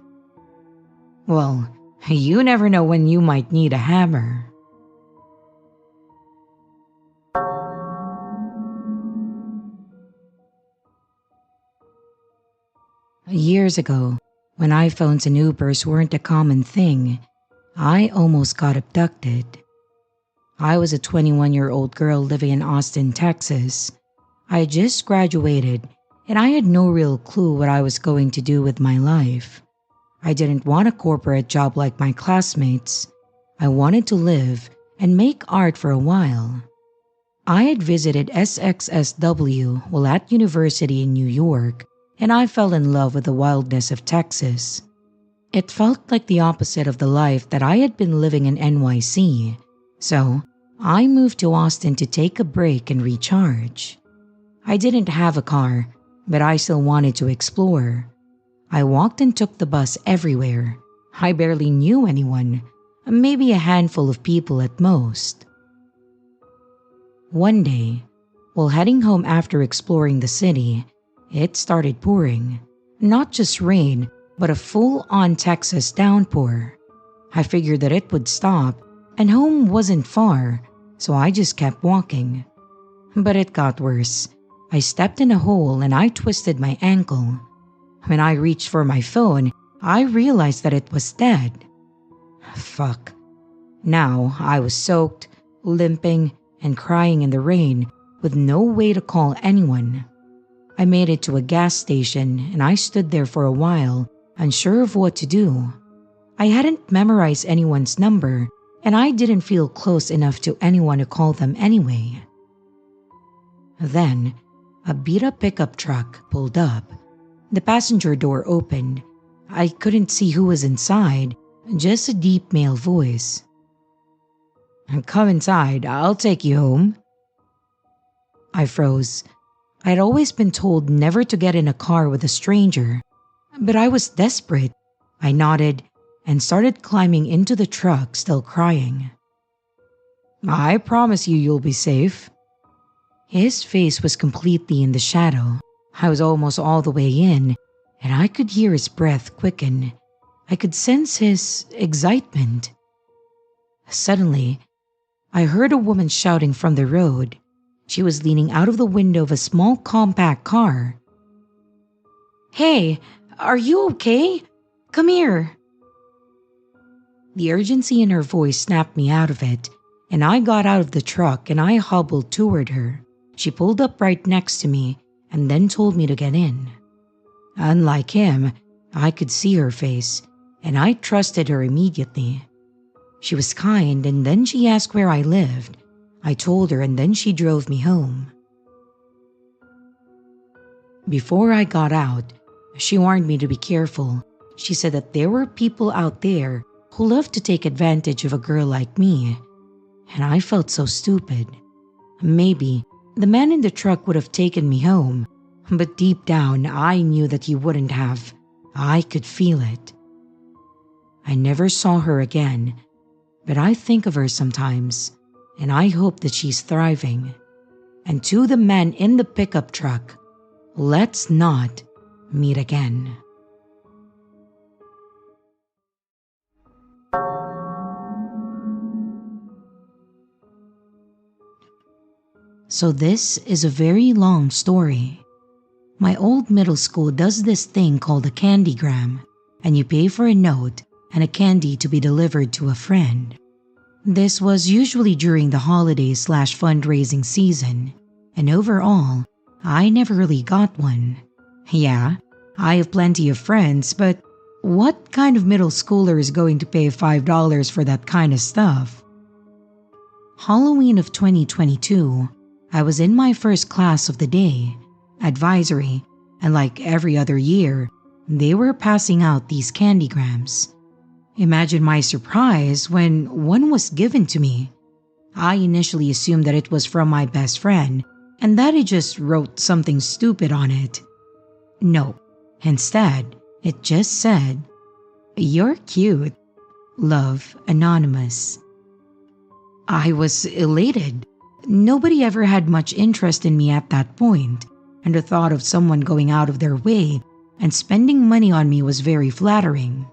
"Well, you never know when you might need a hammer." Years ago, when iPhones and Ubers weren't a common thing, I almost got abducted. I was a 21-year-old girl living in Austin, Texas. I had just graduated and I had no real clue what I was going to do with my life. I didn't want a corporate job like my classmates. I wanted to live and make art for a while. I had visited SXSW while at university in New York, and I fell in love with the wildness of Texas. It felt like the opposite of the life that I had been living in NYC, so I moved to Austin to take a break and recharge. I didn't have a car, but I still wanted to explore. I walked and took the bus everywhere. I barely knew anyone, maybe a handful of people at most. One day, while heading home after exploring the city, it started pouring. Not just rain, but a full-on Texas downpour. I figured that it would stop, and home wasn't far, so I just kept walking. But it got worse. I stepped in a hole and I twisted my ankle. When I reached for my phone, I realized that it was dead. Fuck. Now I was soaked, limping, and crying in the rain with no way to call anyone. I made it to a gas station and I stood there for a while, unsure of what to do. I hadn't memorized anyone's number and I didn't feel close enough to anyone to call them anyway. Then, a beat-up pickup truck pulled up. The passenger door opened. I couldn't see who was inside, just a deep male voice. "Come inside, I'll take you home." I froze. I'd always been told never to get in a car with a stranger, but I was desperate. I nodded and started climbing into the truck, still crying. "I promise you'll be safe." His face was completely in the shadow. I was almost all the way in, and I could hear his breath quicken. I could sense his excitement. Suddenly, I heard a woman shouting from the road. She was leaning out of the window of a small compact car. "Hey, are you okay? Come here." The urgency in her voice snapped me out of it, and I got out of the truck and I hobbled toward her. She pulled up right next to me and then told me to get in. Unlike him, I could see her face, and I trusted her immediately. She was kind, and then she asked where I lived. I told her, and then she drove me home. Before I got out, she warned me to be careful. She said that there were people out there who loved to take advantage of a girl like me, and I felt so stupid. Maybe the man in the truck would have taken me home, but deep down I knew that he wouldn't have. I could feel it. I never saw her again, but I think of her sometimes, and I hope that she's thriving. And to the man in the pickup truck, let's not meet again. So this is a very long story. My old middle school does this thing called a candygram, and you pay for a note and a candy to be delivered to a friend. This was usually during the holiday/fundraising season, and overall, I never really got one. Yeah, I have plenty of friends, but what kind of middle schooler is going to pay $5 for that kind of stuff? Halloween of 2022, I was in my first class of the day, advisory, and like every other year, they were passing out these candygrams. Imagine my surprise when one was given to me. I initially assumed that it was from my best friend and that he just wrote something stupid on it. No, instead, it just said, "You're cute. Love, Anonymous." I was elated. Nobody ever had much interest in me at that point, and the thought of someone going out of their way and spending money on me was very flattering.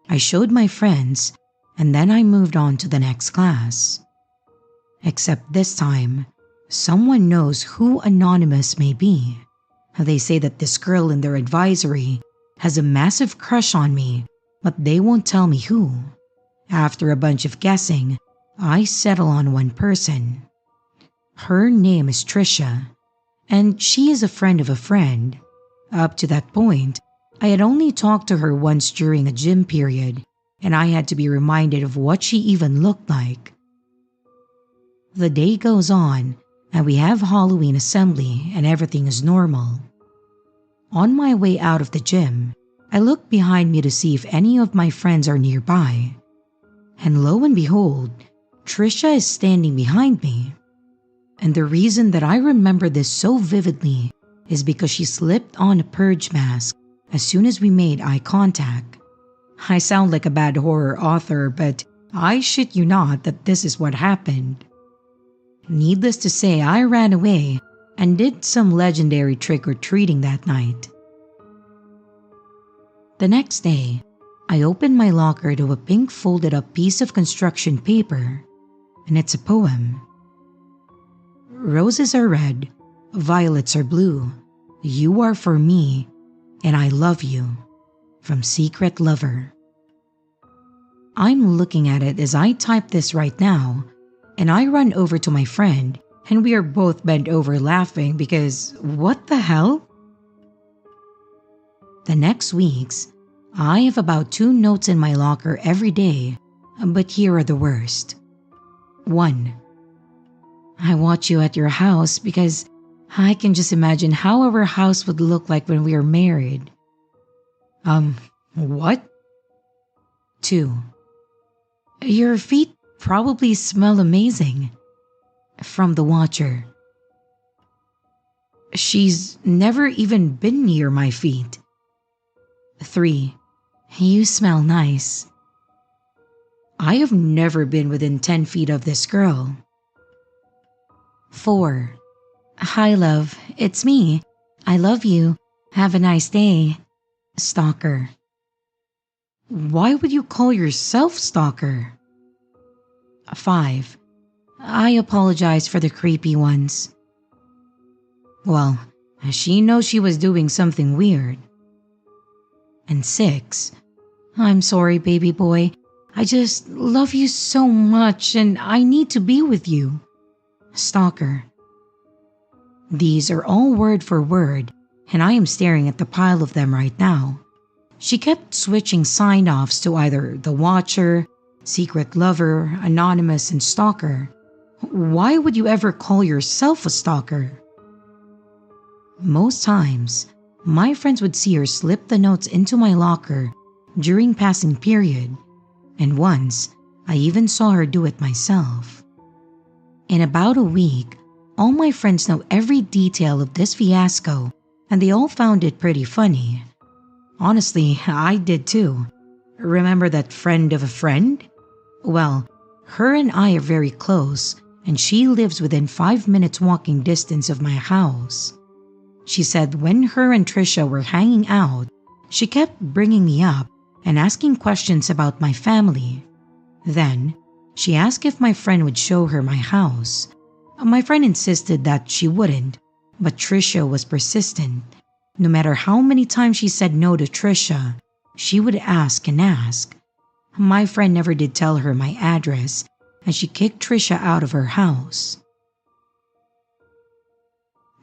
I showed my friends, and then I moved on to the next class. Except this time, someone knows who Anonymous may be. They say that this girl in their advisory has a massive crush on me, but they won't tell me who. After a bunch of guessing, I settle on one person. Her name is Trisha, and she is a friend of a friend. Up to that point, I had only talked to her once during a gym period, and I had to be reminded of what she even looked like. The day goes on, and we have Halloween assembly, and everything is normal. On my way out of the gym, I look behind me to see if any of my friends are nearby. And lo and behold, Trisha is standing behind me. And the reason that I remember this so vividly is because she slipped on a purge mask as soon as we made eye contact. I sound like a bad horror author, but I shit you not that this is what happened. Needless to say, I ran away and did some legendary trick-or-treating that night. The next day, I opened my locker to a pink folded up piece of construction paper, and it's a poem. Roses are red, violets are blue, you are for me, and I love you. From Secret Lover. I'm looking at it as I type this right now, and I run over to my friend, and we are both bent over laughing because what the hell? The next weeks, I have about 2 notes in my locker every day, but here are the worst. 1. I watch you at your house because I can just imagine how our house would look like when we are married. What? 2. Your feet probably smell amazing. From the watcher. She's never even been near my feet. 3. You smell nice. I have never been within 10 feet of this girl. 4. Hi love, it's me. I love you. Have a nice day. Stalker. Why would you call yourself Stalker? 5. I apologize for the creepy ones. Well, she knows she was doing something weird. And 6. I'm sorry, baby boy. I just love you so much and I need to be with you. Stalker. These are all word for word, and I am staring at the pile of them right now. She kept switching sign-offs to either the Watcher, Secret Lover, Anonymous, and Stalker. Why would you ever call yourself a stalker? Most times, my friends would see her slip the notes into my locker during passing period, and once, I even saw her do it myself. In about a week, all my friends know every detail of this fiasco, and they all found it pretty funny. Honestly, I did too. Remember that friend of a friend? Well, her and I are very close, and she lives within 5 minutes walking distance of my house. She said when her and Trisha were hanging out, she kept bringing me up and asking questions about my family. Then, she asked if my friend would show her my house. My friend insisted that she wouldn't, but Trisha was persistent. No matter how many times she said no to Trisha, she would ask and ask. My friend never did tell her my address, and she kicked Trisha out of her house.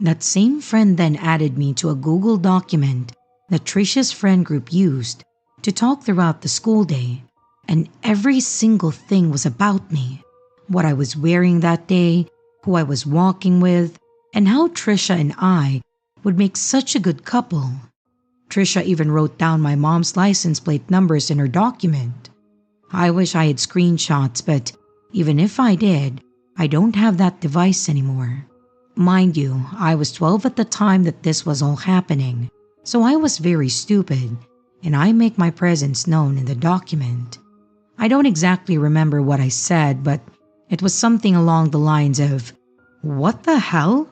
That same friend then added me to a Google document that Trisha's friend group used to talk throughout the school day, and every single thing was about me. What I was wearing that day, who I was walking with, and how Trisha and I would make such a good couple. Trisha even wrote down my mom's license plate numbers in her document. I wish I had screenshots, but even if I did, I don't have that device anymore. Mind you, I was 12 at the time that this was all happening, so I was very stupid, and I make my presence known in the document. I don't exactly remember what I said, but it was something along the lines of, "What the hell?"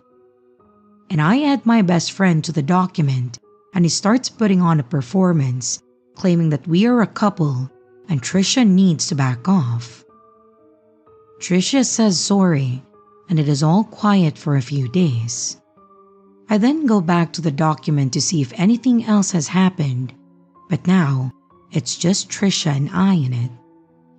And I add my best friend to the document, and he starts putting on a performance, claiming that we are a couple and Trisha needs to back off. Trisha says sorry, and it is all quiet for a few days. I then go back to the document to see if anything else has happened, but now it's just Trisha and I in it.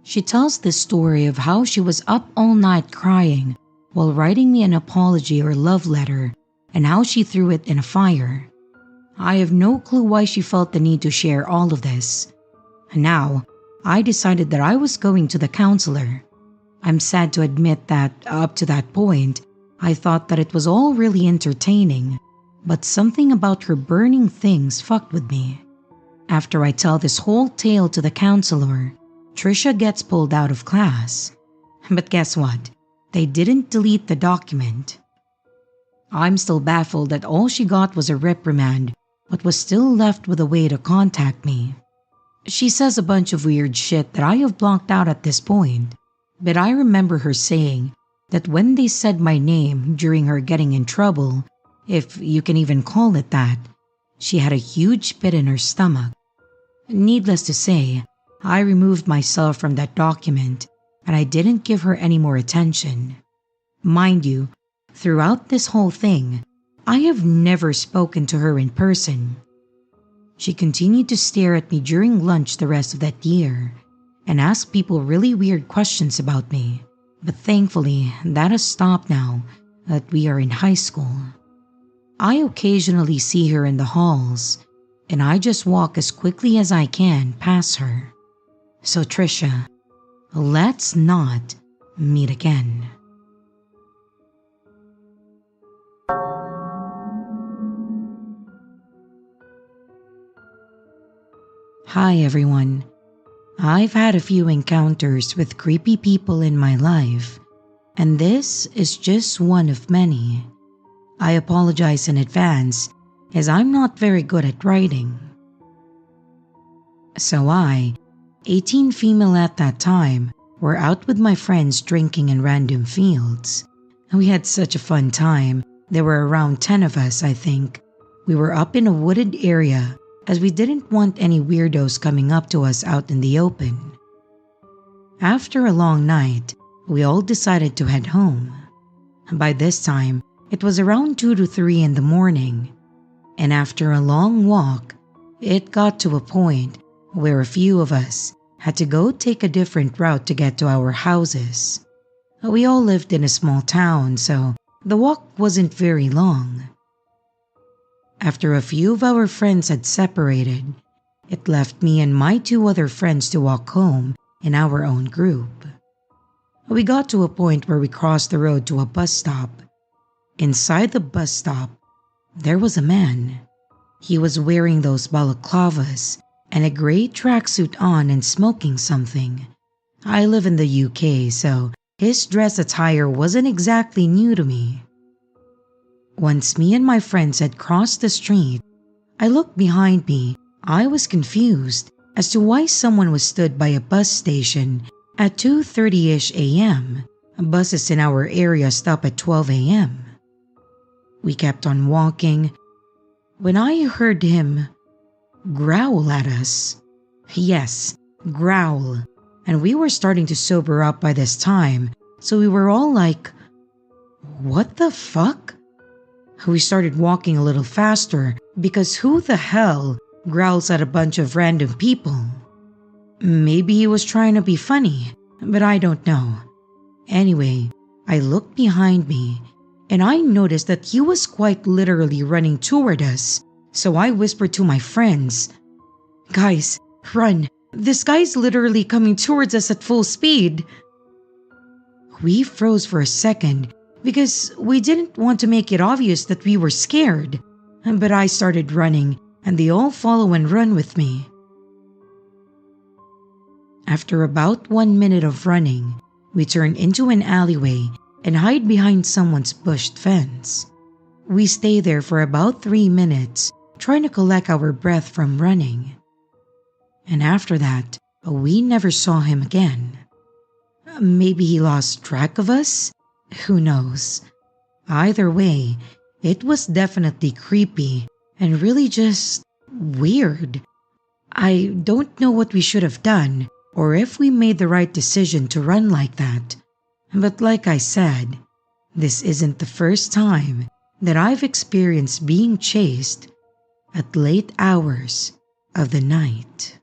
She tells this story of how she was up all night crying while writing me an apology or love letter, and how she threw it in a fire. I have no clue why she felt the need to share all of this. And now, I decided that I was going to the counselor. I'm sad to admit that up to that point, I thought that it was all really entertaining, but something about her burning things fucked with me. After I tell this whole tale to the counselor, Trisha gets pulled out of class. But guess what? They didn't delete the document. I'm still baffled that all she got was a reprimand, but was still left with a way to contact me. She says a bunch of weird shit that I have blocked out at this point, but I remember her saying that when they said my name during her getting in trouble, if you can even call it that, she had a huge pit in her stomach. Needless to say, I removed myself from that document and I didn't give her any more attention. Mind you, throughout this whole thing, I have never spoken to her in person. She continued to stare at me during lunch the rest of that year and ask people really weird questions about me. But thankfully, that has stopped now that we are in high school. I occasionally see her in the halls, and I just walk as quickly as I can past her. So Trisha, let's not meet again. Hi everyone. I've had a few encounters with creepy people in my life, and this is just one of many. I apologize in advance as I'm not very good at writing. So I, 18 female at that time, were out with my friends drinking in random fields. We had such a fun time. There were around 10 of us, I think. We were up in a wooded area as we didn't want any weirdos coming up to us out in the open. After a long night, we all decided to head home. By this time, it was around 2 to 3 in the morning, and after a long walk, it got to a point where a few of us had to go take a different route to get to our houses. We all lived in a small town, so the walk wasn't very long. After a few of our friends had separated, it left me and my 2 other friends to walk home in our own group. We got to a point where we crossed the road to a bus stop. Inside the bus stop, there was a man. He was wearing those balaclavas and a gray tracksuit on and smoking something. I live in the UK, so his dress attire wasn't exactly new to me. Once me and my friends had crossed the street, I looked behind me. I was confused as to why someone was stood by a bus station at 2:30ish a.m. Buses in our area stop at 12 a.m. We kept on walking when I heard him growl at us. Yes, growl. And we were starting to sober up by this time, so we were all like, what the fuck? We started walking a little faster because who the hell growls at a bunch of random people? Maybe he was trying to be funny, but I don't know. Anyway, I looked behind me and I noticed that he was quite literally running toward us, so I whispered to my friends, "Guys, run! This guy's literally coming towards us at full speed." We froze for a second because we didn't want to make it obvious that we were scared, but I started running and they all follow and run with me. After about 1 minute of running, we turned into an alleyway and hide behind someone's bushed fence. We stay there for about 3 minutes, trying to collect our breath from running. And after that, we never saw him again. Maybe he lost track of us? Who knows? Either way, it was definitely creepy and really just weird. I don't know what we should have done or if we made the right decision to run like that. But like I said, this isn't the first time that I've experienced being chased at late hours of the night.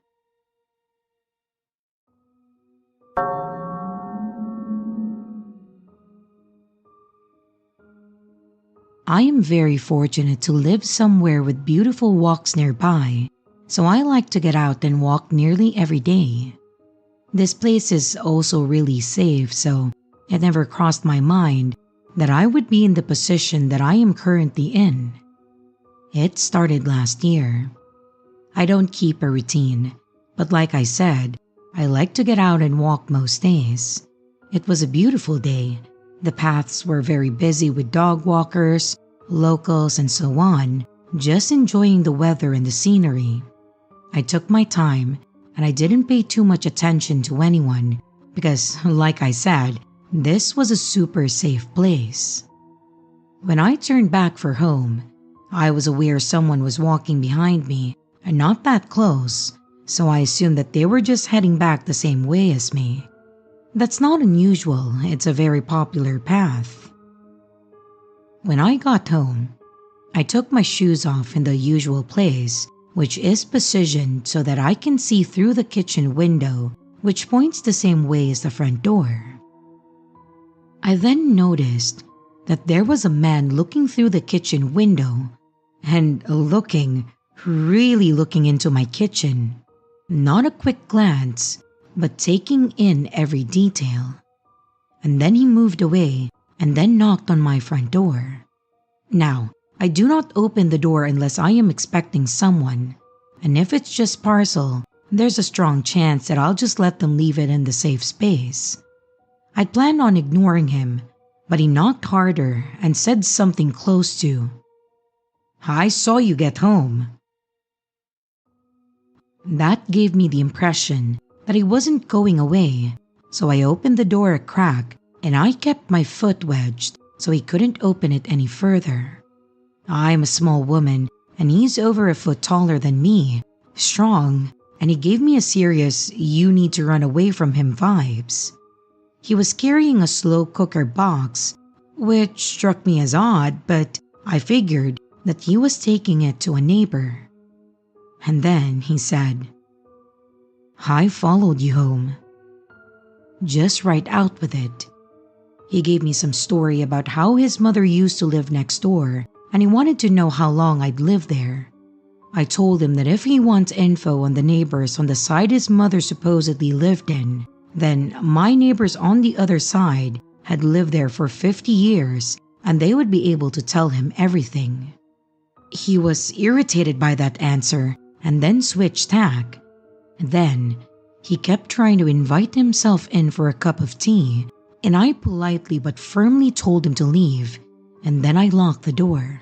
I am very fortunate to live somewhere with beautiful walks nearby, so I like to get out and walk nearly every day. This place is also really safe, so it never crossed my mind that I would be in the position that I am currently in. It started last year. I don't keep a routine, but like I said, I like to get out and walk most days. It was a beautiful day. The paths were very busy with dog walkers, locals, and so on, just enjoying the weather and the scenery. I took my time and I didn't pay too much attention to anyone because, like I said, this was a super safe place. When I turned back for home, I was aware someone was walking behind me and not that close, so I assumed that they were just heading back the same way as me. That's not unusual, it's a very popular path. When I got home, I took my shoes off in the usual place, which is positioned so that I can see through the kitchen window, which points the same way as the front door. I then noticed that there was a man looking through the kitchen window and really looking into my kitchen. Not a quick glance, but taking in every detail. And then he moved away and then knocked on my front door. Now, I do not open the door unless I am expecting someone, and if it's just parcel, there's a strong chance that I'll just let them leave it in the safe space. I planned on ignoring him, but he knocked harder and said something close to, "I saw you get home." That gave me the impression that he wasn't going away, so I opened the door a crack and I kept my foot wedged so he couldn't open it any further. I'm a small woman and he's over a foot taller than me, strong, and he gave me a serious "you need to run away from him" vibes. He was carrying a slow cooker box, which struck me as odd, but I figured that he was taking it to a neighbor. And then he said, "I followed you home." Just right out with it. He gave me some story about how his mother used to live next door and he wanted to know how long I'd lived there. I told him that if he wants info on the neighbors on the side his mother supposedly lived in, then my neighbors on the other side had lived there for 50 years and they would be able to tell him everything. He was irritated by that answer and then switched tack. Then he kept trying to invite himself in for a cup of tea, and I politely but firmly told him to leave, and then I locked the door.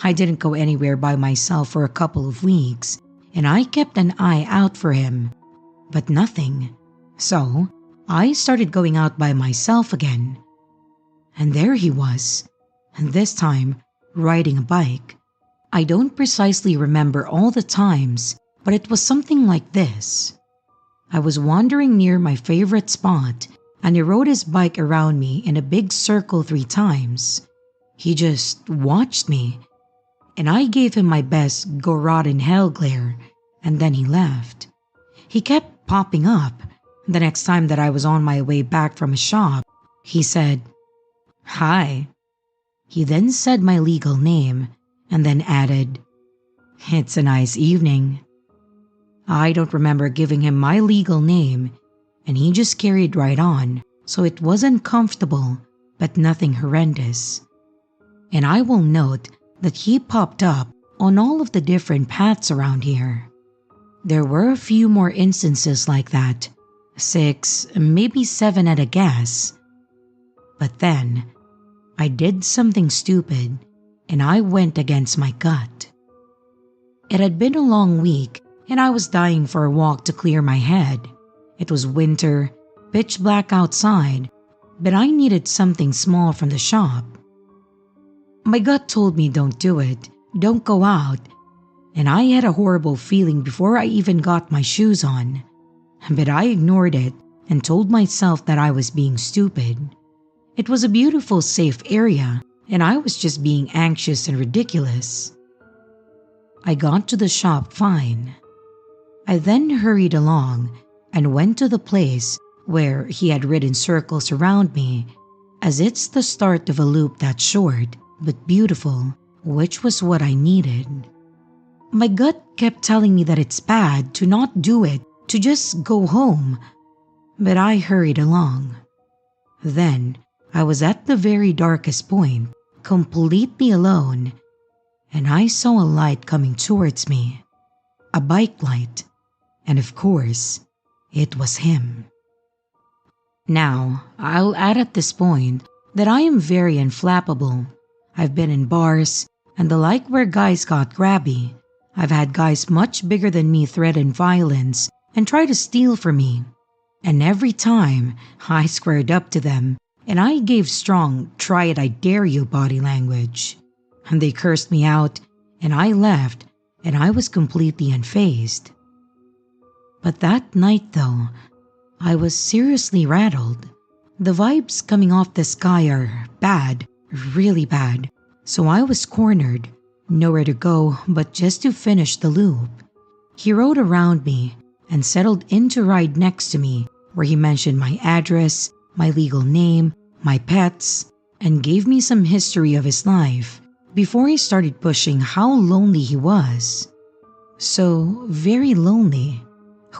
I didn't go anywhere by myself for a couple of weeks, and I kept an eye out for him, but nothing. So I started going out by myself again. And there he was, and this time riding a bike. I don't precisely remember all the times, but it was something like this. I was wandering near my favorite spot and he rode his bike around me in a big circle 3 times. He just watched me, and I gave him my best "go rot in hell" glare, and then he left. He kept popping up. The next time that I was on my way back from a shop, he said, "Hi." He then said my legal name and then added, "It's a nice evening." I don't remember giving him my legal name, and he just carried right on, so it was uncomfortable, but nothing horrendous. And I will note that he popped up on all of the different paths around here. There were a few more instances like that, 6, maybe 7 at a guess. But then, I did something stupid, and I went against my gut. It had been a long week, and I was dying for a walk to clear my head. It was winter, pitch black outside, but I needed something small from the shop. My gut told me don't do it, don't go out, and I had a horrible feeling before I even got my shoes on. But I ignored it and told myself that I was being stupid. It was a beautiful, safe area, and I was just being anxious and ridiculous. I got to the shop fine. I then hurried along and went to the place where he had ridden circles around me, as it's the start of a loop that's short but beautiful, which was what I needed. My gut kept telling me that it's bad to not do it, to just go home, but I hurried along. Then I was at the very darkest point, completely alone, and I saw a light coming towards me. A bike light. And of course, it was him. Now, I'll add at this point that I am very unflappable. I've been in bars and the like where guys got grabby. I've had guys much bigger than me threaten violence and try to steal from me. And every time, I squared up to them and I gave strong "try it, I dare you" body language. And they cursed me out and I left, and I was completely unfazed. But that night though, I was seriously rattled. The vibes coming off this guy are bad, really bad. So I was cornered, nowhere to go but just to finish the loop. He rode around me and settled in to ride next to me, where he mentioned my address, my legal name, my pets, and gave me some history of his life before he started pushing how lonely he was. So very lonely.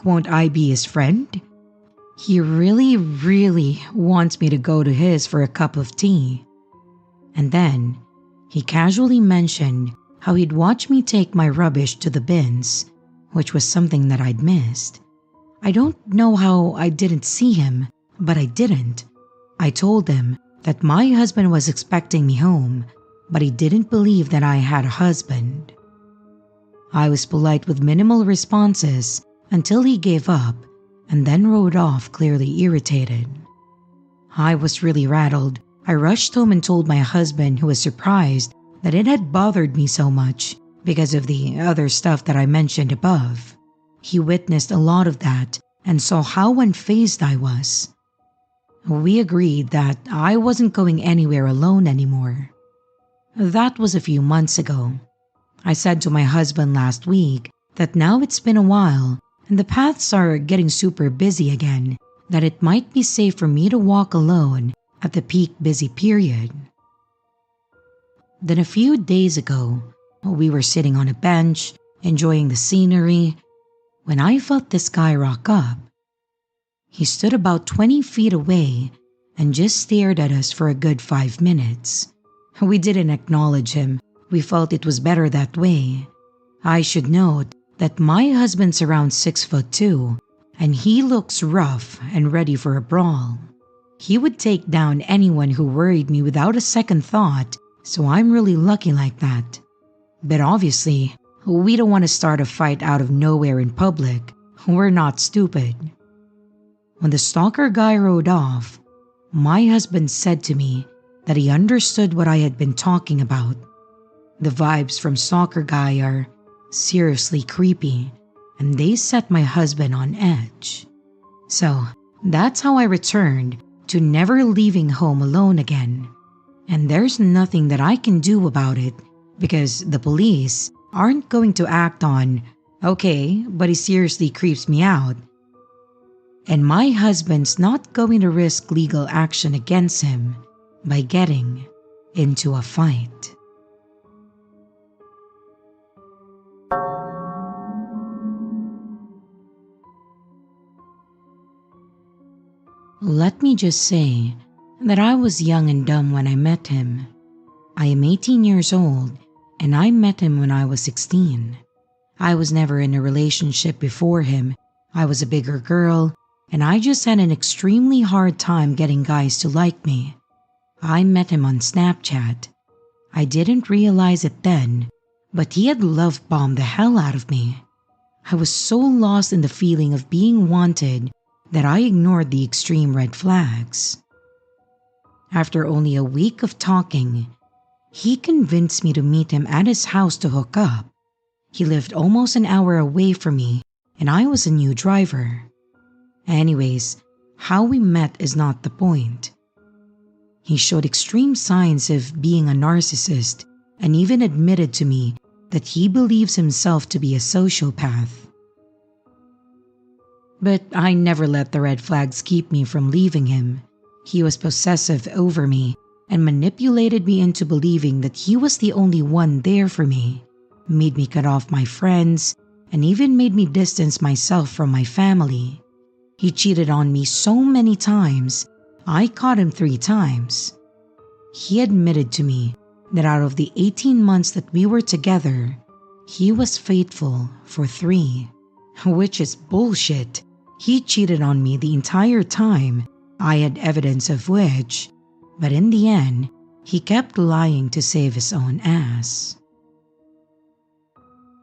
Won't I be his friend? He really wants me to go to his for a cup of tea. And then he casually mentioned how he'd watch me take my rubbish to the bins, which was something that I'd missed. I don't know how I didn't see him, but I didn't. I told him that my husband was expecting me home, but he didn't believe that I had a husband. I was polite with minimal responses until he gave up and then rode off, clearly irritated. I was really rattled. I rushed home and told my husband, who was surprised that it had bothered me so much because of the other stuff that I mentioned above. He witnessed a lot of that and saw how unfazed I was. We agreed that I wasn't going anywhere alone anymore. That was a few months ago. I said to my husband last week that now it's been a while and the paths are getting super busy again, that it might be safe for me to walk alone at the peak busy period. Then a few days ago, we were sitting on a bench, enjoying the scenery, when I felt this guy rock up. He stood about 20 feet away and just stared at us for a good 5 minutes. We didn't acknowledge him. We felt it was better that way. I should note that my husband's around 6'2", and he looks rough and ready for a brawl. He would take down anyone who worried me without a second thought, so I'm really lucky like that. But obviously, we don't want to start a fight out of nowhere in public. We're not stupid. When the stalker guy rode off, my husband said to me that he understood what I had been talking about. The vibes from stalker guy are seriously creepy, and they set my husband on edge. So that's how I returned to never leaving home alone again. And there's nothing that I can do about it because the police aren't going to act on, "Okay, but he seriously creeps me out." And my husband's not going to risk legal action against him by getting into a fight. Let me just say that I was young and dumb when I met him. I am 18 years old and I met him when I was 16. I was never in a relationship before him. I was a bigger girl and I just had an extremely hard time getting guys to like me. I met him on Snapchat. I didn't realize it then, but he had love bombed the hell out of me. I was so lost in the feeling of being wanted that I ignored the extreme red flags. After only a week of talking, he convinced me to meet him at his house to hook up. He lived almost an hour away from me, and I was a new driver. Anyways, how we met is not the point. He showed extreme signs of being a narcissist and even admitted to me that he believes himself to be a sociopath. But I never let the red flags keep me from leaving him. He was possessive over me and manipulated me into believing that he was the only one there for me, made me cut off my friends, and even made me distance myself from my family. He cheated on me so many times, I caught him 3 times. He admitted to me that out of the 18 months that we were together, he was faithful for 3, which is bullshit. He cheated on me the entire time, I had evidence of which, but in the end, he kept lying to save his own ass.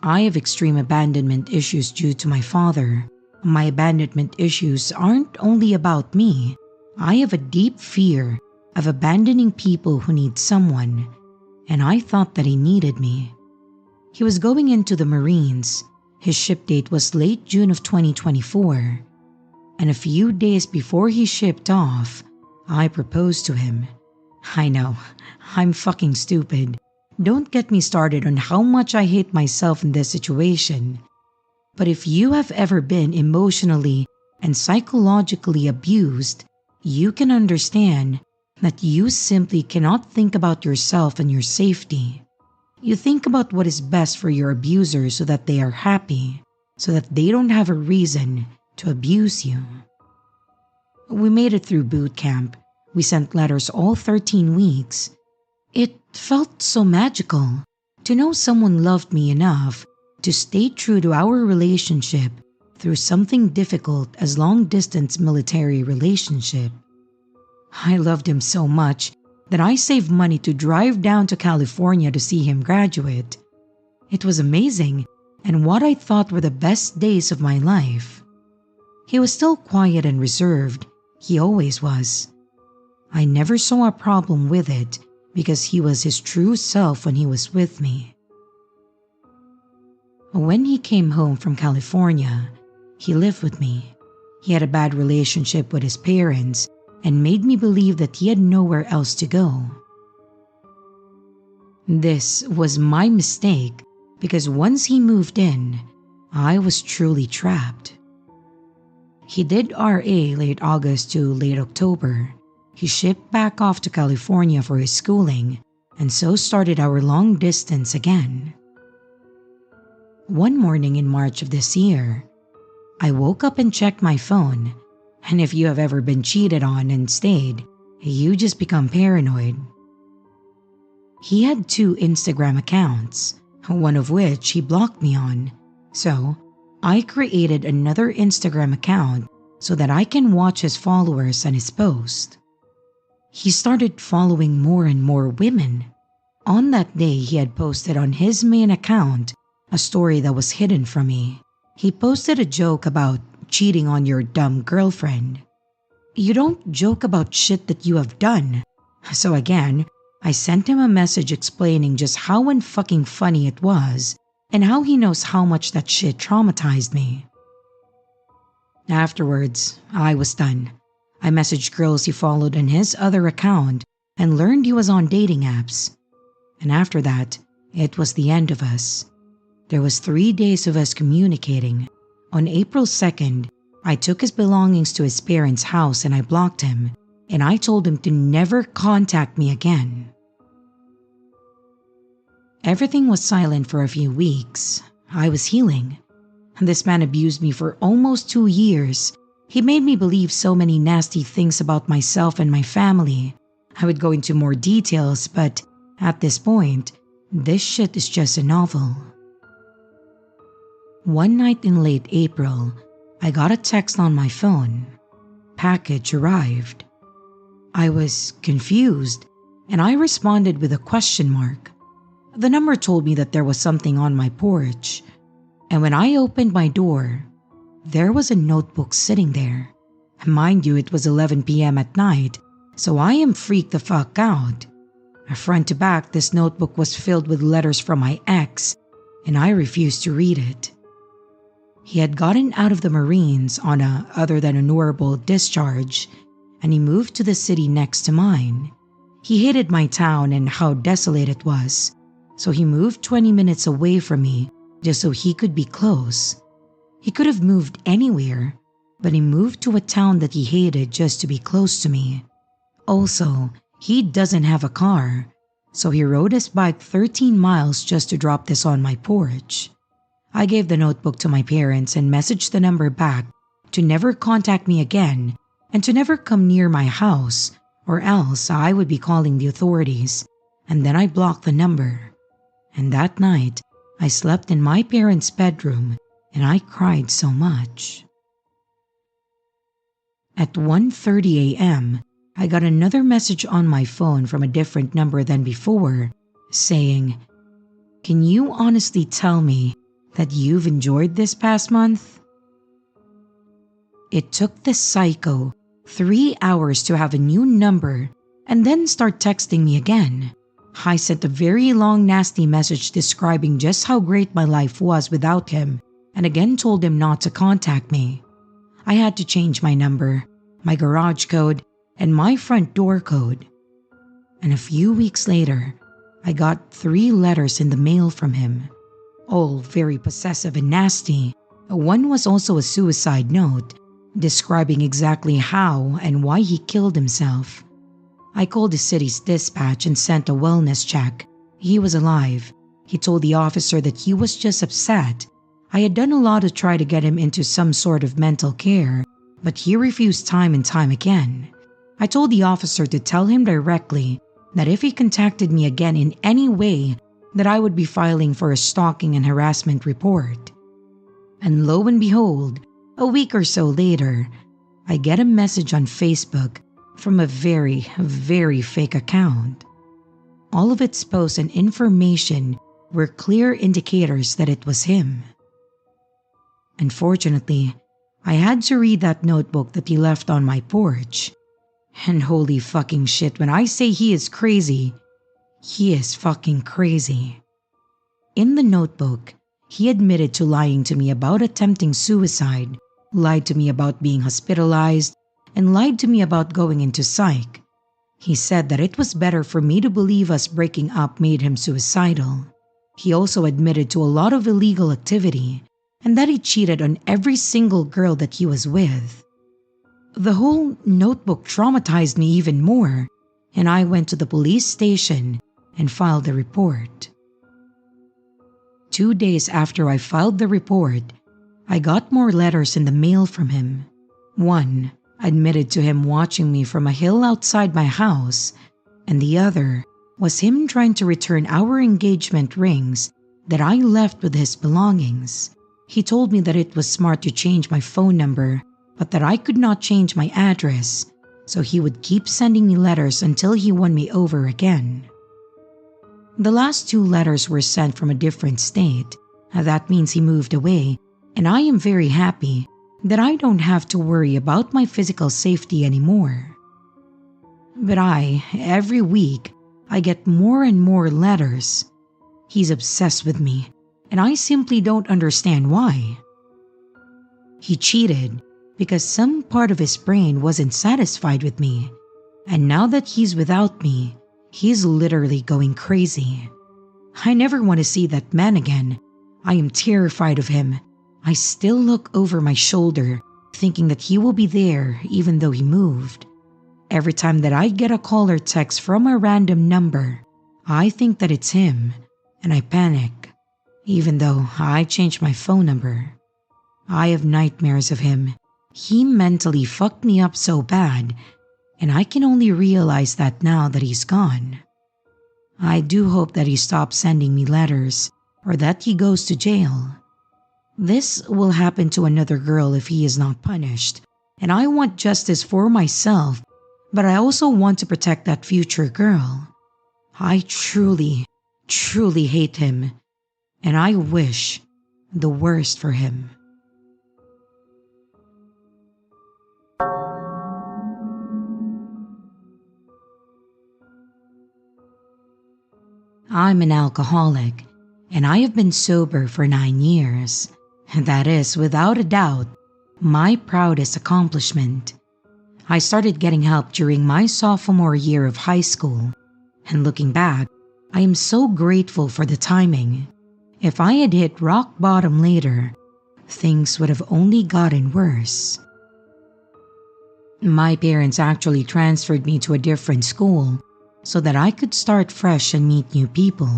I have extreme abandonment issues due to my father. My abandonment issues aren't only about me. I have a deep fear of abandoning people who need someone, and I thought that he needed me. He was going into the Marines. His ship date was late June of 2024, and a few days before he shipped off, I proposed to him. I know, I'm fucking stupid. Don't get me started on how much I hate myself in this situation. But if you have ever been emotionally and psychologically abused, you can understand that you simply cannot think about yourself and your safety. You think about what is best for your abuser so that they are happy, so that they don't have a reason to abuse you. We made it through boot camp. We sent letters all 13 weeks. It felt so magical to know someone loved me enough to stay true to our relationship through something difficult as long-distance military relationship. I loved him so much that I saved money to drive down to California to see him graduate. It was amazing and what I thought were the best days of my life. He was still quiet and reserved. He always was. I never saw a problem with it because he was his true self when he was with me. When he came home from California, he lived with me. He had a bad relationship with his parents and made me believe that he had nowhere else to go. This was my mistake because once he moved in, I was truly trapped. He did RA late August to late October. He shipped back off to California for his schooling, and so started our long distance again. One morning in March of this year, I woke up and checked my phone, and if you have ever been cheated on and stayed, you just become paranoid. He had 2 Instagram accounts, one of which he blocked me on, so I created another Instagram account so that I can watch his followers and his posts. He started following more and more women. On that day, he had posted on his main account a story that was hidden from me. He posted a joke about cheating on your dumb girlfriend. You don't joke about shit that you have done. So again, I sent him a message explaining just how unfucking funny it was and how he knows how much that shit traumatized me. Afterwards, I was done. I messaged girls he followed on his other account and learned he was on dating apps. And after that, it was the end of us. There was 3 days of us communicating. On April 2nd, I took his belongings to his parents' house and I blocked him, and I told him to never contact me again. Everything was silent for a few weeks. I was healing. This man abused me for almost 2 years. He made me believe so many nasty things about myself and my family. I would go into more details, but at this point, this shit is just a novel. One night in late April, I got a text on my phone. Package arrived. I was confused, and I responded with a question mark. The number told me that there was something on my porch, and when I opened my door, there was a notebook sitting there. Mind you, it was 11 p.m. at night, so I am freaked the fuck out. Front to back, this notebook was filled with letters from my ex, and I refused to read it. He had gotten out of the Marines on a other than honorable discharge, and he moved to the city next to mine. He hated my town and how desolate it was, so he moved 20 minutes away from me just so he could be close. He could have moved anywhere, but he moved to a town that he hated just to be close to me. Also, he doesn't have a car, so he rode his bike 13 miles just to drop this on my porch. I gave the notebook to my parents and messaged the number back to never contact me again and to never come near my house, or else I would be calling the authorities. And then I blocked the number. And that night, I slept in my parents' bedroom and I cried so much. At 1:30 a.m., I got another message on my phone from a different number than before, saying, "Can you honestly tell me that you've enjoyed this past month?" It took this psycho 3 hours to have a new number and then start texting me again. I sent a very long nasty message describing just how great my life was without him and again told him not to contact me. I had to change my number, my garage code, and my front door code. And a few weeks later, I got 3 letters in the mail from him, all very possessive and nasty. One was also a suicide note, describing exactly how and why he killed himself. I called the city's dispatch and sent a wellness check. He was alive. He told the officer that he was just upset. I had done a lot to try to get him into some sort of mental care, but he refused time and time again. I told the officer to tell him directly that if he contacted me again in any way, that I would be filing for a stalking and harassment report. And lo and behold, a week or so later, I get a message on Facebook from a very, very fake account. All of its posts and information were clear indicators that it was him. Unfortunately, I had to read that notebook that he left on my porch. And holy fucking shit, when I say he is crazy, he is fucking crazy. In the notebook, he admitted to lying to me about attempting suicide, lied to me about being hospitalized, and lied to me about going into psych. He said that it was better for me to believe us breaking up made him suicidal. He also admitted to a lot of illegal activity, and that he cheated on every single girl that he was with. The whole notebook traumatized me even more, and I went to the police station and filed a report. 2 days after I filed the report, I got more letters in the mail from him. One admitted to him watching me from a hill outside my house, and the other was him trying to return our engagement rings that I left with his belongings. He told me that it was smart to change my phone number, but that I could not change my address, so he would keep sending me letters until he won me over again. The last 2 letters were sent from a different state. That means he moved away, and I am very happy that I don't have to worry about my physical safety anymore. But every week, I get more and more letters. He's obsessed with me, and I simply don't understand why. He cheated because some part of his brain wasn't satisfied with me, and now that he's without me, he's literally going crazy. I never want to see that man again. I am terrified of him. I still look over my shoulder, thinking that he will be there even though he moved. Every time that I get a call or text from a random number, I think that it's him, and I panic, even though I changed my phone number. I have nightmares of him. He mentally fucked me up so bad, and I can only realize that now that he's gone. I do hope that he stops sending me letters, or that he goes to jail. This will happen to another girl if he is not punished, and I want justice for myself, but I also want to protect that future girl. I truly, truly hate him, and I wish the worst for him. I'm an alcoholic, and I have been sober for 9 years. That is, without a doubt, my proudest accomplishment. I started getting help during my sophomore year of high school, and looking back, I am so grateful for the timing. If I had hit rock bottom later, things would have only gotten worse. My parents actually transferred me to a different school so that I could start fresh and meet new people.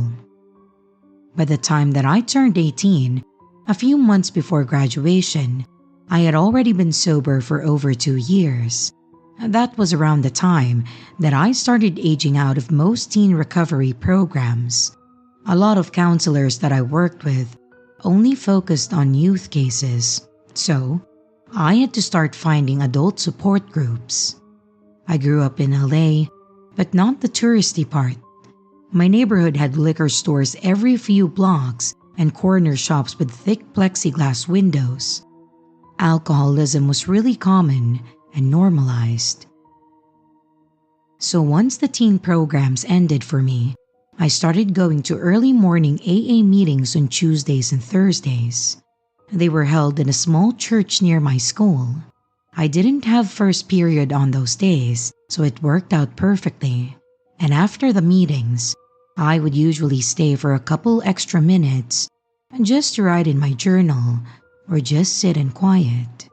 By the time that I turned 18, a few months before graduation, I had already been sober for over 2 years. That was around the time that I started aging out of most teen recovery programs. A lot of counselors that I worked with only focused on youth cases, so I had to start finding adult support groups. I grew up in LA, but not the touristy part. My neighborhood had liquor stores every few blocks and corner shops with thick plexiglass windows. Alcoholism was really common and normalized. So once the teen programs ended for me, I started going to early morning AA meetings on Tuesdays and Thursdays. They were held in a small church near my school. I didn't have first period on those days, so it worked out perfectly. And after the meetings, I would usually stay for a couple extra minutes just to write in my journal or just sit in quiet.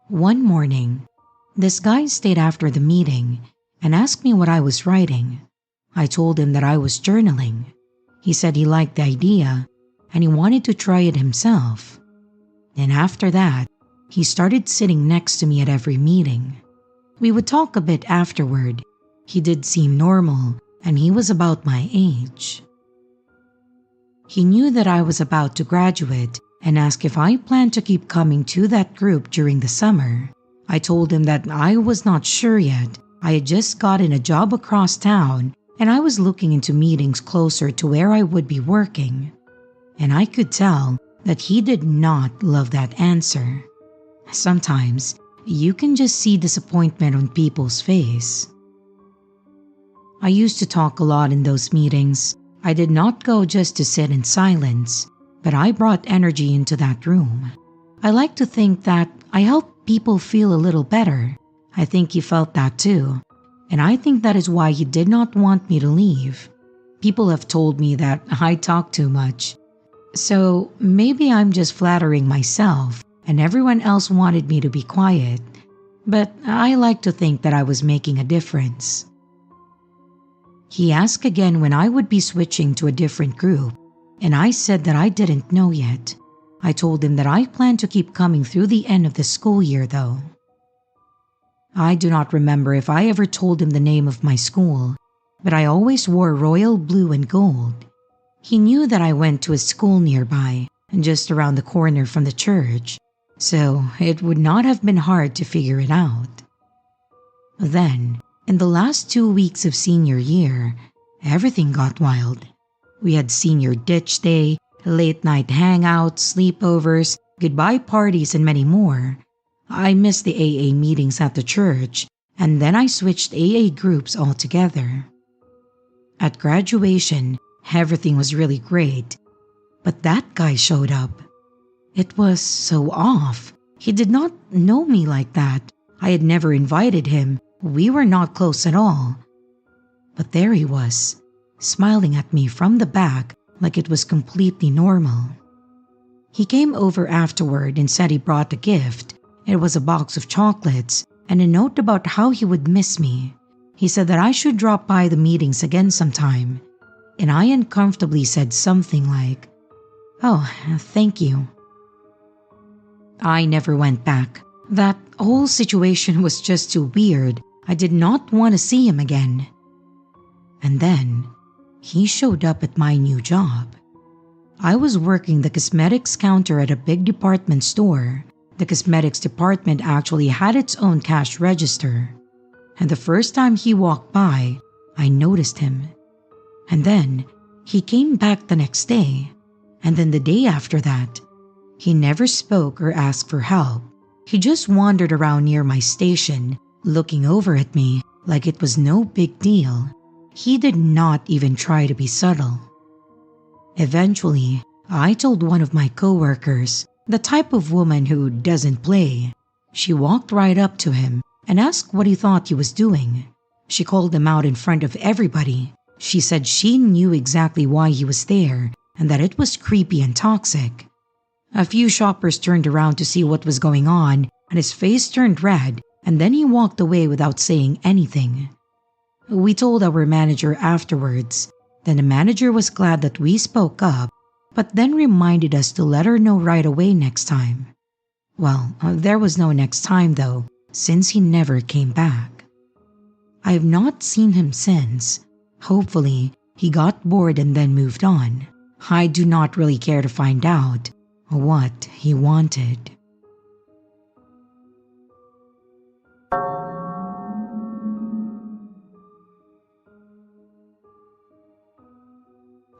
One morning, this guy stayed after the meeting and asked me what I was writing. I told him that I was journaling. He said he liked the idea and he wanted to try it himself. And after that, he started sitting next to me at every meeting. We would talk a bit afterward. He did seem normal and he was about my age. He knew that I was about to graduate and asked if I planned to keep coming to that group during the summer. I told him that I was not sure yet. I had just gotten a job across town and I was looking into meetings closer to where I would be working. And I could tell that he did not love that answer. Sometimes, you can just see disappointment on people's face. I used to talk a lot in those meetings. I did not go just to sit in silence, but I brought energy into that room. I like to think that I helped people feel a little better. I think he felt that too, and I think that is why he did not want me to leave. People have told me that I talk too much. So maybe I'm just flattering myself and everyone else wanted me to be quiet, but I like to think that I was making a difference. He asked again when I would be switching to a different group, and I said that I didn't know yet. I told him that I planned to keep coming through the end of the school year though. I do not remember if I ever told him the name of my school, but I always wore royal blue and gold. He knew that I went to a school nearby and just around the corner from the church, so it would not have been hard to figure it out. Then, in the last 2 weeks of senior year, everything got wild. We had senior ditch day, late night hangouts, sleepovers, goodbye parties, and many more. I missed the AA meetings at the church, and then I switched AA groups altogether. At graduation, everything was really great, but that guy showed up. It was so off. He did not know me like that. I had never invited him. We were not close at all. But there he was, smiling at me from the back like it was completely normal. He came over afterward and said he brought a gift. It was a box of chocolates and a note about how he would miss me. He said that I should drop by the meetings again sometime, and I uncomfortably said something like, "Oh, thank you." I never went back. That whole situation was just too weird. I did not want to see him again. And then, he showed up at my new job. I was working the cosmetics counter at a big department store. The cosmetics department actually had its own cash register. And the first time he walked by, I noticed him. And then, he came back the next day. And then the day after that. He never spoke or asked for help. He just wandered around near my station, looking over at me like it was no big deal. He did not even try to be subtle. Eventually, I told one of my coworkers, the type of woman who doesn't play. She walked right up to him and asked what he thought he was doing. She called him out in front of everybody. She said she knew exactly why he was there and that it was creepy and toxic. A few shoppers turned around to see what was going on, and his face turned red, and then he walked away without saying anything. We told our manager afterwards. Then the manager was glad that we spoke up, but then reminded us to let her know right away next time. Well, there was no next time though, since he never came back. I have not seen him since. Hopefully, he got bored and then moved on. I do not really care to find out what he wanted.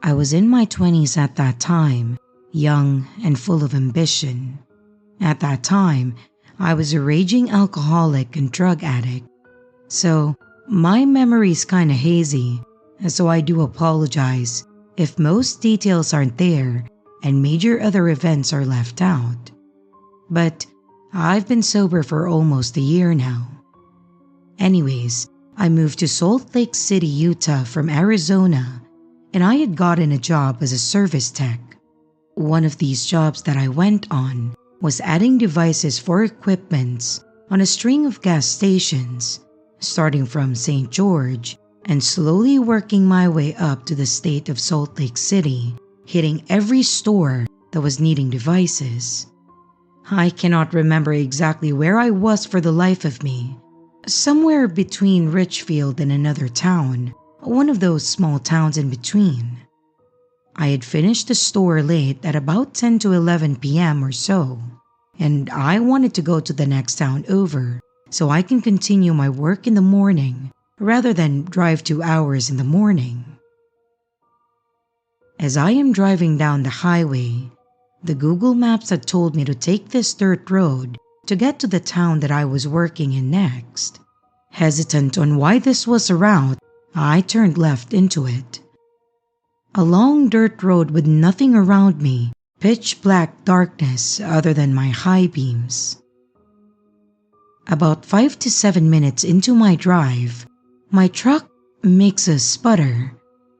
I was in my 20s at that time, young and full of ambition. At that time, I was a raging alcoholic and drug addict. So, my memory's kinda hazy, so I do apologize if most details aren't there and major other events are left out. But I've been sober for almost a year now. Anyways, I moved to Salt Lake City, Utah from Arizona, and I had gotten a job as a service tech. One of these jobs that I went on was adding devices for equipments on a string of gas stations, starting from St. George and slowly working my way up to the state of Salt Lake City, hitting every store that was needing devices. I cannot remember exactly where I was for the life of me. Somewhere between Richfield and another town, one of those small towns in between. I had finished the store late at about 10 to 11 p.m. or so, and I wanted to go to the next town over so I can continue my work in the morning rather than drive 2 hours in the morning. As I am driving down the highway, the Google Maps had told me to take this dirt road to get to the town that I was working in next. Hesitant on why this was a route, I turned left into it. A long dirt road with nothing around me, pitch black darkness other than my high beams. About 5 to 7 minutes into my drive, my truck makes a sputter.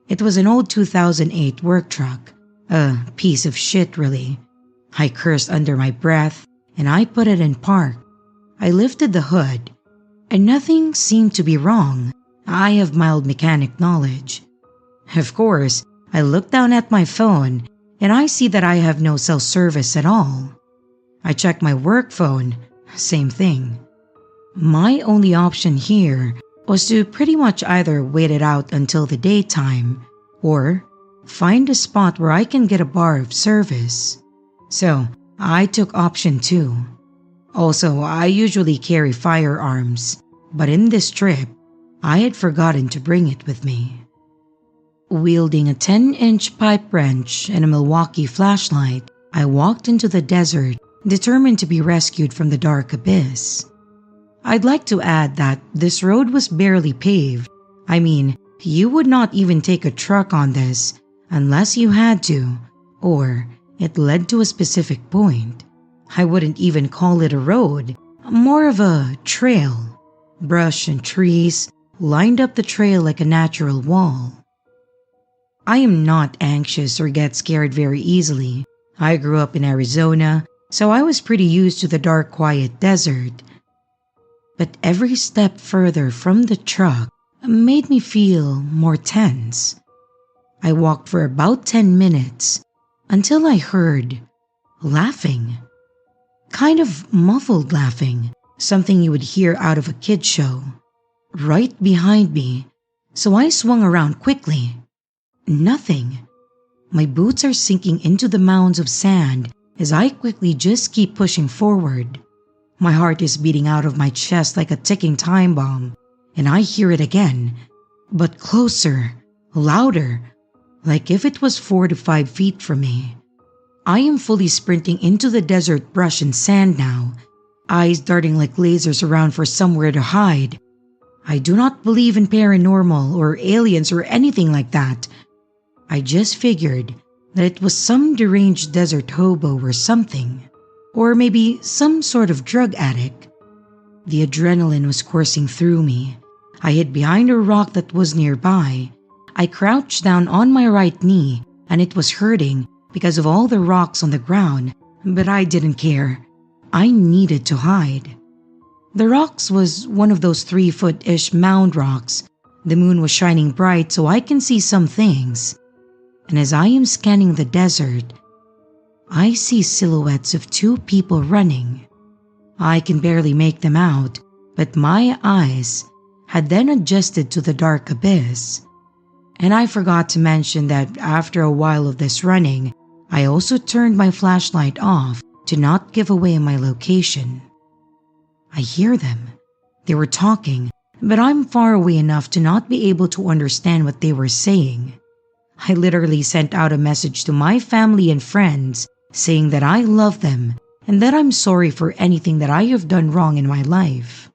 It was an old 2008 work truck, a piece of shit really. I cursed under my breath and I put it in park. I lifted the hood and nothing seemed to be wrong. I have mild mechanic knowledge. Of course, I look down at my phone and I see that I have no cell service at all. I check my work phone, same thing. My only option here was to pretty much either wait it out until the daytime or find a spot where I can get a bar of service. So I took option 2. Also, I usually carry firearms, but in this trip, I had forgotten to bring it with me. Wielding a 10-inch pipe wrench and a Milwaukee flashlight, I walked into the desert, determined to be rescued from the dark abyss. I'd like to add that this road was barely paved. I mean, you would not even take a truck on this unless you had to, or it led to a specific point. I wouldn't even call it a road, more of a trail. Brush and trees lined up the trail like a natural wall. I am not anxious or get scared very easily. I grew up in Arizona, so I was pretty used to the dark, quiet desert. But every step further from the truck made me feel more tense. I walked for about 10 minutes until I heard laughing. Kind of muffled laughing, something you would hear out of a kid's show. Right behind me, so I swung around quickly. Nothing. My boots are sinking into the mounds of sand as I quickly just keep pushing forward. My heart is beating out of my chest like a ticking time bomb, and I hear it again, but closer, louder, like if it was 4 to 5 feet from me. I am fully sprinting into the desert brush and sand now, eyes darting like lasers around for somewhere to hide. I do not believe in paranormal or aliens or anything like that. I just figured that it was some deranged desert hobo or something, or maybe some sort of drug addict. The adrenaline was coursing through me. I hid behind a rock that was nearby. I crouched down on my right knee and it was hurting because of all the rocks on the ground, but I didn't care. I needed to hide. The rocks was one of those 3-foot-ish mound rocks. The moon was shining bright so I can see some things. And as I am scanning the desert, I see silhouettes of 2 people running. I can barely make them out, but my eyes had then adjusted to the dark abyss. And I forgot to mention that after a while of this running, I also turned my flashlight off to not give away my location. I hear them. They were talking, but I'm far away enough to not be able to understand what they were saying. I literally sent out a message to my family and friends saying that I love them and that I'm sorry for anything that I have done wrong in my life.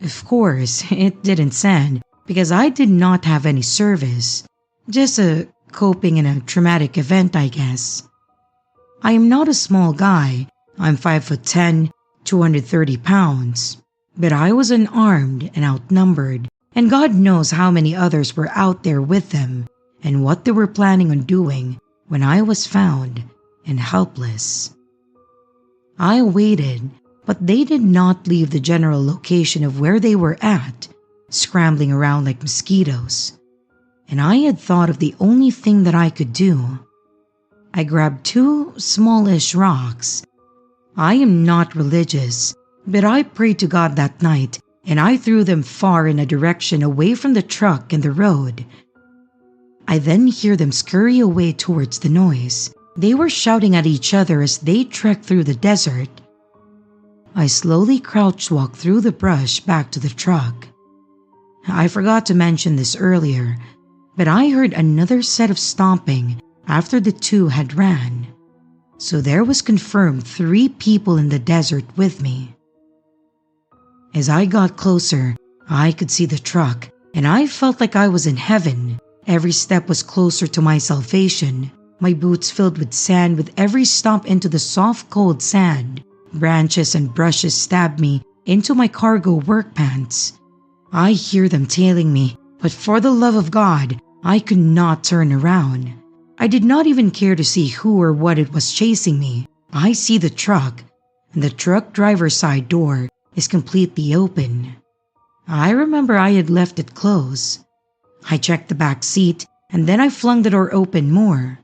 Of course, it didn't send because I did not have any service, just a coping in a traumatic event, I guess. I am not a small guy. I'm 5'10", 230 pounds. But I was unarmed and outnumbered, and God knows how many others were out there with them and what they were planning on doing when I was found and helpless. I waited, but they did not leave the general location of where they were at, scrambling around like mosquitoes. And I had thought of the only thing that I could do. I grabbed 2 smallish rocks. I am not religious, but I prayed to God that night and I threw them far in a direction away from the truck and the road. I then hear them scurry away towards the noise. They were shouting at each other as they trekked through the desert. I slowly crouch walked through the brush back to the truck. I forgot to mention this earlier, but I heard another set of stomping after the 2 had ran. So there was confirmed 3 people in the desert with me. As I got closer, I could see the truck, and I felt like I was in heaven. Every step was closer to my salvation. My boots filled with sand with every stomp into the soft cold sand. Branches and brushes stabbed me into my cargo work pants. I hear them tailing me, but for the love of God, I could not turn around. I did not even care to see who or what it was chasing me. I see the truck, and the truck driver's side door is completely open. I remember I had left it closed. I checked the back seat, and then I flung the door open more.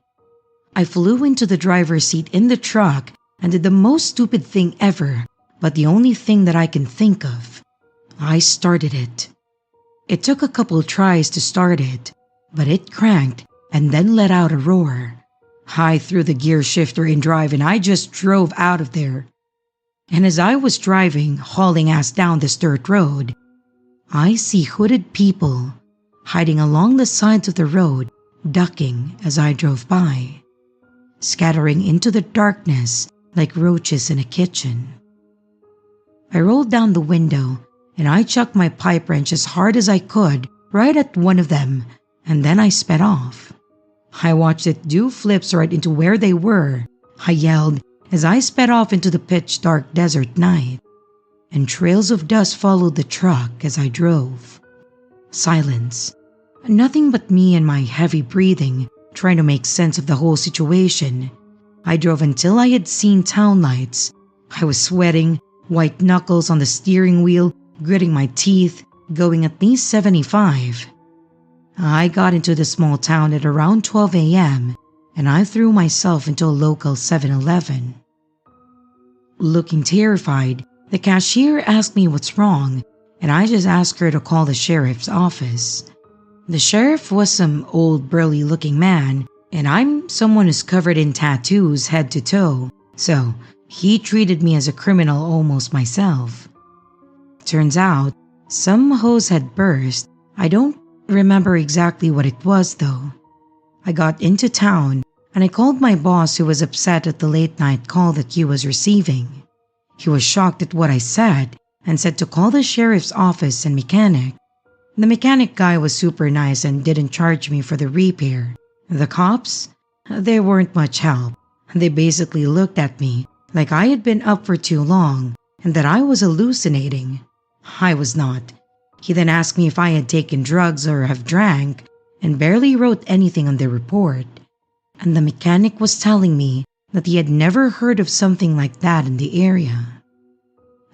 I flew into the driver's seat in the truck and did the most stupid thing ever, but the only thing that I can think of. I started it. It took a couple tries to start it, but it cranked and then let out a roar. I threw the gear shifter in drive and I just drove out of there. And as I was driving, hauling ass down this dirt road, I see hooded people hiding along the sides of the road, ducking as I drove by, scattering into the darkness like roaches in a kitchen. I rolled down the window and I chucked my pipe wrench as hard as I could right at one of them, and then I sped off. I watched it do flips right into where they were. I yelled as I sped off into the pitch-dark desert night, and trails of dust followed the truck as I drove. Silence. Nothing but me and my heavy breathing, trying to make sense of the whole situation. I drove until I had seen town lights. I was sweating, white knuckles on the steering wheel, gritting my teeth, going at least 75. I got into the small town at around 12 a.m. and I threw myself into a local 7-Eleven. Looking terrified, the cashier asked me what's wrong, and I just asked her to call the sheriff's office. The sheriff was some old burly-looking man, and I'm someone who's covered in tattoos head to toe, so he treated me as a criminal almost myself. Turns out, some hose had burst. I don't remember exactly what it was though. I got into town and I called my boss, who was upset at the late night call that he was receiving. He was shocked at what I said and said to call the sheriff's office and mechanic. The mechanic guy was super nice and didn't charge me for the repair. The cops? They weren't much help. They basically looked at me like I had been up for too long and that I was hallucinating. I was not. He then asked me if I had taken drugs or have drank, and barely wrote anything on the report. And the mechanic was telling me that he had never heard of something like that in the area.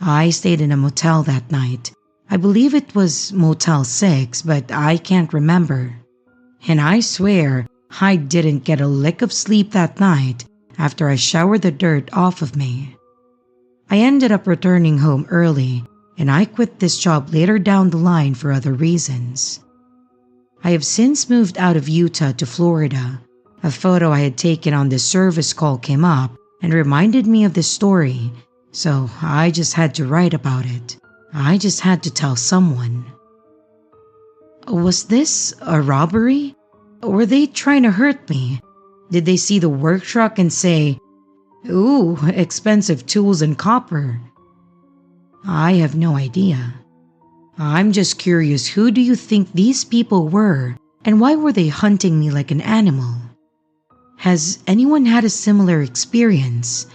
I stayed in a motel that night. I believe it was Motel 6, but I can't remember. And I swear I didn't get a lick of sleep that night after I showered the dirt off of me. I ended up returning home early, and I quit this job later down the line for other reasons. I have since moved out of Utah to Florida. A photo I had taken on this service call came up and reminded me of this story, so I just had to write about it. I just had to tell someone. Was this a robbery? Were they trying to hurt me? Did they see the work truck and say, "Ooh, expensive tools and copper"? I have no idea. I'm just curious, who do you think these people were, and why were they hunting me like an animal? Has anyone had a similar experience?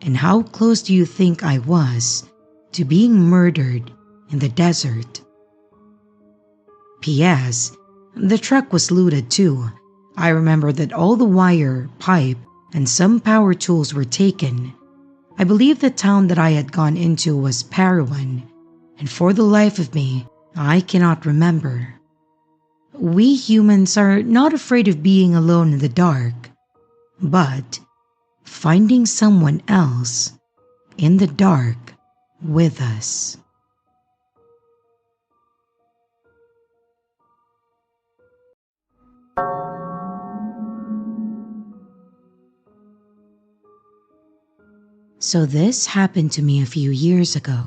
And how close do you think I was to being murdered in the desert? P.S. The truck was looted too. I remember that all the wire, pipe, and some power tools were taken. I believe the town that I had gone into was Parowan, and for the life of me, I cannot remember. We humans are not afraid of being alone in the dark, but finding someone else in the dark with us. So this happened to me a few years ago.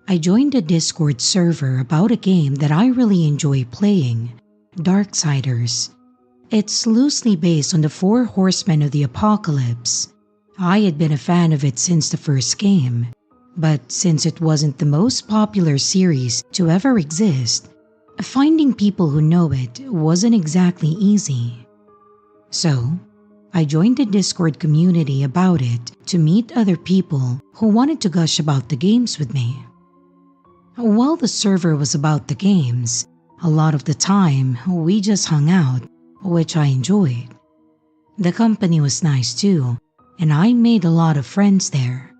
I joined a Discord server about a game that I really enjoy playing, Darksiders. It's loosely based on the Four Horsemen of the Apocalypse. I had been a fan of it since the first game, but since it wasn't the most popular series to ever exist, finding people who know it wasn't exactly easy. So, I joined a Discord community about it to meet other people who wanted to gush about the games with me. While the server was about the games, a lot of the time we just hung out, which I enjoyed. The company was nice too, and I made a lot of friends there.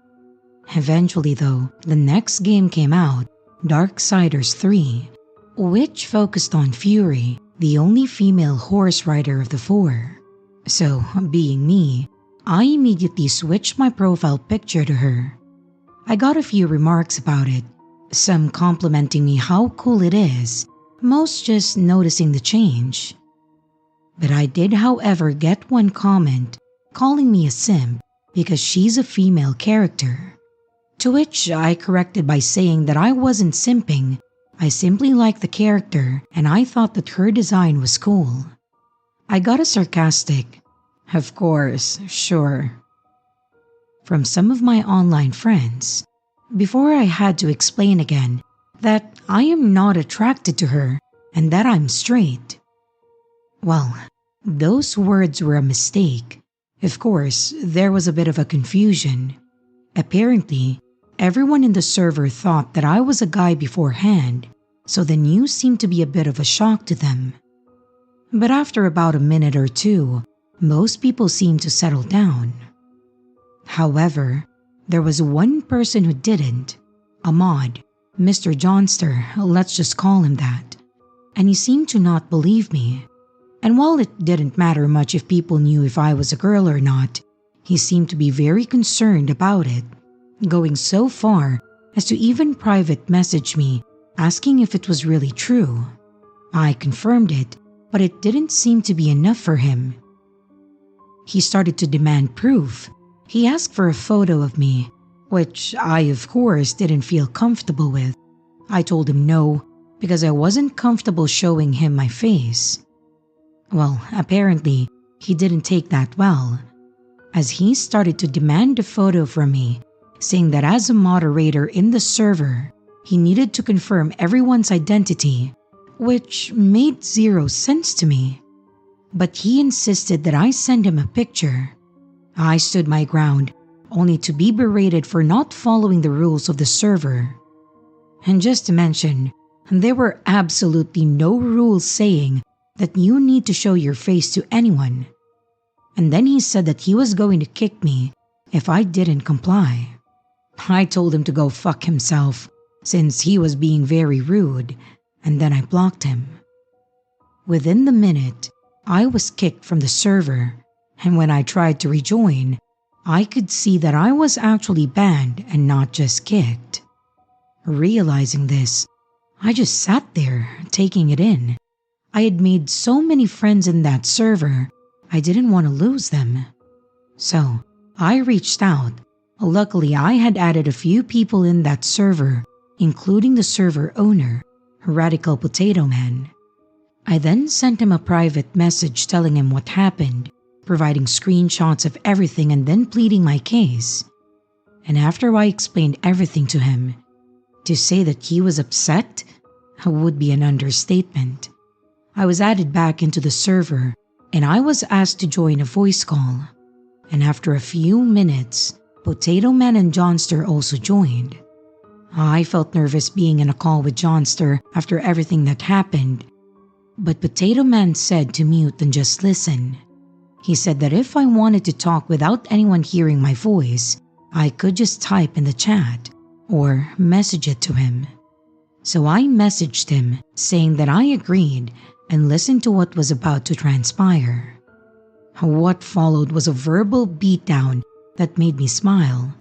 Eventually though, the next game came out, Darksiders 3, which focused on Fury, the only female horse rider of the four. So, being me, I immediately switched my profile picture to her. I got a few remarks about it, some complimenting me how cool it is, most just noticing the change. But I did, however, get one comment calling me a simp because she's a female character. To which I corrected by saying that I wasn't simping, I simply liked the character and I thought that her design was cool. I got a sarcastic, "Of course, sure," from some of my online friends, before I had to explain again that I am not attracted to her and that I'm straight. Well, those words were a mistake. Of course, there was a bit of a confusion. Apparently, everyone in the server thought that I was a guy beforehand, so the news seemed to be a bit of a shock to them. But after about a minute or two, most people seemed to settle down. However, there was one person who didn't, a mod, Mr. Johnster, let's just call him that, and he seemed to not believe me. And while it didn't matter much if people knew if I was a girl or not, he seemed to be very concerned about it, going so far as to even private message me asking if it was really true. I confirmed it, but it didn't seem to be enough for him. He started to demand proof. He asked for a photo of me, which I of course didn't feel comfortable with. I told him no, because I wasn't comfortable showing him my face. Well, apparently, he didn't take that well, as he started to demand a photo from me, saying that as a moderator in the server, he needed to confirm everyone's identity, which made zero sense to me. But he insisted that I send him a picture. I stood my ground, only to be berated for not following the rules of the server. And just to mention, there were absolutely no rules saying that you need to show your face to anyone. And then he said that he was going to kick me if I didn't comply. I told him to go fuck himself since he was being very rude, and then I blocked him. Within the minute, I was kicked from the server, and when I tried to rejoin, I could see that I was actually banned and not just kicked. Realizing this, I just sat there, taking it in. I had made so many friends in that server, I didn't want to lose them. So, I reached out. Luckily, I had added a few people in that server, including the server owner, Radical Potato Man. I then sent him a private message telling him what happened, providing screenshots of everything and then pleading my case. And after I explained everything to him, to say that he was upset would be an understatement. I was added back into the server and I was asked to join a voice call. And after a few minutes, Potato Man and Johnster also joined. I felt nervous being in a call with Johnster after everything that happened, but Potato Man said to mute and just listen. He said that if I wanted to talk without anyone hearing my voice, I could just type in the chat or message it to him. So I messaged him saying that I agreed and listened to what was about to transpire. What followed was a verbal beatdown that made me smile.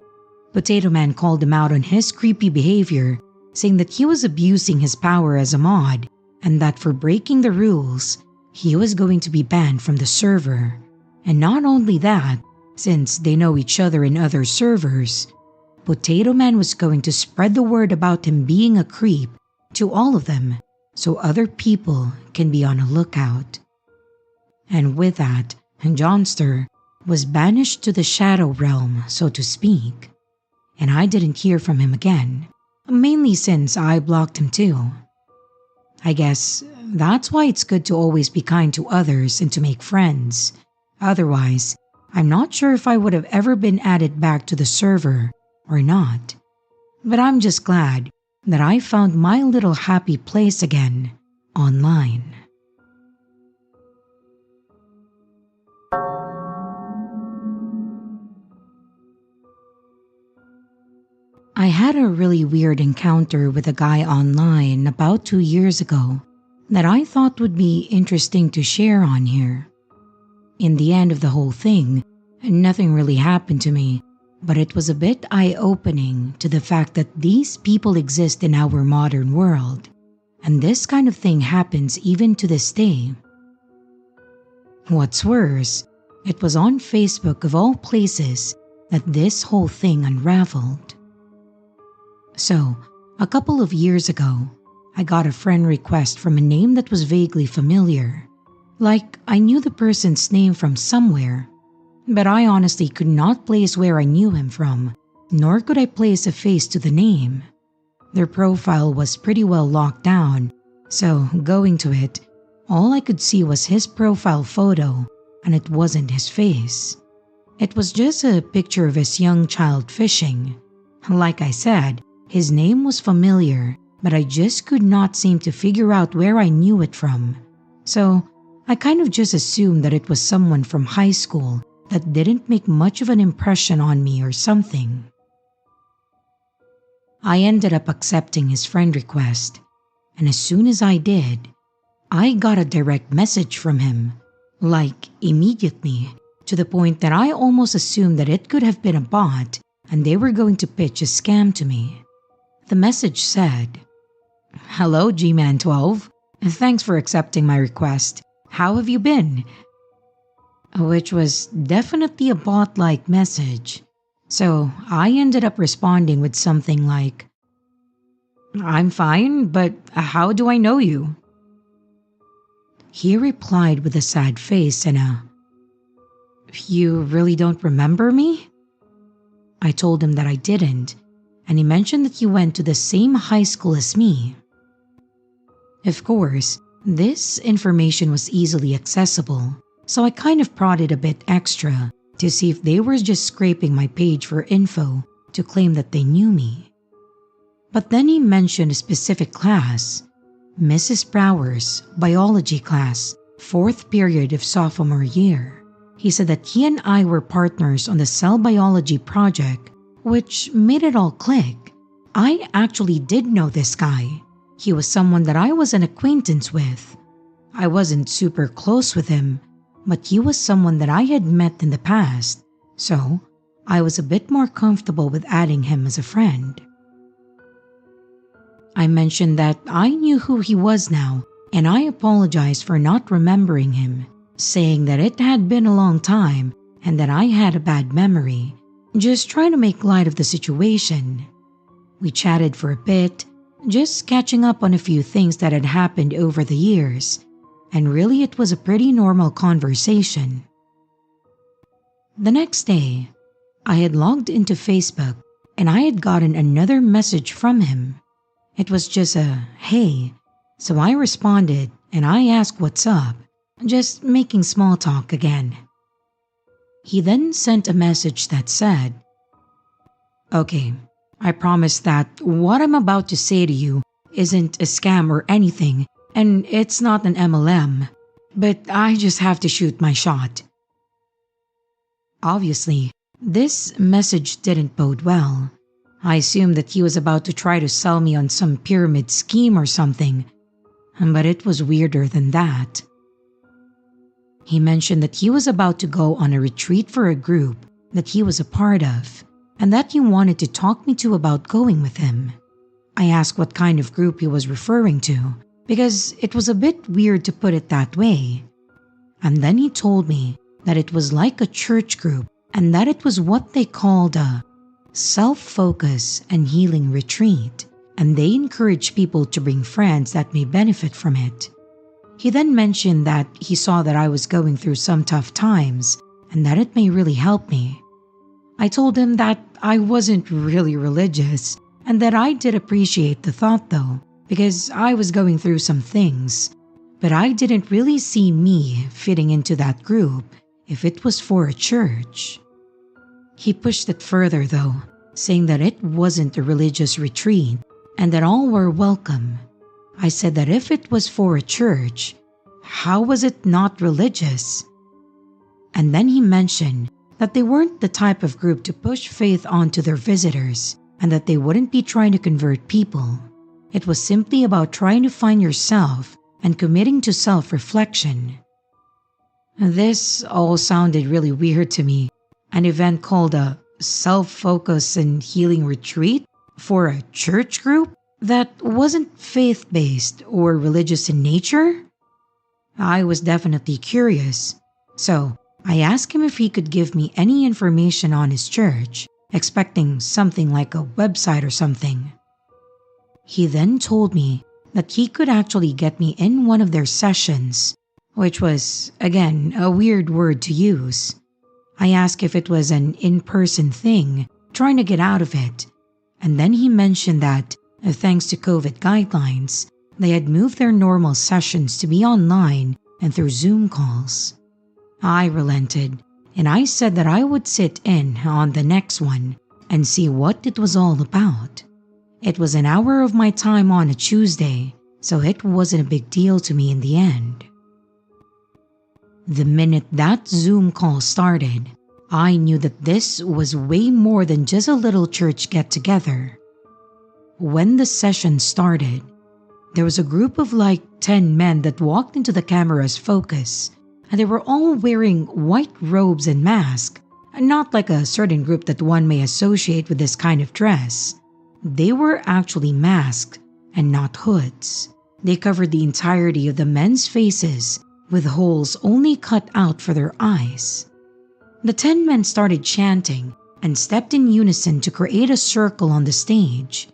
Potato Man called him out on his creepy behavior, saying that he was abusing his power as a mod and that for breaking the rules, he was going to be banned from the server. And not only that, since they know each other in other servers, Potato Man was going to spread the word about him being a creep to all of them so other people can be on a lookout. And with that, Johnster was banished to the shadow realm, so to speak. And I didn't hear from him again, mainly since I blocked him too. I guess that's why it's good to always be kind to others and to make friends. Otherwise, I'm not sure if I would have ever been added back to the server or not. But I'm just glad that I found my little happy place again online. I had a really weird encounter with a guy online about 2 years ago that I thought would be interesting to share on here. In the end of the whole thing, nothing really happened to me, but it was a bit eye-opening to the fact that these people exist in our modern world, and this kind of thing happens even to this day. What's worse, it was on Facebook of all places that this whole thing unraveled. So, a couple of years ago, I got a friend request from a name that was vaguely familiar. Like, I knew the person's name from somewhere, but I honestly could not place where I knew him from, nor could I place a face to the name. Their profile was pretty well locked down, so going to it, all I could see was his profile photo, and it wasn't his face. It was just a picture of his young child fishing. Like I said, his name was familiar, but I just could not seem to figure out where I knew it from. So, I kind of just assumed that it was someone from high school that didn't make much of an impression on me or something. I ended up accepting his friend request, and as soon as I did, I got a direct message from him, like immediately, to the point that I almost assumed that it could have been a bot and they were going to pitch a scam to me. The message said, "Hello G-Man 12, thanks for accepting my request. How have you been?" Which was definitely a bot-like message. So I ended up responding with something like, "I'm fine, but how do I know you?" He replied with a sad face and "You really don't remember me?" I told him that I didn't, and he mentioned that he went to the same high school as me. Of course, this information was easily accessible, so I kind of prodded a bit extra to see if they were just scraping my page for info to claim that they knew me. But then he mentioned a specific class, Mrs. Brower's biology class, 4th period of sophomore year. He said that he and I were partners on the cell biology project, which made it all click. I actually did know this guy. He was someone that I was an acquaintance with. I wasn't super close with him, but he was someone that I had met in the past. So, I was a bit more comfortable with adding him as a friend. I mentioned that I knew who he was now, and I apologized for not remembering him, saying that it had been a long time and that I had a bad memory, just trying to make light of the situation. We chatted for a bit, just catching up on a few things that had happened over the years, and really it was a pretty normal conversation. The next day, I had logged into Facebook and I had gotten another message from him. It was just a "hey," so I responded and I asked what's up, just making small talk again. He then sent a message that said, "Okay, I promise that what I'm about to say to you isn't a scam or anything, and it's not an MLM, but I just have to shoot my shot." Obviously, this message didn't bode well. I assumed that he was about to try to sell me on some pyramid scheme or something, but it was weirder than that. He mentioned that he was about to go on a retreat for a group that he was a part of, and that he wanted to talk me to about going with him. I asked what kind of group he was referring to, because it was a bit weird to put it that way. And then he told me that it was like a church group and that it was what they called a self-focus and healing retreat, and they encourage people to bring friends that may benefit from it. He then mentioned that he saw that I was going through some tough times and that it may really help me. I told him that I wasn't really religious and that I did appreciate the thought though, because I was going through some things, but I didn't really see me fitting into that group if it was for a church. He pushed it further though, saying that it wasn't a religious retreat and that all were welcome. I said that if it was for a church, how was it not religious? And then he mentioned that they weren't the type of group to push faith onto their visitors and that they wouldn't be trying to convert people. It was simply about trying to find yourself and committing to self-reflection. This all sounded really weird to me. An event called a self-focus and healing retreat for a church group that wasn't faith-based or religious in nature? I was definitely curious, so I asked him if he could give me any information on his church, expecting something like a website or something. He then told me that he could actually get me in one of their sessions, which was, again, a weird word to use. I asked if it was an in-person thing, trying to get out of it, and then he mentioned that, thanks to COVID guidelines, they had moved their normal sessions to be online and through Zoom calls. I relented, and I said that I would sit in on the next one and see what it was all about. It was an hour of my time on a Tuesday, so it wasn't a big deal to me in the end. The minute that Zoom call started, I knew that this was way more than just a little church get-together. When the session started, there was a group of like 10 men that walked into the camera's focus, and they were all wearing white robes and masks, not like a certain group that one may associate with this kind of dress. They were actually masked and not hoods. They covered the entirety of the men's faces with holes only cut out for their eyes. The 10 men started chanting and stepped in unison to create a circle on the stage.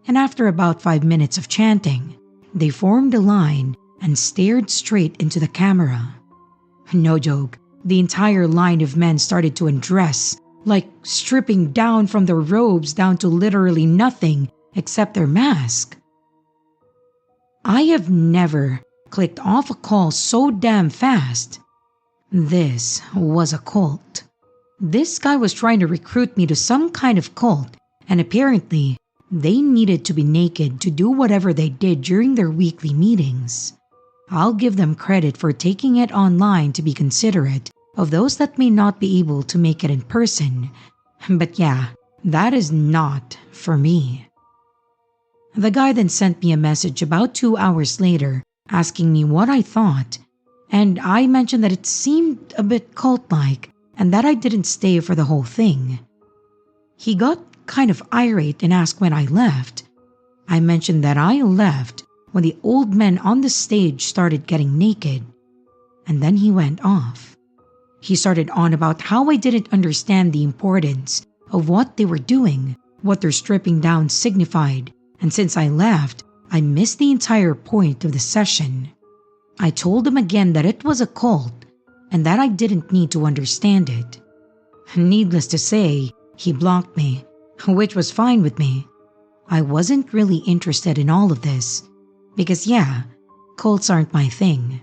And after about 5 minutes of chanting, they formed a line and stared straight into the camera. No joke, the entire line of men started to undress, like stripping down from their robes down to literally nothing except their mask. I have never clicked off a call so damn fast. This was a cult. This guy was trying to recruit me to some kind of cult, and apparently they needed to be naked to do whatever they did during their weekly meetings. I'll give them credit for taking it online to be considerate of those that may not be able to make it in person, but yeah, that is not for me. The guy then sent me a message about 2 hours later asking me what I thought, and I mentioned that it seemed a bit cult-like and that I didn't stay for the whole thing. He got kind of irate and asked when I left. I mentioned that I left when the old men on the stage started getting naked, and then he went off. He started on about how I didn't understand the importance of what they were doing, what their stripping down signified, and since I left, I missed the entire point of the session. I told him again that it was a cult and that I didn't need to understand it. Needless to say, he blocked me, which was fine with me. I wasn't really interested in all of this because cults aren't my thing.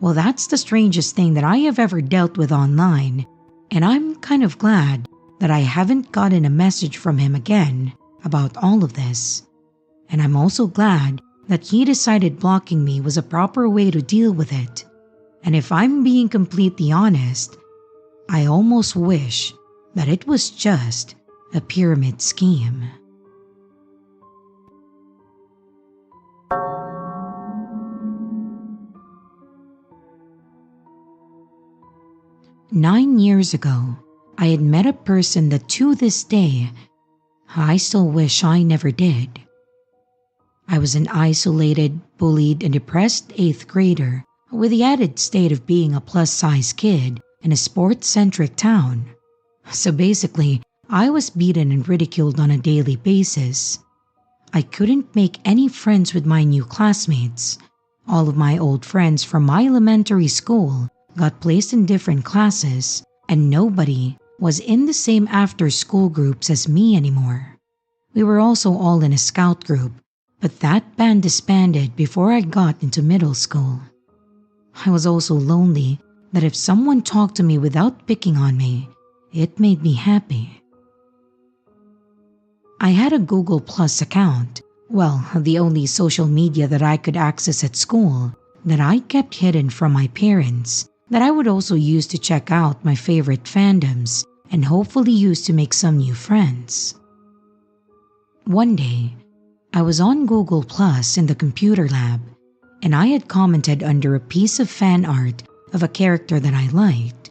Well, that's the strangest thing that I have ever dealt with online, and I'm kind of glad that I haven't gotten a message from him again about all of this. And I'm also glad that he decided blocking me was a proper way to deal with it. And if I'm being completely honest, I almost wish that it was just a pyramid scheme. "9 years ago, I had met a person that to this day, I still wish I never did. I was an isolated, bullied, and depressed 8th grader with the added state of being a plus-size kid in a sports-centric town. So basically, I was beaten and ridiculed on a daily basis. I couldn't make any friends with my new classmates. All of my old friends from my elementary school got placed in different classes, and nobody was in the same after-school groups as me anymore. We were also all in a scout group, but that band disbanded before I got into middle school. I was also lonely that if someone talked to me without picking on me, it made me happy. I had a Google Plus account, the only social media that I could access at school, that I kept hidden from my parents, that I would also use to check out my favorite fandoms and hopefully use to make some new friends. One day, I was on Google Plus in the computer lab, and I had commented under a piece of fan art of a character that I liked.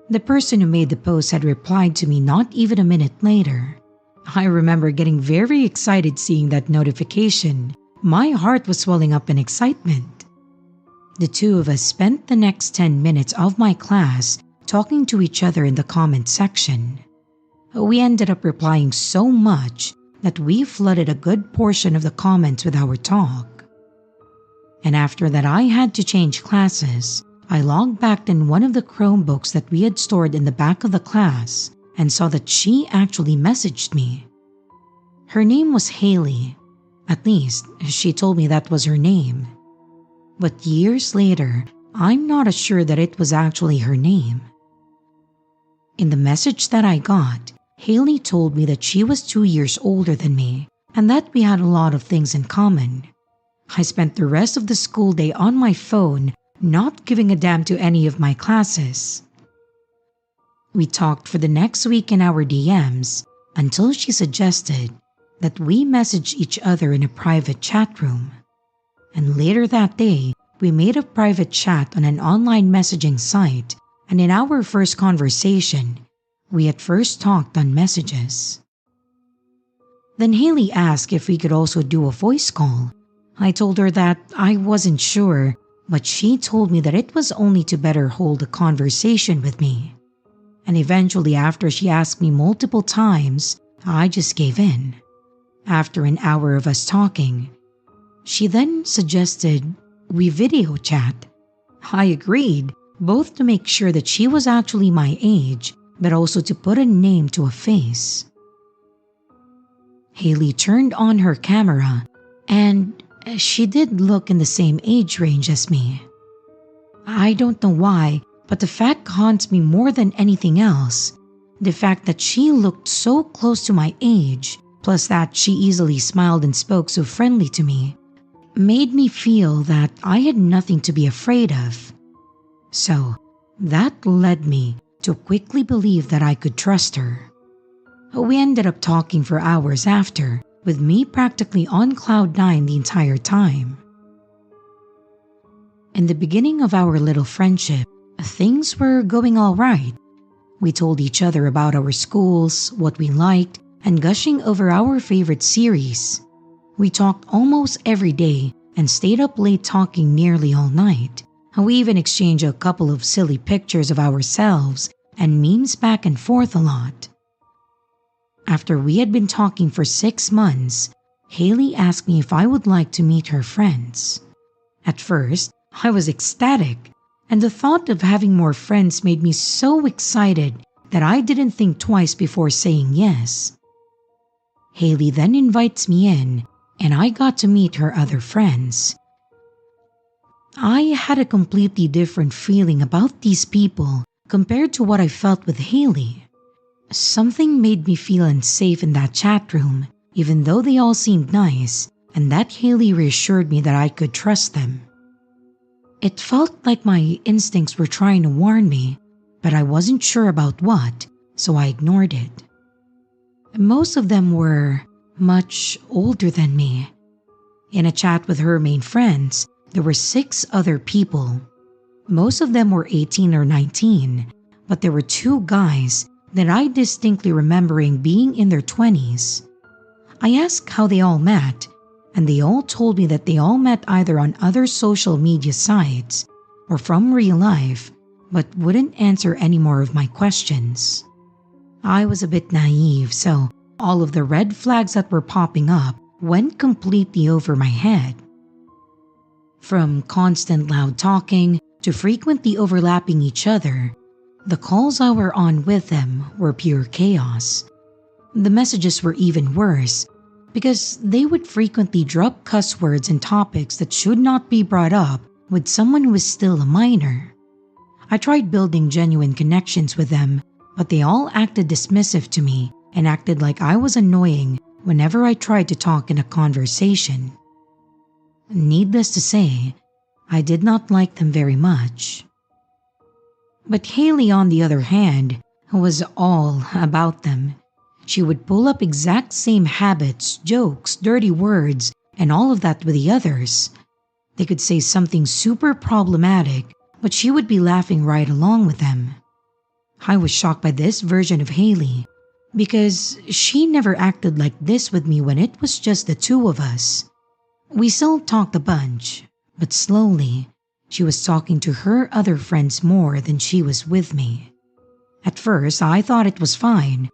The person who made the post had replied to me not even a minute later. I remember getting very excited seeing that notification. My heart was swelling up in excitement. The two of us spent the next 10 minutes of my class talking to each other in the comment section. We ended up replying so much that we flooded a good portion of the comments with our talk. And after that, I had to change classes. I logged back in one of the Chromebooks that we had stored in the back of the class and saw that she actually messaged me. Her name was Haley. At least, she told me that was her name. But years later, I'm not as sure that it was actually her name. In the message that I got, Haley told me that she was 2 years older than me and that we had a lot of things in common. I spent the rest of the school day on my phone, not giving a damn to any of my classes. We talked for the next week in our DMs until she suggested that we message each other in a private chat room. And later that day, we made a private chat on an online messaging site, and in our first conversation, we at first talked on messages. Then Haley asked if we could also do a voice call. I told her that I wasn't sure, but she told me that it was only to better hold a conversation with me. And eventually, after she asked me multiple times, I just gave in. After an hour of us talking, she then suggested we video chat. I agreed, both to make sure that she was actually my age, but also to put a name to a face. Haley turned on her camera, and she did look in the same age range as me. I don't know why, but the fact haunts me more than anything else. The fact that she looked so close to my age, plus that she easily smiled and spoke so friendly to me, made me feel that I had nothing to be afraid of. So that led me to quickly believe that I could trust her. We ended up talking for hours after, with me practically on cloud 9 the entire time. In the beginning of our little friendship, things were going all right, We told each other about our schools, what we liked, and gushing over our favorite series. We talked almost every day and stayed up late talking nearly all night. We even exchanged a couple of silly pictures of ourselves and memes back and forth a lot. After we had been talking for 6 months, Haley asked me if I would like to meet her friends. At first, I was ecstatic, and the thought of having more friends made me so excited that I didn't think twice before saying yes. Haley then invites me in, and I got to meet her other friends. I had a completely different feeling about these people compared to what I felt with Haley. Something made me feel unsafe in that chat room, even though they all seemed nice, and that Haley reassured me that I could trust them. It felt like my instincts were trying to warn me, but I wasn't sure about what, so I ignored it. Most of them were much older than me. In a chat with her main friends, there were 6 other people. Most of them were 18 or 19, but there were 2 guys that I distinctly remembering being in their 20s. I asked how they all met, and they all told me that they all met either on other social media sites or from real life, but wouldn't answer any more of my questions. I was a bit naive, so all of the red flags that were popping up went completely over my head. From constant loud talking to frequently overlapping each other, the calls I were on with them were pure chaos. The messages were even worse because they would frequently drop cuss words and topics that should not be brought up with someone who is still a minor. I tried building genuine connections with them, but they all acted dismissive to me and acted like I was annoying whenever I tried to talk in a conversation. Needless to say, I did not like them very much. But Haley, on the other hand, was all about them. She would pull up exact same habits, jokes, dirty words, and all of that with the others. They could say something super problematic, but she would be laughing right along with them. I was shocked by this version of Haley because she never acted like this with me when it was just the 2 of us. We still talked a bunch, but slowly, she was talking to her other friends more than she was with me. At first, I thought it was fine,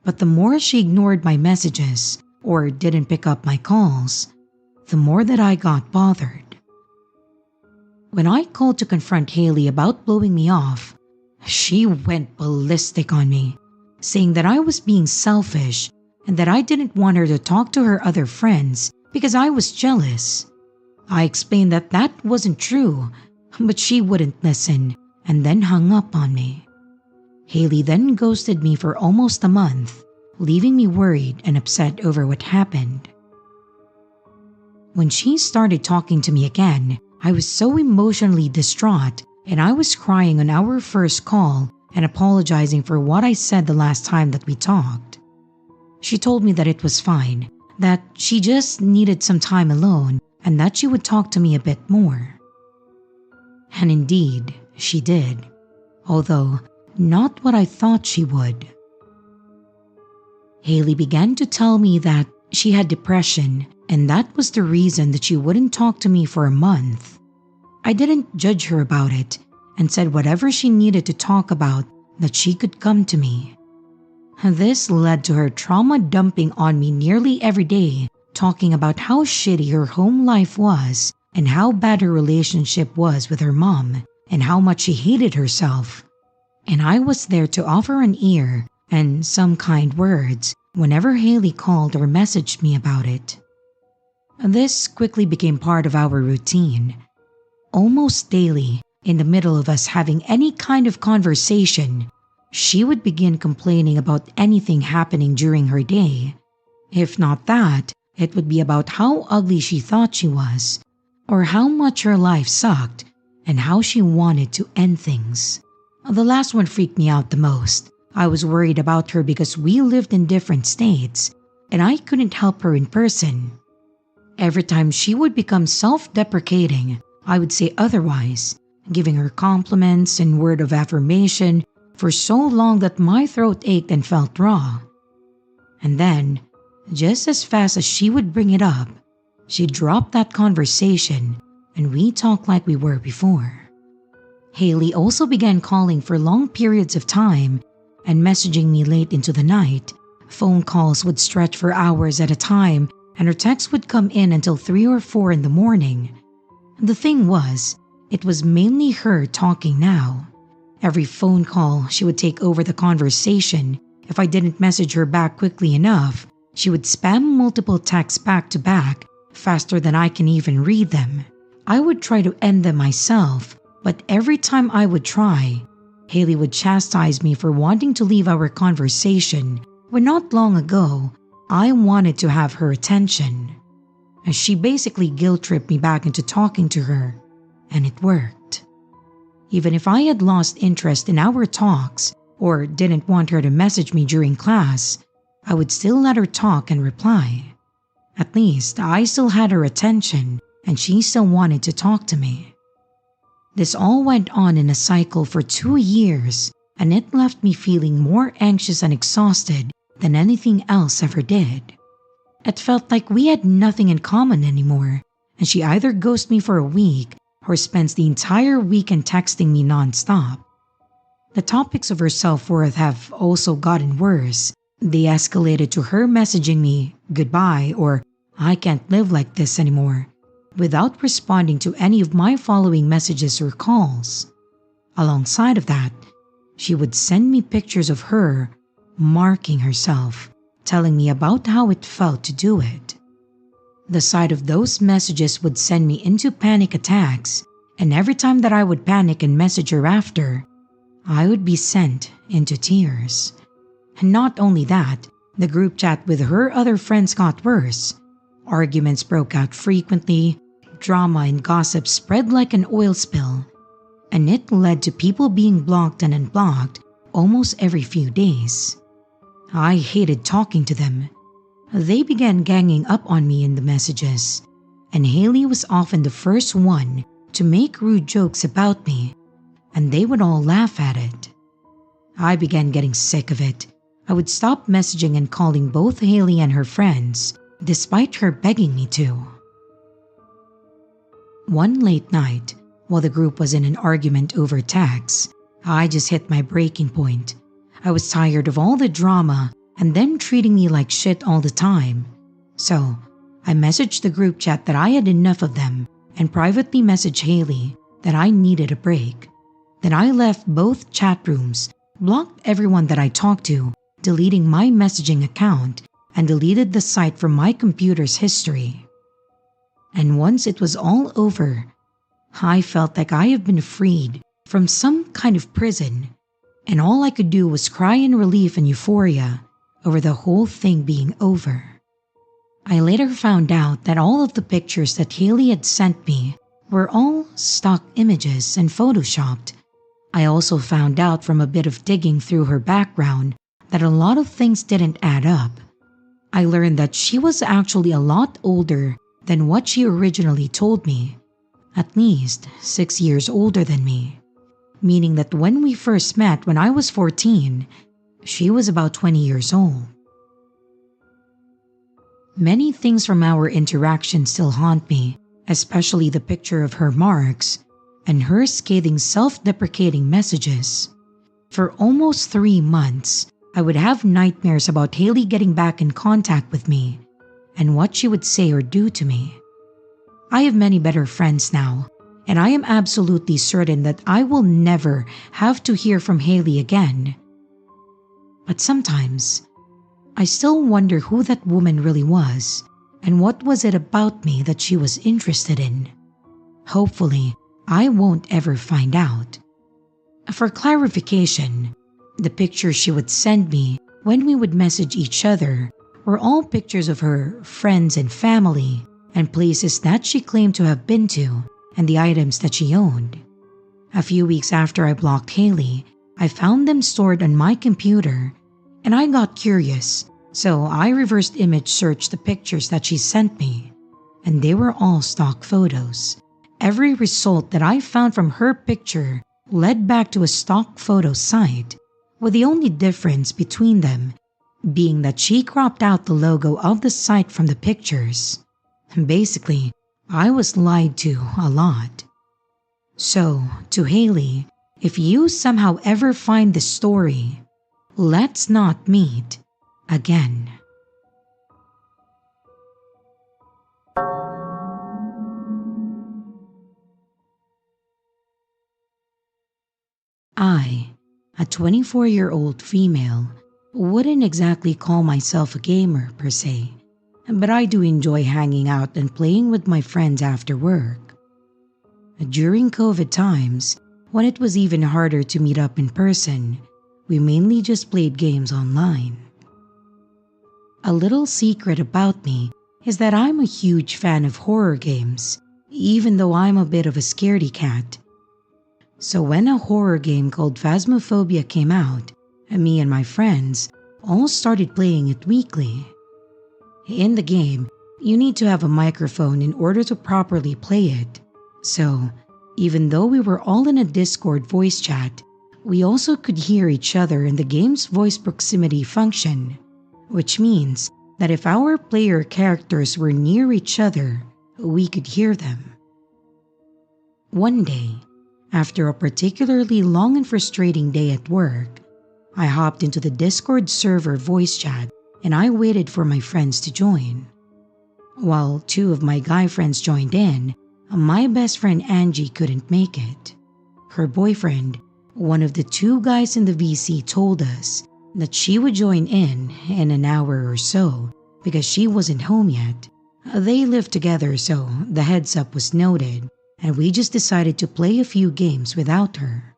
but the more she ignored my messages or didn't pick up my calls, the more that I got bothered. When I called to confront Haley about blowing me off, she went ballistic on me, saying that I was being selfish and that I didn't want her to talk to her other friends because I was jealous. I explained that that wasn't true, but she wouldn't listen and then hung up on me. Haley then ghosted me for almost a month, leaving me worried and upset over what happened. When she started talking to me again, I was so emotionally distraught and I was crying on our first call and apologizing for what I said the last time that we talked. She told me that it was fine, that she just needed some time alone and that she would talk to me a bit more. And indeed, she did, although not what I thought she would. Haley began to tell me that she had depression and that was the reason that she wouldn't talk to me for a month. I didn't judge her about it and said whatever she needed to talk about that she could come to me. This led to her trauma dumping on me nearly every day, talking about how shitty her home life was and how bad her relationship was with her mom and how much she hated herself. And I was there to offer an ear and some kind words whenever Haley called or messaged me about it. This quickly became part of our routine. Almost daily, in the middle of us having any kind of conversation, she would begin complaining about anything happening during her day. If not that, it would be about how ugly she thought she was, or how much her life sucked, and how she wanted to end things. The last one freaked me out the most. I was worried about her because we lived in different states, and I couldn't help her in person. Every time she would become self-deprecating, I would say otherwise, giving her compliments and word of affirmation, for so long that my throat ached and felt raw. And then, just as fast as she would bring it up, she dropped that conversation and we talked like we were before. Haley also began calling for long periods of time and messaging me late into the night. Phone calls would stretch for hours at a time and her texts would come in until 3 or 4 in the morning. The thing was, it was mainly her talking now. Every phone call, she would take over the conversation. If I didn't message her back quickly enough, she would spam multiple texts back to back, faster than I can even read them. I would try to end them myself, but every time I would try, Haley would chastise me for wanting to leave our conversation when not long ago, I wanted to have her attention. As she basically guilt-tripped me back into talking to her, and it worked. Even if I had lost interest in our talks or didn't want her to message me during class, I would still let her talk and reply. At least I still had her attention and she still wanted to talk to me. This all went on in a cycle for 2 years and it left me feeling more anxious and exhausted than anything else ever did. It felt like we had nothing in common anymore, and she either ghosted me for a week or spends the entire weekend texting me nonstop. The topics of her self-worth have also gotten worse. They escalated to her messaging me goodbye or I can't live like this anymore, without responding to any of my following messages or calls. Alongside of that, she would send me pictures of her marking herself, telling me about how it felt to do it. The sight of those messages would send me into panic attacks, and every time that I would panic and message her after, I would be sent into tears. And not only that, the group chat with her other friends got worse. Arguments broke out frequently, drama and gossip spread like an oil spill, and it led to people being blocked and unblocked almost every few days. I hated talking to them. They began ganging up on me in the messages, and Haley was often the first one to make rude jokes about me, and they would all laugh at it. I began getting sick of it. I would stop messaging and calling both Haley and her friends, despite her begging me to. One late night, while the group was in an argument over text, I just hit my breaking point. I was tired of all the drama and them treating me like shit all the time. So, I messaged the group chat that I had enough of them and privately messaged Haley that I needed a break. Then I left both chat rooms, blocked everyone that I talked to, deleting my messaging account, and deleted the site from my computer's history. And once it was all over, I felt like I have been freed from some kind of prison, and all I could do was cry in relief and euphoria over the whole thing being over. I later found out that all of the pictures that Haley had sent me were all stock images and photoshopped. I also found out from a bit of digging through her background that a lot of things didn't add up. I learned that she was actually a lot older than what she originally told me, at least 6 years older than me, meaning that when we first met when I was 14, she was about 20 years old. Many things from our interaction still haunt me, especially the picture of her marks and her scathing self-deprecating messages. For almost 3 months, I would have nightmares about Haley getting back in contact with me and what she would say or do to me. I have many better friends now, and I am absolutely certain that I will never have to hear from Haley again. But sometimes, I still wonder who that woman really was and what was it about me that she was interested in. Hopefully, I won't ever find out. For clarification, the pictures she would send me when we would message each other were all pictures of her friends and family and places that she claimed to have been to and the items that she owned. A few weeks after I blocked Haley, I found them stored on my computer and I got curious, so I reversed image searched the pictures that she sent me, and they were all stock photos. Every result that I found from her picture led back to a stock photo site, with the only difference between them being that she cropped out the logo of the site from the pictures. Basically, I was lied to a lot. So, to Haley, if you somehow ever find this story, let's not meet again. I, a 24-year-old female, wouldn't exactly call myself a gamer per se, but I do enjoy hanging out and playing with my friends after work. During COVID times, when it was even harder to meet up in person, we mainly just played games online. A little secret about me is that I'm a huge fan of horror games, even though I'm a bit of a scaredy cat. So when a horror game called Phasmophobia came out, me and my friends all started playing it weekly. In the game, you need to have a microphone in order to properly play it. So, even though we were all in a Discord voice chat, we also could hear each other in the game's voice proximity function, which means that if our player characters were near each other, we could hear them. One day, after a particularly long and frustrating day at work, I hopped into the Discord server voice chat and I waited for my friends to join. While two of my guy friends joined in, my best friend Angie couldn't make it. Her boyfriend, one of the two guys in the VC, told us that she would join in an hour or so because she wasn't home yet. They lived together, so the heads up was noted, and we just decided to play a few games without her.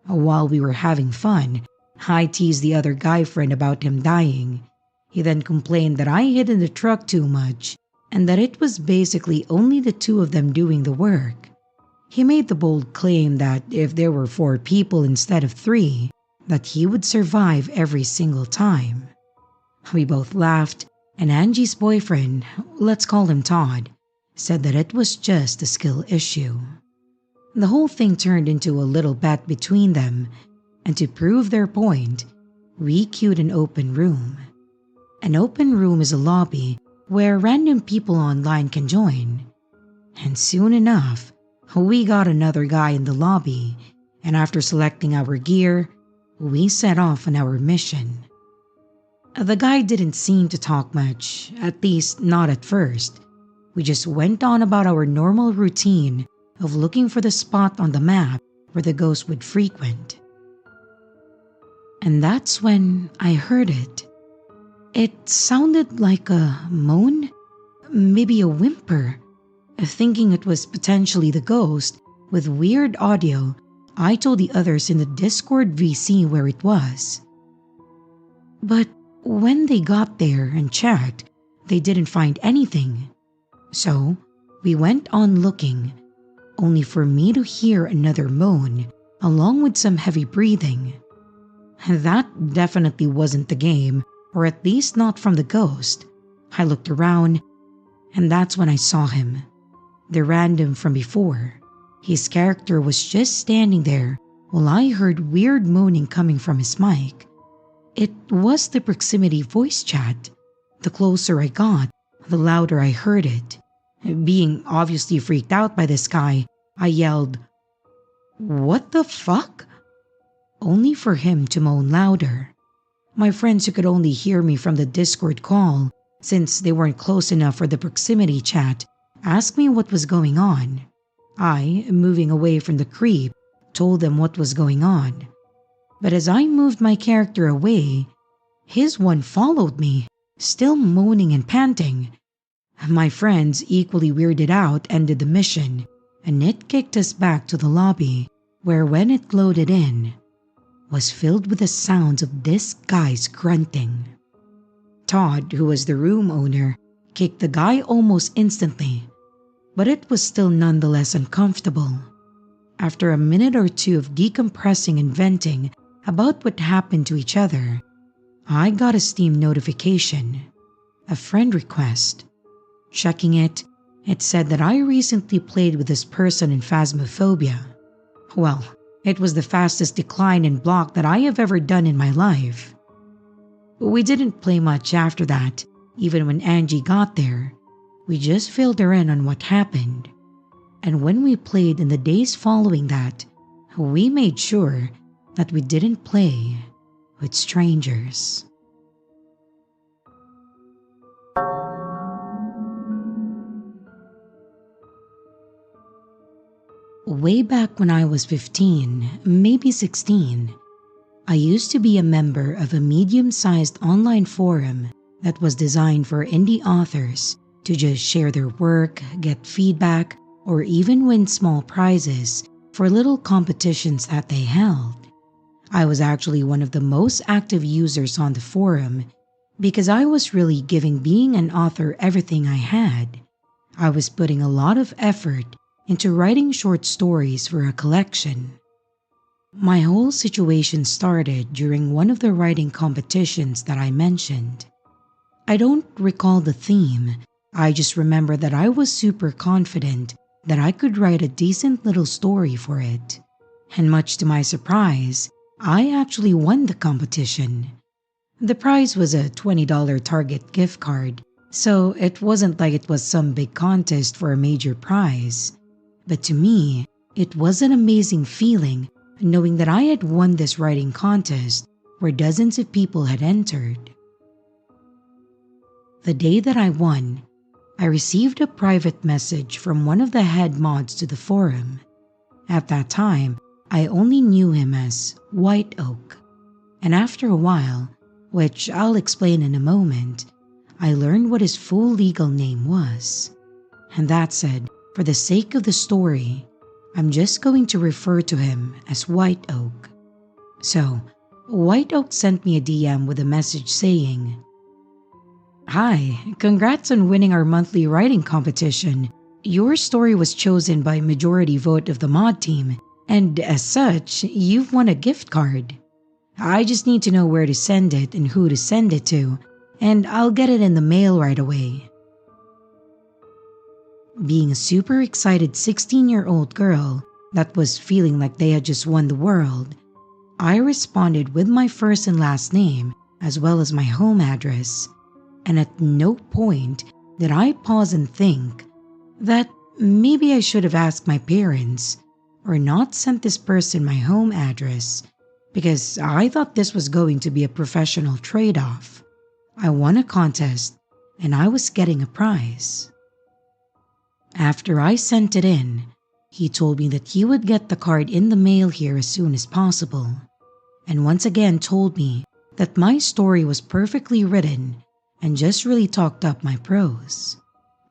While we were having fun, I teased the other guy friend about him dying. He then complained that I hid in the truck too much and that it was basically only the two of them doing the work. He made the bold claim that if there were 4 people instead of 3, that he would survive every single time. We both laughed, and Angie's boyfriend, let's call him Todd, said that it was just a skill issue. The whole thing turned into a little bet between them, and to prove their point, we queued an open room. An open room is a lobby where random people online can join. And soon enough, we got another guy in the lobby, and after selecting our gear, we set off on our mission. The guy didn't seem to talk much, at least not at first. We just went on about our normal routine of looking for the spot on the map where the ghost would frequent. And that's when I heard it. It sounded like a moan, maybe a whimper. Thinking it was potentially the ghost, with weird audio, I told the others in the Discord VC where it was. But when they got there and checked, they didn't find anything. So, we went on looking, only for me to hear another moan, along with some heavy breathing. That definitely wasn't the game, or at least not from the ghost. I looked around, and that's when I saw him. The random from before. His character was just standing there while I heard weird moaning coming from his mic. It was the proximity voice chat. The closer I got, the louder I heard it. Being obviously freaked out by this guy, I yelled, "What the fuck?" Only for him to moan louder. My friends who could only hear me from the Discord call, since they weren't close enough for the proximity chat, asked me what was going on. I, moving away from the creep, told them what was going on. But as I moved my character away, his one followed me, still moaning and panting. My friends, equally weirded out, ended the mission, and it kicked us back to the lobby, where when it loaded in, was filled with the sounds of this guy's grunting. Todd, who was the room owner, kicked the guy almost instantly, but it was still nonetheless uncomfortable. After a minute or two of decompressing and venting about what happened to each other, I got a Steam notification, a friend request. Checking it, it said that I recently played with this person in Phasmophobia. Well, It was the fastest decline in block that I have ever done in my life. We didn't play much after that, even when Angie got there. We just filled her in on what happened. And when we played in the days following that, we made sure that we didn't play with strangers. Way back when I was 15, maybe 16, I used to be a member of a medium-sized online forum that was designed for indie authors to just share their work, get feedback, or even win small prizes for little competitions that they held. I was actually one of the most active users on the forum because I was really giving being an author everything I had. I was putting a lot of effort into writing short stories for a collection. My whole situation started during one of the writing competitions that I mentioned. I don't recall the theme, I just remember that I was super confident that I could write a decent little story for it. And much to my surprise, I actually won the competition. The prize was a $20 Target gift card, so it wasn't like it was some big contest for a major prize. But to me, it was an amazing feeling knowing that I had won this writing contest where dozens of people had entered. The day that I won, I received a private message from one of the head mods to the forum. At that time, I only knew him as White Oak. And after a while, which I'll explain in a moment, I learned what his full legal name was. And that said, for the sake of the story, I'm just going to refer to him as White Oak. So, White Oak sent me a DM with a message saying, "Hi, congrats on winning our monthly writing competition. Your story was chosen by majority vote of the mod team, and as such, you've won a gift card. I just need to know where to send it and who to send it to, and I'll get it in the mail right away." Being a super excited 16-year-old girl that was feeling like they had just won the world, I responded with my first and last name as well as my home address, and at no point did I pause and think that maybe I should have asked my parents or not sent this person my home address because I thought this was going to be a professional trade-off. I won a contest and I was getting a prize. After I sent it in, he told me that he would get the card in the mail here as soon as possible, and once again told me that my story was perfectly written and just really talked up my prose.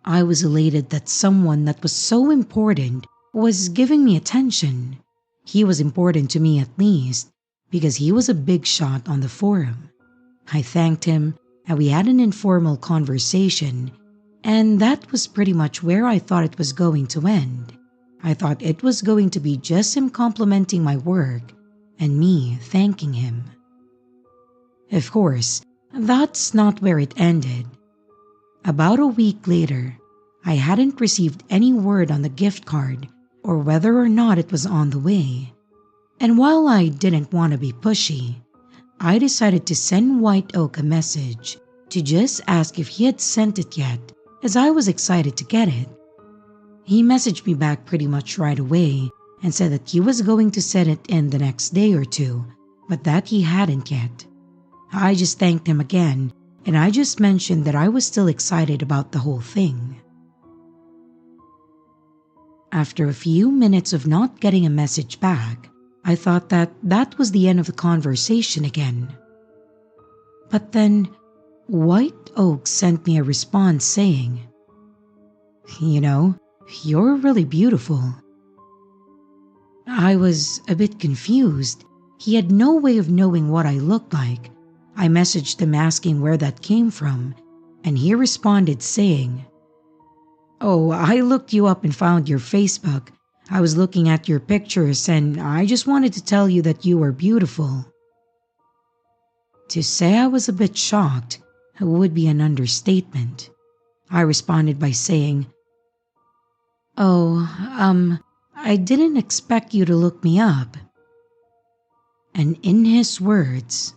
I was elated that someone that was so important was giving me attention. He was important to me at least, because he was a big shot on the forum. I thanked him and we had an informal conversation, and that was pretty much where I thought it was going to end. I thought it was going to be just him complimenting my work and me thanking him. Of course, that's not where it ended. About a week later, I hadn't received any word on the gift card or whether or not it was on the way. And while I didn't want to be pushy, I decided to send White Oak a message to just ask if he had sent it yet, as I was excited to get it. He messaged me back pretty much right away and said that he was going to send it in the next day or two, but that he hadn't yet. I just thanked him again, and I just mentioned that I was still excited about the whole thing. After a few minutes of not getting a message back, I thought that that was the end of the conversation again. But then, White Oak sent me a response saying, "You know, you're really beautiful." I was a bit confused. He had no way of knowing what I looked like. I messaged him asking where that came from, and he responded saying, "Oh, I looked you up and found your Facebook. I was looking at your pictures and I just wanted to tell you that you were beautiful." To say I was a bit shocked would be an understatement. I responded by saying, "Oh, I didn't expect you to look me up. And in his words,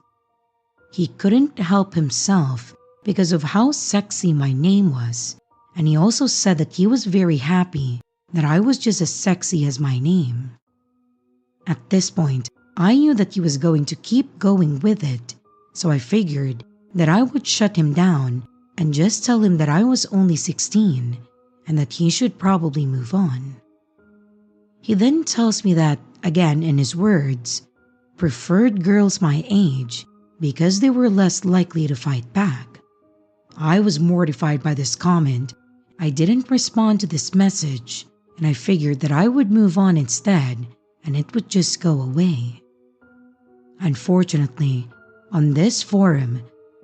he couldn't help himself because of how sexy my name was, and he also said that he was very happy that I was just as sexy as my name. At this point, I knew that he was going to keep going with it, so I figured that I would shut him down and just tell him that I was only 16 and that he should probably move on. He then tells me that, again in his words, preferred girls my age because they were less likely to fight back. I was mortified by this comment. I didn't respond to this message, and I figured that I would move on instead and it would just go away. Unfortunately, on this forum,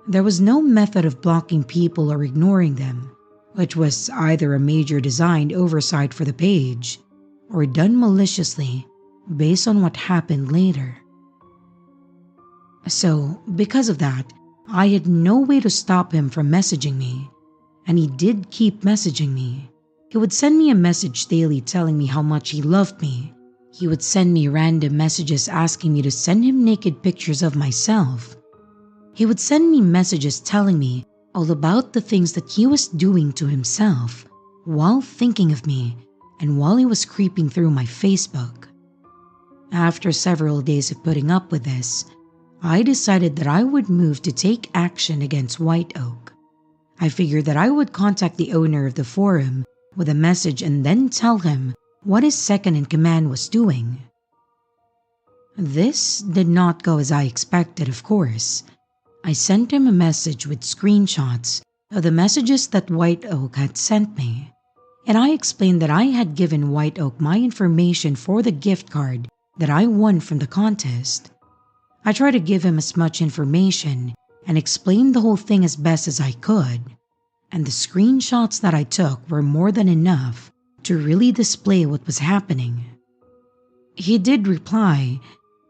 there was no method of blocking people or ignoring them, which was either a major designed oversight for the page or done maliciously based on what happened later. So, because of that, I had no way to stop him from messaging me, and he did keep messaging me. He would send me a message daily telling me how much he loved me. He would send me random messages asking me to send him naked pictures of myself. He would send me messages telling me all about the things that he was doing to himself while thinking of me and while he was creeping through my Facebook. After several days of putting up with this, I decided that I would move to take action against White Oak. I figured that I would contact the owner of the forum with a message and then tell him what his second-in-command was doing. This did not go as I expected, of course. I sent him a message with screenshots of the messages that White Oak had sent me, and I explained that I had given White Oak my information for the gift card that I won from the contest. I tried to give him as much information and explain the whole thing as best as I could, and the screenshots that I took were more than enough to really display what was happening. He did reply,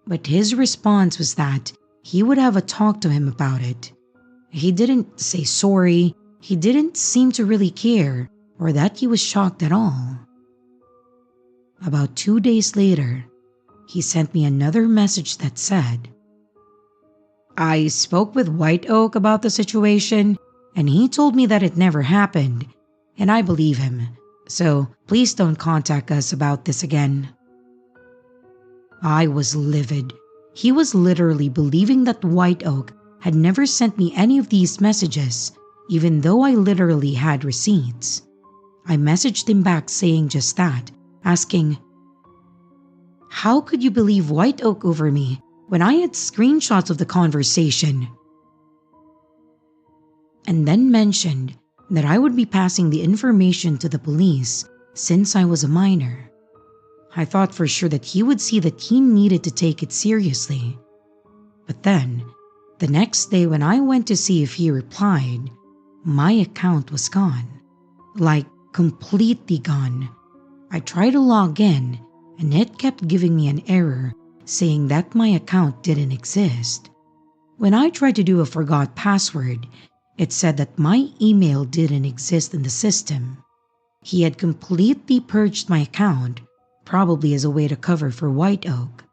but his response was that he would have a talk to him about it. He didn't say sorry, he didn't seem to really care, or that he was shocked at all. About 2 days later, he sent me another message that said, I spoke with White Oak about the situation, and he told me that it never happened, and I believe him, so please don't contact us about this again. I was livid. He was literally believing that White Oak had never sent me any of these messages, even though I literally had receipts. I messaged him back saying just that, asking, how could you believe White Oak over me when I had screenshots of the conversation? And then mentioned that I would be passing the information to the police since I was a minor. I thought for sure that he would see that he needed to take it seriously. But then, the next day when I went to see if he replied, my account was gone. Like, completely gone. I tried to log in, and it kept giving me an error saying that my account didn't exist. When I tried to do a forgot password, it said that my email didn't exist in the system. He had completely purged my account, probably as a way to cover for White Oak,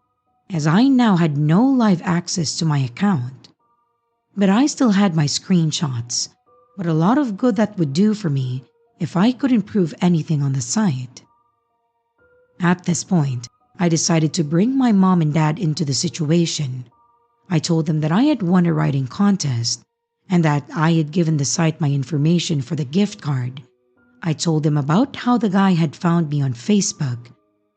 as I now had no live access to my account. But I still had my screenshots, but a lot of good that would do for me if I could improve anything on the site. At this point, I decided to bring my mom and dad into the situation. I told them that I had won a writing contest and that I had given the site my information for the gift card. I told them about how the guy had found me on Facebook,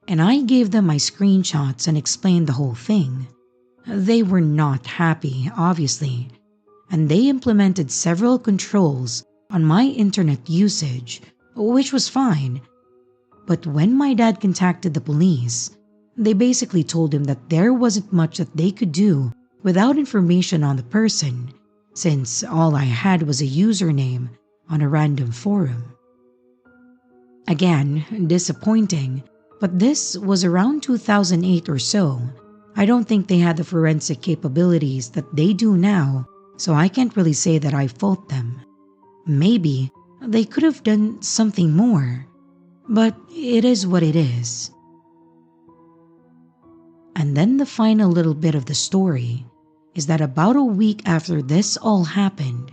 and I gave them my screenshots and explained the whole thing. They were not happy, obviously, and they implemented several controls on my internet usage, which was fine. But when my dad contacted the police, they basically told him that there wasn't much that they could do without information on the person, since all I had was a username on a random forum. Again, disappointing, but this was around 2008 or so. I don't think they had the forensic capabilities that they do now, so I can't really say that I fault them. Maybe they could have done something more, but it is what it is. And And then the final little bit of the story is that about a week after this all happened,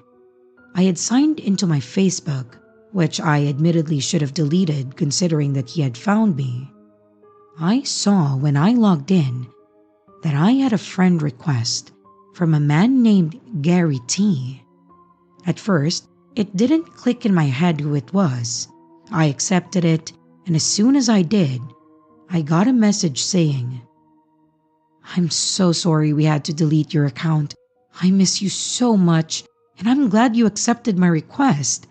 I had signed into my Facebook, which I admittedly should have deleted considering that he had found me. I saw when I logged in that I had a friend request from a man named Gary T. At first, it didn't click in my head who it was. I accepted it, and as soon as I did, I got a message saying, "I'm so sorry we had to delete your account. I miss you so much, and I'm glad you accepted my request."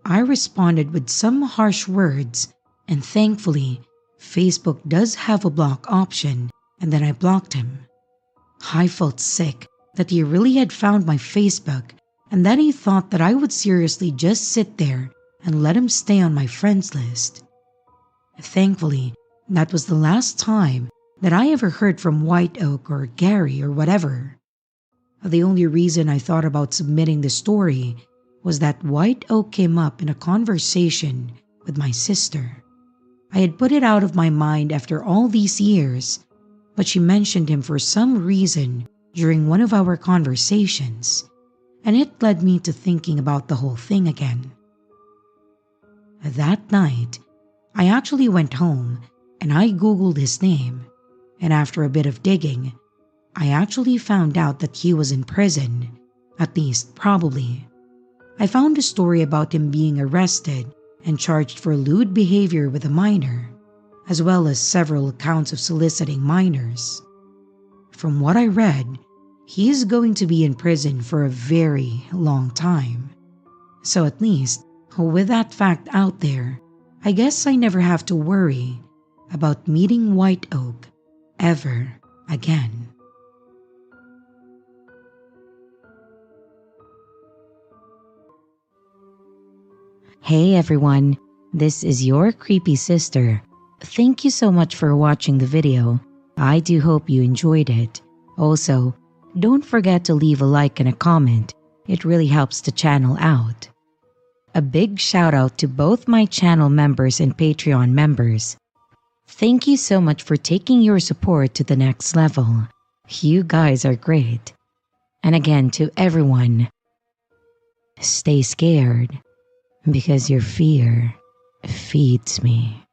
I responded with some harsh words, and thankfully, Facebook does have a block option, and then I blocked him. I felt sick that he really had found my Facebook and that he thought that I would seriously just sit there and let him stay on my friends list. Thankfully, that was the last time that I ever heard from White Oak or Gary or whatever. The only reason I thought about submitting the story was that White Oak came up in a conversation with my sister. I had put it out of my mind after all these years, but she mentioned him for some reason during one of our conversations, and it led me to thinking about the whole thing again. That night, I actually went home and I googled his name, and after a bit of digging, I actually found out that he was in prison, at least probably. I found a story about him being arrested and charged for lewd behavior with a minor, as well as several accounts of soliciting minors. From what I read, he is going to be in prison for a very long time. So at least, with that fact out there, I guess I never have to worry about meeting White Oak ever again. Hey everyone, this is your creepy sister. Thank you so much for watching the video. I do hope you enjoyed it. Also, don't forget to leave a like and a comment. It really helps the channel out. A big shout out to both my channel members and Patreon members. Thank you so much for taking your support to the next level. You guys are great. And again, to everyone, stay scared because your fear feeds me.